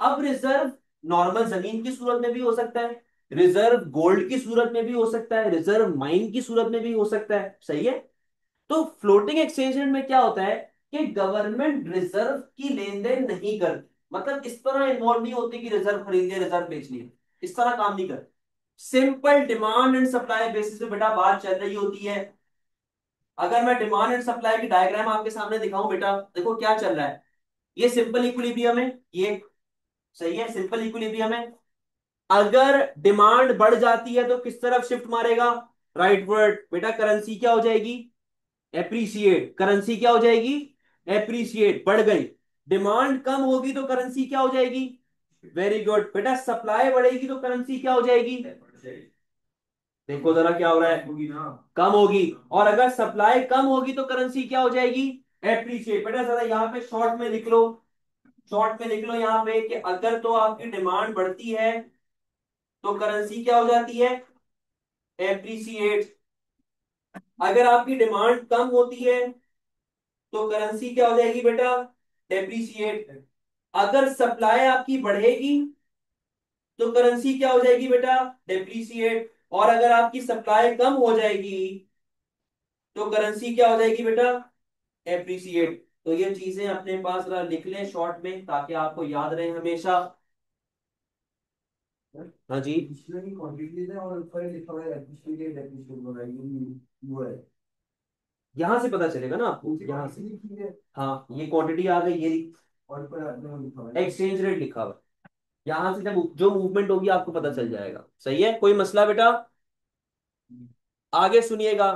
S1: अब रिजर्व नॉर्मल जमीन की सूरत में भी हो सकता है, रिजर्व गोल्ड की सूरत में भी हो सकता है, रिजर्व माइन की सूरत में भी हो सकता है, सही है। तो फ्लोटिंग एक्सचेंज रेट में क्या होता है कि गवर्नमेंट रिजर्व की लेन देन नहीं करती, मतलब इस तरह इन्वॉल्व नहीं होती कि रिजर्व खरीद लिया रिजर्व बेच लिया, इस तरह काम नहीं करती। Simple demand and supply basis पे बेटा बात चल रही होती है। अगर मैं डिमांड एंड सप्लाई की डायग्राम आपके सामने दिखाऊं बेटा, देखो क्या चल रहा है। ये सिंपल इक्विलिब्रियम है, ये सही है, सिंपल इक्विलिब्रियम है। अगर डिमांड बढ़ जाती है तो किस तरफ शिफ्ट मारेगा? राइट वर्ड बेटा, करेंसी क्या हो जाएगी? एप्रिसिएट। करेंसी क्या हो जाएगी? एप्रिसिएट, बढ़ गई। डिमांड कम होगी तो करेंसी क्या हो जाएगी? वेरी गुड बेटा, सप्लाई बढ़ेगी तो करेंसी क्या हो जाएगी? देखो जरा क्या हो रहा है, कम होगी। और अगर सप्लाई कम होगी तो करेंसी क्या हो जाएगी? एप्रिसिएट। बेटा जरा यहाँ पे शॉर्ट में लिख लो, शॉर्ट में लिख लो यहाँ पे कि अगर तो आपकी डिमांड बढ़ती है तो करेंसी क्या हो जाती है? एप्रिसिएट। अगर आपकी डिमांड कम होती है तो करेंसी क्या हो जाएगी बेटा? डेप्रिसिएट। अगर सप्लाई आपकी बढ़ेगी तो करेंसी क्या हो जाएगी बेटा? डेप्रिसिएट। और अगर आपकी सप्लाई कम हो जाएगी तो करेंसी क्या हो जाएगी बेटा? एप्रिसिएट। तो ये चीजें अपने पास जरा लिख लें शॉर्ट में ताकि आपको याद रहे हमेशा। हाँ जी,
S2: पिछले की क्वांटिटीज है और ऊपर लिखा हुआ है एप्रिशिएट डेप्रिशिएट हो रहा है, ये वो है।
S1: यहां से पता चलेगा ना आपको, यहाँ से।
S2: ठीक है।
S1: हाँ ये क्वांटिटी आ गई, ये
S2: और ऊपर आपने वो लिखा हुआ है।
S1: एक्सचेंज रेट लिखा हुआ है। यहां से जब जो मूवमेंट होगी आपको पता चल जाएगा, सही है, कोई मसला बेटा? आगे सुनिएगा।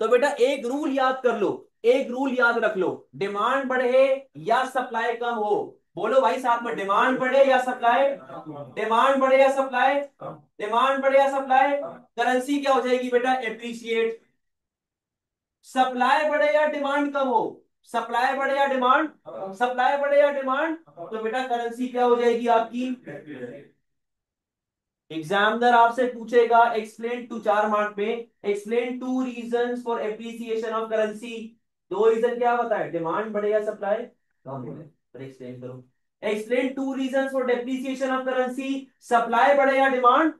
S1: तो बेटा एक रूल याद कर लो, एक रूल याद रख लो, डिमांड बढ़े या सप्लाई कम हो, बोलो भाई साथ में, डिमांड बढ़े या सप्लाई? डिमांड बढ़े या सप्लाई? डिमांड बढ़े या सप्लाई? करेंसी क्या हो जाएगी बेटा? एप्रिसिएट। सप्लाई बढ़े या डिमांड कम हो? सप्लाई बढ़े या डिमांड? सप्लाई बढ़े या डिमांड? तो बेटा करेंसी क्या हो जाएगी आपकी? एग्जामिनर आपसे पूछेगा एक्सप्लेन टू, 4 मार्क पे, explain two reasons for appreciation of currency. दो रीजन क्या बताए? डिमांड बढ़े या सप्लाई कम हो? एक्सप्लेन करो। Explain two reasons for depreciation of currency, supply बढ़े या डिमांड?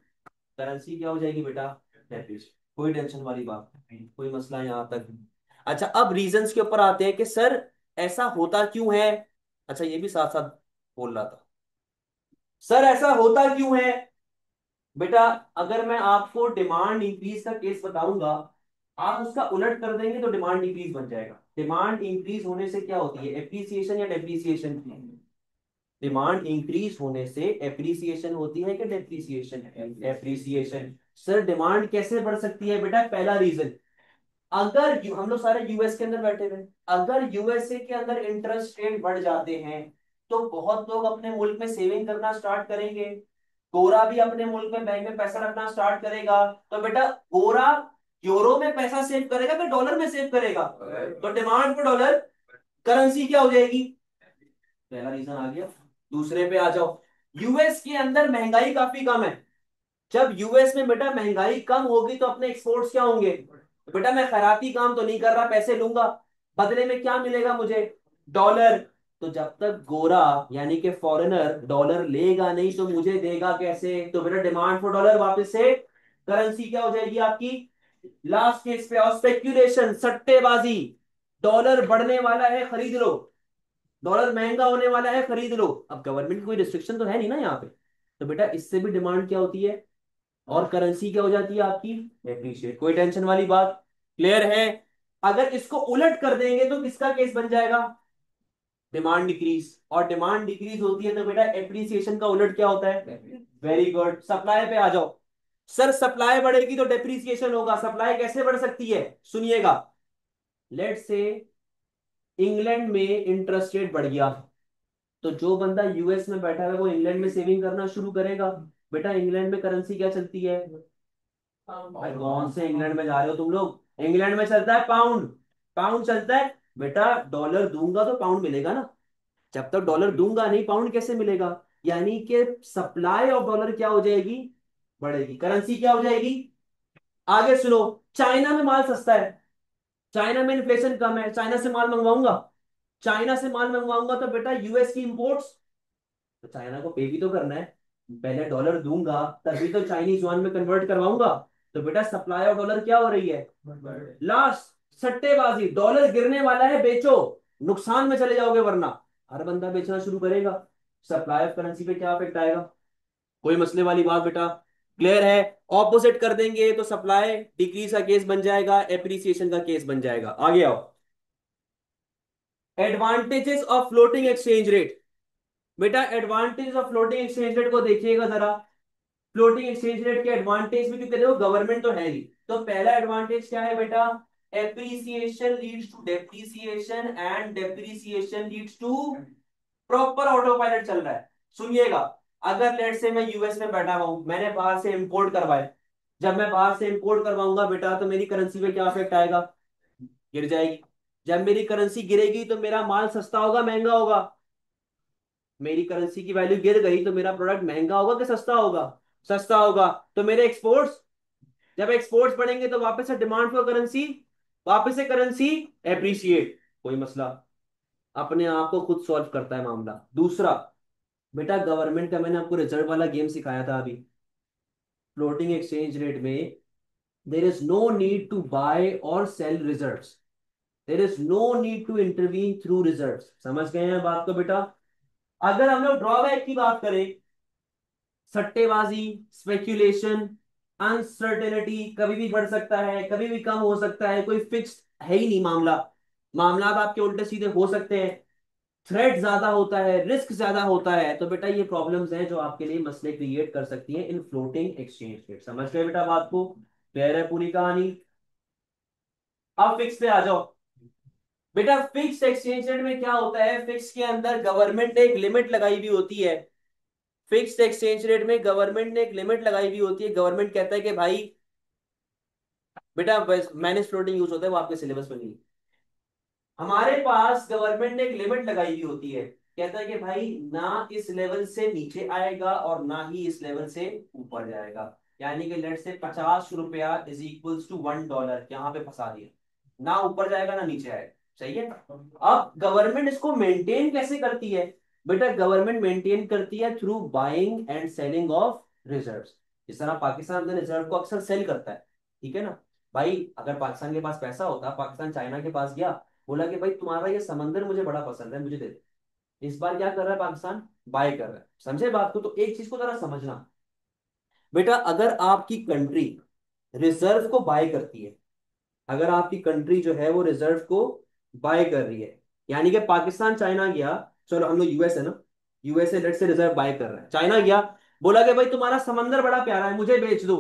S1: करेंसी क्या हो जाएगी बेटा? डेप्रिसिएट। कोई टेंशन वाली बात नहीं, कोई मसला यहां तक नहीं। अच्छा अब रीजंस के ऊपर आते हैं कि सर ऐसा होता क्यों है। अच्छा ये भी साथ साथ बोल रहा था, सर ऐसा होता क्यों है। बेटा अगर मैं आपको डिमांड इंक्रीज का केस बताऊंगा, आप उसका उलट कर देंगे तो डिमांड इंक्रीज बन जाएगा। डिमांड इंक्रीज होने से क्या होती है? एप्रिसिएशन या डेप्रिसिएशन? डिमांड इंक्रीज होने से एप्रिसिएशन होती है कि डेप्रिसिएशन? एप्रिसिएशन। सर डिमांड कैसे बढ़ सकती है बेटा? पहला रीजन, अगर हम लोग सारे यूएस के अंदर बैठे हुए हैं, अगर यूएसए के अंदर इंटरेस्ट रेट बढ़ जाते हैं तो बहुत लोग अपने मुल्क में सेविंग करना स्टार्ट करेंगे। गोरा भी अपने मुल्क में बैंक में पैसा रखना स्टार्ट करेगा। तो बेटा गोरा यूरो में पैसा सेव करेगा कि डॉलर में सेव करेगा? तो डिमांड पर डॉलर, करेंसी क्या हो जाएगी? पहला रीजन आ गया। दूसरे पे आ जाओ। यूएस के अंदर महंगाई काफी कम है। जब यूएस में बेटा महंगाई कम होगी तो अपने एक्सपोर्ट्स क्या होंगे? तो बेटा मैं खैराती काम तो नहीं कर रहा, पैसे लूंगा, बदले में क्या मिलेगा मुझे? डॉलर। तो जब तक गोरा यानी कि फॉरेनर डॉलर लेगा नहीं तो मुझे देगा कैसे? तो बेटा डिमांड फॉर डॉलर वापस से करेंसी क्या हो जाएगी आपकी? लास्ट केस पे आओ, स्पेक्यूलेशन, सट्टेबाजी। डॉलर बढ़ने वाला है, खरीद लो। डॉलर महंगा होने वाला है, खरीद लो। अब गवर्नमेंट की कोई रिस्ट्रिक्शन तो है नहीं ना यहाँ पे। तो बेटा इससे भी डिमांड क्या होती है और करेंसी क्या हो जाती है आपकी? एप्रिशिएट। कोई टेंशन वाली बात? क्लियर है? अगर इसको उलट कर देंगे तो किसका केस बन जाएगा? Demand decrease. और डिमांड डिक्रीज होती है तो बेटा एप्रिसिएशन का उलट क्या होता है? Very good. सप्लाई पे आ जाओ। सर सप्लाई बढ़ेगी तो डेप्रिसिएशन होगा। सप्लाई कैसे बढ़ सकती है? सुनिएगा। लेट से इंग्लैंड में इंटरेस्ट रेट बढ़ गया तो जो बंदा यूएस में बैठा है वो इंग्लैंड में सेविंग करना शुरू करेगा। बेटा इंग्लैंड में करेंसी क्या चलती है? भाई कौन से इंग्लैंड में जा रहे हो तुम लोग? इंग्लैंड में चलता है पाउंड। पाउंड चलता है। बेटा डॉलर दूंगा तो पाउंड मिलेगा ना। जब तक डॉलर दूंगा नहीं पाउंड कैसे मिलेगा? यानी कि सप्लाई ऑफ डॉलर क्या हो जाएगी? बढ़ेगी। करेंसी क्या हो जाएगी? आगे सुनो। चाइना में माल सस्ता है, चाइना में इन्फ्लेशन कम है, चाइना से माल मंगवाऊंगा। चाइना से माल मंगवाऊंगा तो बेटा यूएस की इंपोर्ट्स, तो चाइना को पे भी तो करना है। पहले डॉलर दूंगा तभी तो चाइनीज युआन में कन्वर्ट करवाऊंगा। तो बेटा सप्लाई ऑफ डॉलर क्या हो रही है? लास्ट सट्टेबाजी। डॉलर गिरने वाला है, बेचो, नुकसान में चले जाओगे वरना। हर बंदा बेचना शुरू करेगा। सप्लाई ऑफ करेंसी पे क्या इफेक्ट आएगा? कोई मसले वाली बात बेटा? क्लियर है? ऑपोजिट कर देंगे तो सप्लाई डिक्रीज का केस बन जाएगा, एप्रिसिएशन का केस बन जाएगा। आगे आओ। Advantages of floating exchange rate. बेटा advantage of floating exchange rate को देखिएगा जरा। फ्लोटिंग एक्सचेंज रेट के एडवांटेज भी, क्योंकि देखो गवर्नमेंट तो है नहीं। तो पहला एडवांटेज क्या है बेटा? Appreciation leads to depreciation and depreciation leads to proper autopilot चल रहा है। सुनिएगा। अगर लेट से मैं यूएस में बैठा हुआ हूं, मैंने बाहर से इंपोर्ट करवाए, जब मैं बाहर से इंपोर्ट करवाऊंगा बेटा तो मेरी करेंसी पे क्या इफेक्ट आएगा? गिर जाएगी। जब मेरी करेंसी गिरेगी तो मेरा माल सस्ता होगा महंगा होगा? मेरी करेंसी की वैल्यू गिर गई तो मेरा प्रोडक्ट महंगा होगा कि सस्ता होगा? सस्ता होगा। तो मेरे एक्सपोर्ट्स, जब एक्सपोर्ट्स बढ़ेंगे तो वापस से डिमांड फॉर करेंसी, वापस से करेंसी एप्रिशिएट। कोई मसला? अपने आप को खुद सॉल्व करता है मामला। दूसरा, बेटा गवर्नमेंट का मैंने आपको रिजर्व वाला गेम सिखाया था अभी। फ्लोटिंग एक्सचेंज रेट में there is no need to buy और sell reserves. There is no need to intervene through reserves. समझ गए हैं बात को बेटा? अगर हम लोग ड्रॉबैक की बात करें, सट्टेबाजी, स्पेक्यूलेशन, अनसर्टेनिटी, कभी भी बढ़ सकता है कभी भी कम हो सकता है, कोई फिक्स है ही नहीं मामला। मामला आपके उल्टे सीधे हो सकते हैं। थ्रेट ज्यादा होता है, रिस्क ज्यादा होता है। तो बेटा ये प्रॉब्लम्स हैं जो आपके लिए मसले क्रिएट कर सकती हैं इन फ्लोटिंग एक्सचेंज रेट। समझ गए बेटा बात को? क्लियर है पूरी कहानी? अब फिक्स पे आ जाओ। बेटा फिक्स एक्सचेंज रेट में क्या होता है? फिक्स के अंदर गवर्नमेंट ने एक लिमिट लगाई हुई होती है। फिक्स्ड एक्सचेंज रेट में गवर्नमेंट ने एक लिमिट लगाई हुई होती है। गवर्नमेंट कहता है कि भाई बेटा मैनेज फ्लोटिंग यूज होता है, वो आपके सिलेबस में नहीं है। हमारे पास गवर्नमेंट ने एक लिमिट लगाई हुई होती है। कहता है कि भाई ना इस लेवल से नीचे आएगा और ना ही इस लेवल से ऊपर जाएगा। यानी कि लेट से 50 रुपया इज इक्वल्स टू $1, यहाँ पे फंसा दिया। ना ऊपर जाएगा ना नीचे आएगा। सही है? अब गवर्नमेंट इसको मेंटेन कैसे करती है? बेटा गवर्नमेंट मेंटेन करती है through buying and selling of reserves. जिस तरह पाकिस्तान अपने रिजर्व को अक्सर सेल करता है। ठीक है ना? भाई अगर पाकिस्तान के पास पैसा होता, पाकिस्तान चाइना के पास गया, बोला कि भाई तुम्हारा ये समंदर मुझे बड़ा पसंद है, मुझे दे दो। इस बार क्या कर रहा है पाकिस्तान? बाय कर रहा है। समझे बात को? तो एक चीज को जरा समझना। बेटा अगर आपकी कंट्री रिजर्व को बाय करती है, अगर आपकी कंट्री जो है वो रिजर्व को बाय कर रही है, यानी कि पाकिस्तान चाइना गया, चलो हम लोग यूएस है ना, यूएसए लेट से रिजर्व बाय कर रहा है, चाइना गया बोला कि भाई तुम्हारा समंदर बड़ा प्यारा है मुझे बेच दो,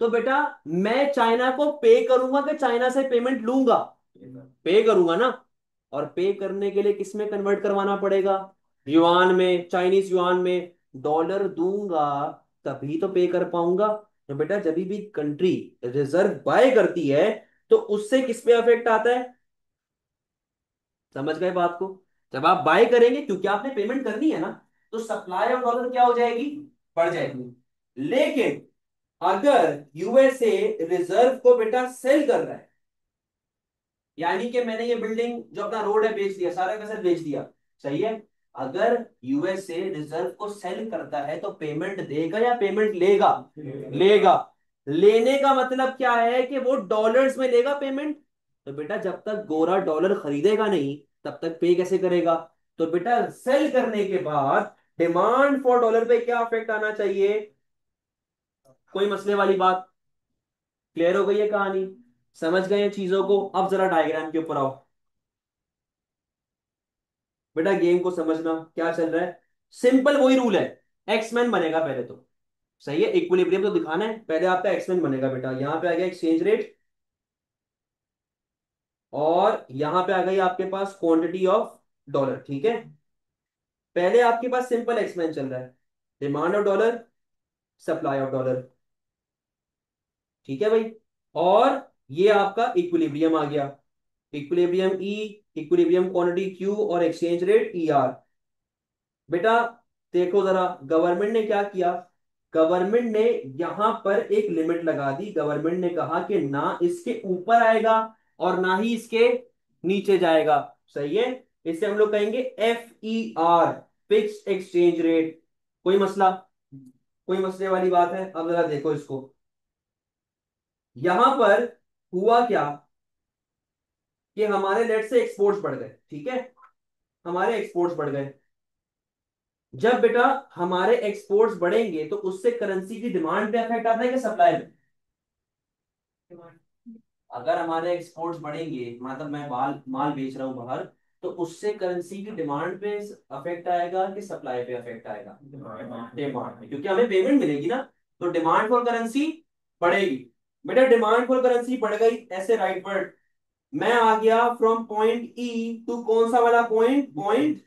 S1: तो बेटा मैं चाइना को पे करूंगा कि चाइना से पेमेंट लूंगा? पे करूंगा ना। और पे करने के लिए किस में कन्वर्ट करवाना पड़ेगा? युआन में, चाइनीज युआन में। डॉलर दूंगा तभी तो पे कर पाऊंगा। तो बेटा जब भी कंट्री रिजर्व बाय करती है तो उससे किस पे अफेक्ट आता है? समझ गए बात को? जब आप बाय करेंगे क्योंकि आपने पेमेंट करनी है ना, तो सप्लाई ऑफ डॉलर क्या हो जाएगी? बढ़ जाएगी। लेकिन अगर यूएसए रिजर्व को बेटा सेल कर रहा है, यानी कि मैंने ये बिल्डिंग जो अपना रोड है बेच दिया, सारा का सारा बेच दिया, सही है। अगर यूएसए रिजर्व को सेल करता है तो पेमेंट देगा या पेमेंट लेगा? लेगा। लेने का मतलब क्या है कि वो डॉलर्स में लेगा पेमेंट। तो बेटा जब तक गोरा डॉलर खरीदेगा नहीं तब तक पे कैसे करेगा? तो बेटा सेल करने के बाद डिमांड फॉर डॉलर पे क्या इफेक्ट आना चाहिए? कोई मसले वाली बात? क्लियर हो गई है कहानी? समझ गए हैं चीजों को? अब जरा डायग्राम के ऊपर आओ। बेटा गेम को समझना क्या चल रहा है। सिंपल वही रूल है, एक्समैन बनेगा पहले तो। सही है, इक्विलिब्रियम तो दिखाना है, पहले आपका एक्समैन बनेगा बेटा। यहां पे आ गया एक्सचेंज रेट, और यहां पे आ गई आपके पास क्वांटिटी ऑफ डॉलर, ठीक है। पहले आपके पास सिंपल एक्समैन चल रहा है, demand of dollar, supply of dollar, ठीक है भाई। और ये आपका इक्विलिब्रियम आ गया, इक्विलिब्रियम ई, इक्विलिब्रियम क्वांटिटी क्यू, और एक्सचेंज रेट ई आर। बेटा देखो जरा गवर्नमेंट ने क्या किया। गवर्नमेंट ने यहां पर एक लिमिट लगा दी। गवर्नमेंट ने कहा कि ना इसके ऊपर आएगा और ना ही इसके नीचे जाएगा, सही है। इसे हम लोग कहेंगे FER, फिक्स एक्सचेंज रेट। कोई मसला? कोई मसले वाली बात है? अब जरा देखो इसको। यहां पर हुआ क्या कि हमारे लेट से एक्सपोर्ट्स बढ़ गए, ठीक है। हमारे एक्सपोर्ट्स बढ़ गए। जब बेटा हमारे एक्सपोर्ट्स बढ़ेंगे तो उससे करेंसी की डिमांड पे इफेक्ट आता है कि सप्लाई में? अगर हमारे एक्सपोर्ट्स बढ़ेंगे मतलब मैं माल माल बेच रहा हूं बाहर, तो उससे करेंसी की डिमांड पे अफेक्ट आएगा कि सप्लाई पे अफेक्ट आएगा? डिमांड पे, क्योंकि हमें पेमेंट मिलेगी ना। तो डिमांड फॉर करेंसी बढ़ेगी। बेटा डिमांड फॉर करेंसी बढ़ गई, ऐसे राइटवर्ड मैं आ गया फ्रॉम पॉइंट ई टू कौन सा वाला पॉइंट? Point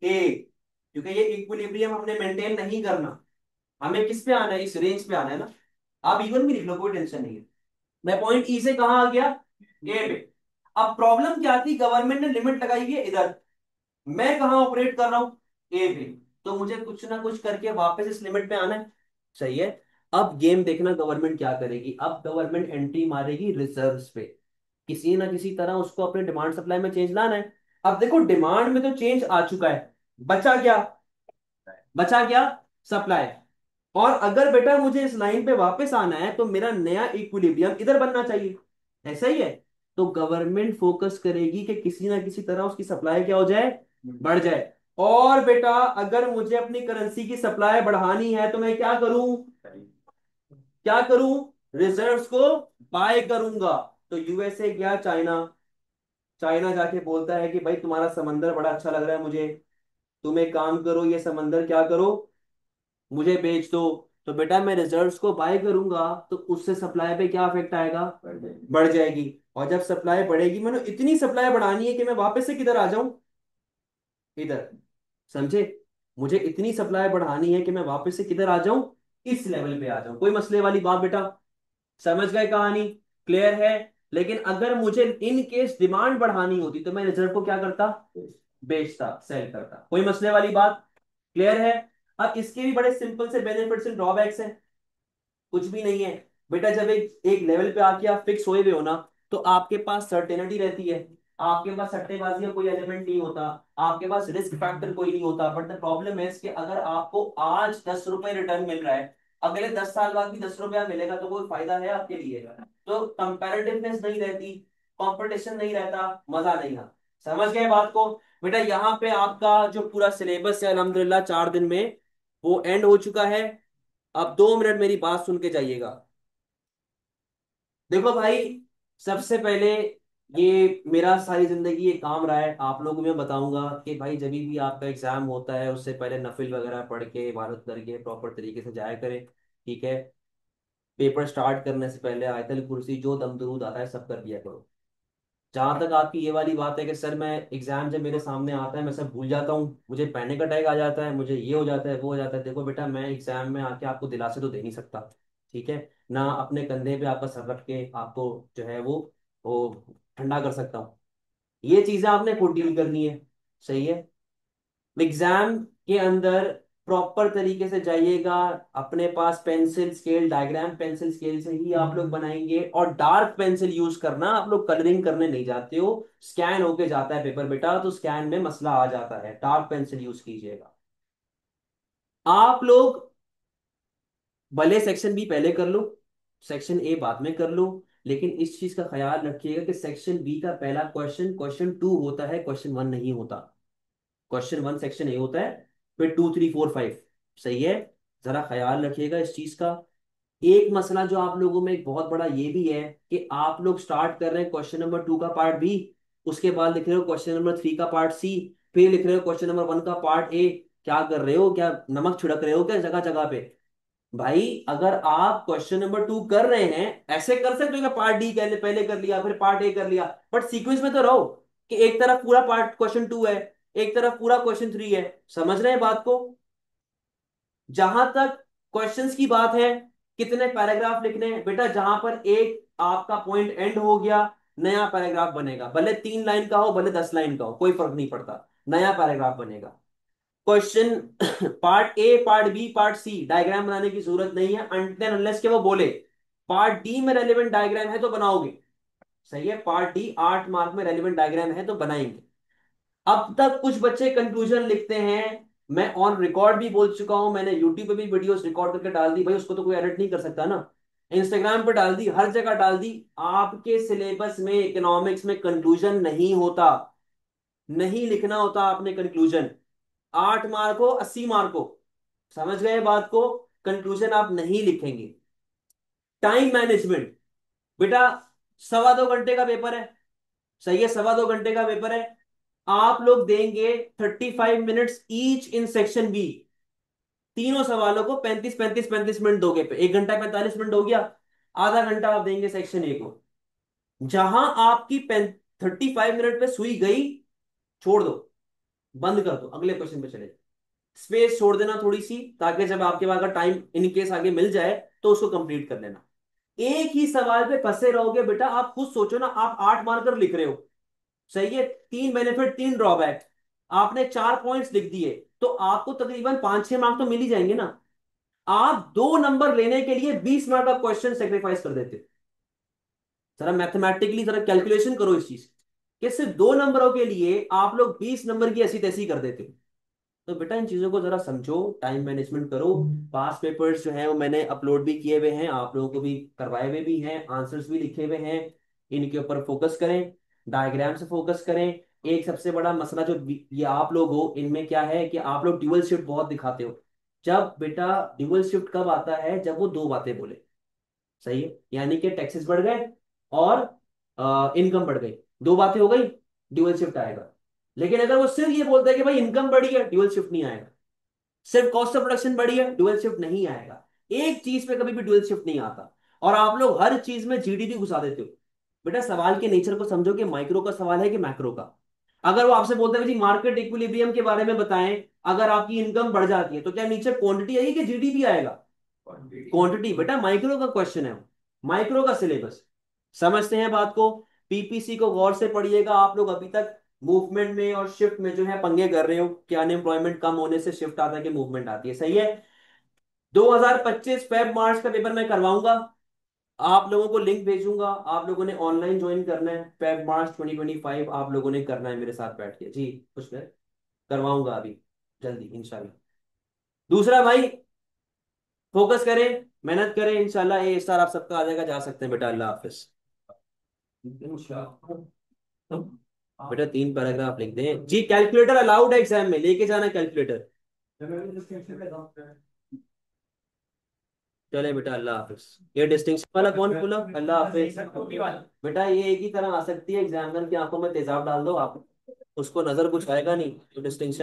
S1: A. क्योंकि ये इक्विलिब्रियम हमने मेंटेन नहीं करना, हमें किस पे आना है? इस रेंज पे आना है ना। आप इवन भी लिख लो, कोई टेंशन नहीं है। मैं पॉइंट ई से कहा आ गया? ए पे। अब प्रॉब्लम क्या थी, गवर्नमेंट ने लिमिट लगाई है इधर, मैं कहा ऑपरेट कर रहा हूं? ए पे। तो मुझे कुछ ना कुछ करके वापस इस लिमिट पे आना है, सही है। अब गेम देखना गवर्नमेंट क्या करेगी। अब गवर्नमेंट एंट्री मारेगी रिजर्व्स पे, किसी ना किसी तरह उसको अपने डिमांड सप्लाई में चेंज लाना है। अब देखो डिमांड में तो चेंज आ चुका है, बचा क्या? बचा क्या? सप्लाई। और अगर बेटा मुझे इस लाइन पे वापस आना है तो मेरा नया इक्विलिब्रियम इधर बनना चाहिए, ऐसा ही है। तो गवर्नमेंट फोकस करेगी कि किसी ना किसी तरह उसकी सप्लाई क्या हो जाए? बढ़ जाए। और बेटा अगर मुझे अपनी करेंसी की सप्लाई बढ़ानी है तो मैं क्या करूं? क्या करूं? रिजर्व्स को बाय करूंगा। तो यूएसए गया चाइना, चाइना जाके बोलता है कि भाई तुम्हारा समंदर बड़ा अच्छा लग रहा है मुझे, तुम एक काम करो ये समंदर क्या करो, मुझे बेच दो। तो बेटा मैं रिजर्व्स को बाय करूंगा तो उससे सप्लाई पे क्या इफेक्ट आएगा? बढ़ जाएगी। और जब सप्लाई बढ़ेगी, मैंने इतनी सप्लाई बढ़ानी है कि मैं वापस से किधर आ जाऊं? इधर। समझे? मुझे इतनी सप्लाई बढ़ानी है कि मैं वापस से किधर आ जाऊं? इस लेवल पे आ जाऊं। कोई मसले वाली बात बेटा? समझ गए कहानी? क्लियर है? लेकिन अगर मुझे इन केस डिमांड बढ़ानी होती तो मैं रिजर्व को क्या करता? बेचता, सेल करता। कोई मसले वाली बात? क्लियर है? अब इसके भी बड़े सिंपल से बेनिफिट्स एंड ड्रॉबैक्स हैं। कुछ भी नहीं है बेटा, जब एक एक लेवल पे आके आप फिक्स हुए हुए हो ना, तो आपके पास सर्टेनिटी रहती है, आपके पास सट्टेबाजी का कोई एलिमेंट नहीं होता, आपके पास रिस्क फैक्टर कोई नहीं होता। बट द प्रॉब्लम है कि अगर आपको आज 10 रुपए रिटर्न मिल रहा है, अगले 10 साल बाद भी 10 रुपया मिलेगा, तो कोई फायदा है आपके लिए? तो कंपेरेटिवनेस नहीं रहती, कंपटीशन नहीं रहता, मजा नहीं आता। समझ गए बात को? बेटा यहाँ पे आपका जो पूरा सिलेबस है अल्हम्दुलिल्लाह 4 दिन में वो एंड हो चुका है। अब 2 मिनट मेरी बात सुन के जाइएगा। देखो भाई, सबसे पहले ये मेरा सारी जिंदगी ये काम रहा है। आप लोगों को मैं बताऊंगा कि भाई जब भी आपका एग्जाम होता है उससे पहले नफिल वगैरह पढ़ के इबादत करके प्रॉपर तरीके से जाया करें। ठीक है। पेपर स्टार्ट करने से पहले आयतल कुर्सी जो दम दरूद आता है सब कर दिया करो। जहां तक आपकी ये वाली बात है कि सर मैं एग्जाम जब मेरे सामने आता है मैं सब भूल जाता हूँ, मुझे पैनिक अटैक आ जाता है, मुझे ये हो जाता है वो हो जाता है, देखो बेटा मैं एग्जाम में आके आपको दिलासे तो दे नहीं सकता। ठीक है। ना अपने कंधे पे आपका सर रख के आपको जो है वो ठंडा कर सकता हूँ। ये चीजें आपने खुद डील करनी है। सही है। एग्जाम के अंदर प्रॉपर तरीके से जाइएगा। अपने पास pencil scale diagram pencil scale से ही आप लोग बनाएंगे, और डार्क पेंसिल यूज करना। आप लोग कलरिंग करने नहीं जाते हो, स्कैन होके जाता है पेपर बेटा, तो स्कैन में मसला आ जाता है, डार्क पेंसिल यूज कीजिएगा। आप लोग भले सेक्शन बी पहले कर लो, सेक्शन ए बाद में कर लो, लेकिन इस चीज का ख्याल रखिएगा कि सेक्शन बी का पहला क्वेश्चन क्वेश्चन टू होता है, क्वेश्चन वन नहीं होता। क्वेश्चन वन सेक्शन ए होता है, फिर टू थ्री फोर फाइव। सही है। जरा ख्याल रखिएगा इस चीज का। एक मसला जो आप लोगों में एक बहुत बड़ा ये भी है कि आप लोग स्टार्ट कर रहे हैं क्वेश्चन नंबर टू का पार्ट बी, उसके बाद लिख रहे हो क्वेश्चन नंबर थ्री का पार्ट सी, फिर लिख रहे हो क्वेश्चन नंबर वन का पार्ट ए। क्या कर रहे हो? क्या नमक छिड़क रहे हो क्या जगह जगह पे? भाई अगर आप क्वेश्चन नंबर टू कर रहे हैं, ऐसे कर सकते हो कि पार्ट डी पहले कर लिया फिर पार्ट ए कर लिया, बट सीक्वेंस में तो रहो कि एक तरफ पूरा पार्ट क्वेश्चन टू है, एक तरफ पूरा क्वेश्चन थ्री है। समझ रहे हैं बात को? जहां तक क्वेश्चंस की बात है, कितने पैराग्राफ लिखने हैं बेटा? जहां पर एक आपका पॉइंट एंड हो गया, नया पैराग्राफ बनेगा, भले 3 लाइन का हो भले 10 लाइन का हो, कोई फर्क नहीं पड़ता, नया पैराग्राफ बनेगा। Question part A part B part C diagram बनाने की जरूरत नहीं है, अनटिल अनलेस के वो बोले पार्ट डी में रेलिवेंट डायग्राम है तो बनाओगे। सही है। पार्ट डी 8 मार्क में रेलिवेंट डायग्राम है तो बनाएंगे। अब तक कुछ बच्चे कंक्लूजन लिखते हैं, मैं ऑन रिकॉर्ड भी बोल चुका हूं, मैंने यूट्यूब पे भी वीडियोस रिकॉर्ड करके डाल दी, भाई उसको तो कोई एडिट नहीं कर सकता ना। इंस्टाग्राम पे डाल दी, हर जगह डाल दी। आपके सिलेबस में इकोनॉमिक्स में कंक्लूजन नहीं होता, नहीं लिखना होता आपने कंक्लूजन। 8 मार्क हो 80 मार्क हो, समझ गए बात को? कंक्लूजन आप नहीं लिखेंगे। टाइम मैनेजमेंट बेटा, 1.25 घंटे का पेपर है। सही है। 1.25 घंटे का पेपर है। आप लोग देंगे 35 minutes each in section B. तीनों सवालों को 35 35 35 मिनट दोगे पे 1 घंटा 45 मिनट हो गया। आधा घंटा आप देंगे सेक्शन ए को। जहां आपकी 35 मिनट पे सुई गई, छोड़ दो, बंद कर दो, अगले क्वेश्चन पे चले। स्पेस छोड़ देना थोड़ी सी, ताकि जब आपके पास अगर टाइम इन केस आगे मिल जाए तो उसको कंप्लीट कर लेना। एक ही सवाल पे फंसे रहोगे बेटा, आप खुद सोचो ना, आप 8 मार्कर लिख रहे हो। सही है। 3 बेनिफिट 3 ड्रॉबैक, आपने 4 पॉइंट्स लिख दिए, तो आपको तकरीबन 5 6 मार्क तो मिल ही जाएंगे ना। आप 2 नंबर लेने के लिए 20 मार्क का क्वेश्चन सेक्रीफाइस कर देते हो। जरा मैथमेटिकली जरा कैलकुलेशन करो इस चीज कि सिर्फ 2 नंबरों के लिए आप लोग 20 नंबर की ऐसी तैसी कर देते हो। तो बेटा इन चीजों को जरा समझो, टाइम मैनेजमेंट करो। पास पेपर्स जो हैं वो मैंने अपलोड भी किए हुए हैं, आप लोगों को भी करवाए हुए भी हैं, आंसर्स भी लिखे हुए हैं। इनके ऊपर फोकस करें, डायग्राम से फोकस करें। एक सबसे बड़ा मसला जो ये आप लोग हो इनमें क्या है कि आप लोग ड्यूअल शिफ्ट बहुत दिखाते हो। जब बेटा ड्यूअल शिफ्ट कब आता है? जब वो दो बातें बोले। सही है। यानी कि टैक्सेस बढ़ गए और इनकम बढ़ गई, दो बातें हो गई, ड्यूअल शिफ्ट आएगा। लेकिन अगर वो सिर्फ ये बोलता है कि भाई इनकम बढ़ी है, ड्यूअल शिफ्ट नहीं आएगा। सिर्फ कॉस्ट ऑफ प्रोडक्शन बढ़ी है, ड्यूअल शिफ्ट नहीं आएगा। एक चीज पे कभी भी ड्यूअल शिफ्ट नहीं आता। और आप लोग हर चीज में जीडीपी घुसा देते हो। बेटा सवाल के नेचर को समझो कि माइक्रो का सवाल है कि मैक्रो का। अगर वो आपसे बोलते हैं जी मार्केट इक्विलिब्रियम के बारे में बताएं, अगर आपकी इनकम बढ़ जाती है तो क्या नीचे क्वांटिटी आएगी कि जीडीपी आएगा? क्वांटिटी। बेटा माइक्रो का क्वेश्चन है, माइक्रो का सिलेबस। समझते हैं बात को? पीपीसी को गौर से पढ़िएगा। आप लोग अभी तक मूवमेंट में और शिफ्ट में जो है पंगे कर रहे हो कि अनएम्प्लॉयमेंट कम होने से शिफ्ट आता है कि मूवमेंट आती है। सही है। 2025 फेब मार्च का पेपर मैं करवाऊंगा, आप लोगों को लिंक भेजूंगा, आप लोगों ने ऑनलाइन ज्वाइन करना है। फेब मार्च 2025 आप लोगों ने करना है मेरे साथ बैठ के जी। कुछ मैं करवाऊंगा अभी जल्दी इंशाल्लाह। दूसरा भाई, फोकस करें, मेहनत करें, इंशाल्लाह ये स्टार आप सबका आ जाएगा। जा सकते हैं बेटा, अल्लाह हाफिज। बेटा 3 पैराग्राफ लिख दें जी। कैलकुलेटर अलाउड है एग्जाम में, लेके जाना कैलकुलेटर। चले बेटा, अल्लाह हाफिज। ये डिस्टिंक्शन वाला कौन बोला? अल्लाह हाफिज। बेटा ये एक ही तरह आ सकती है, एग्जामिनर की आंखों में तेजाब डाल दो आप, उसको नजर कुछ आएगा नहीं, तो डिस्टिंक्शन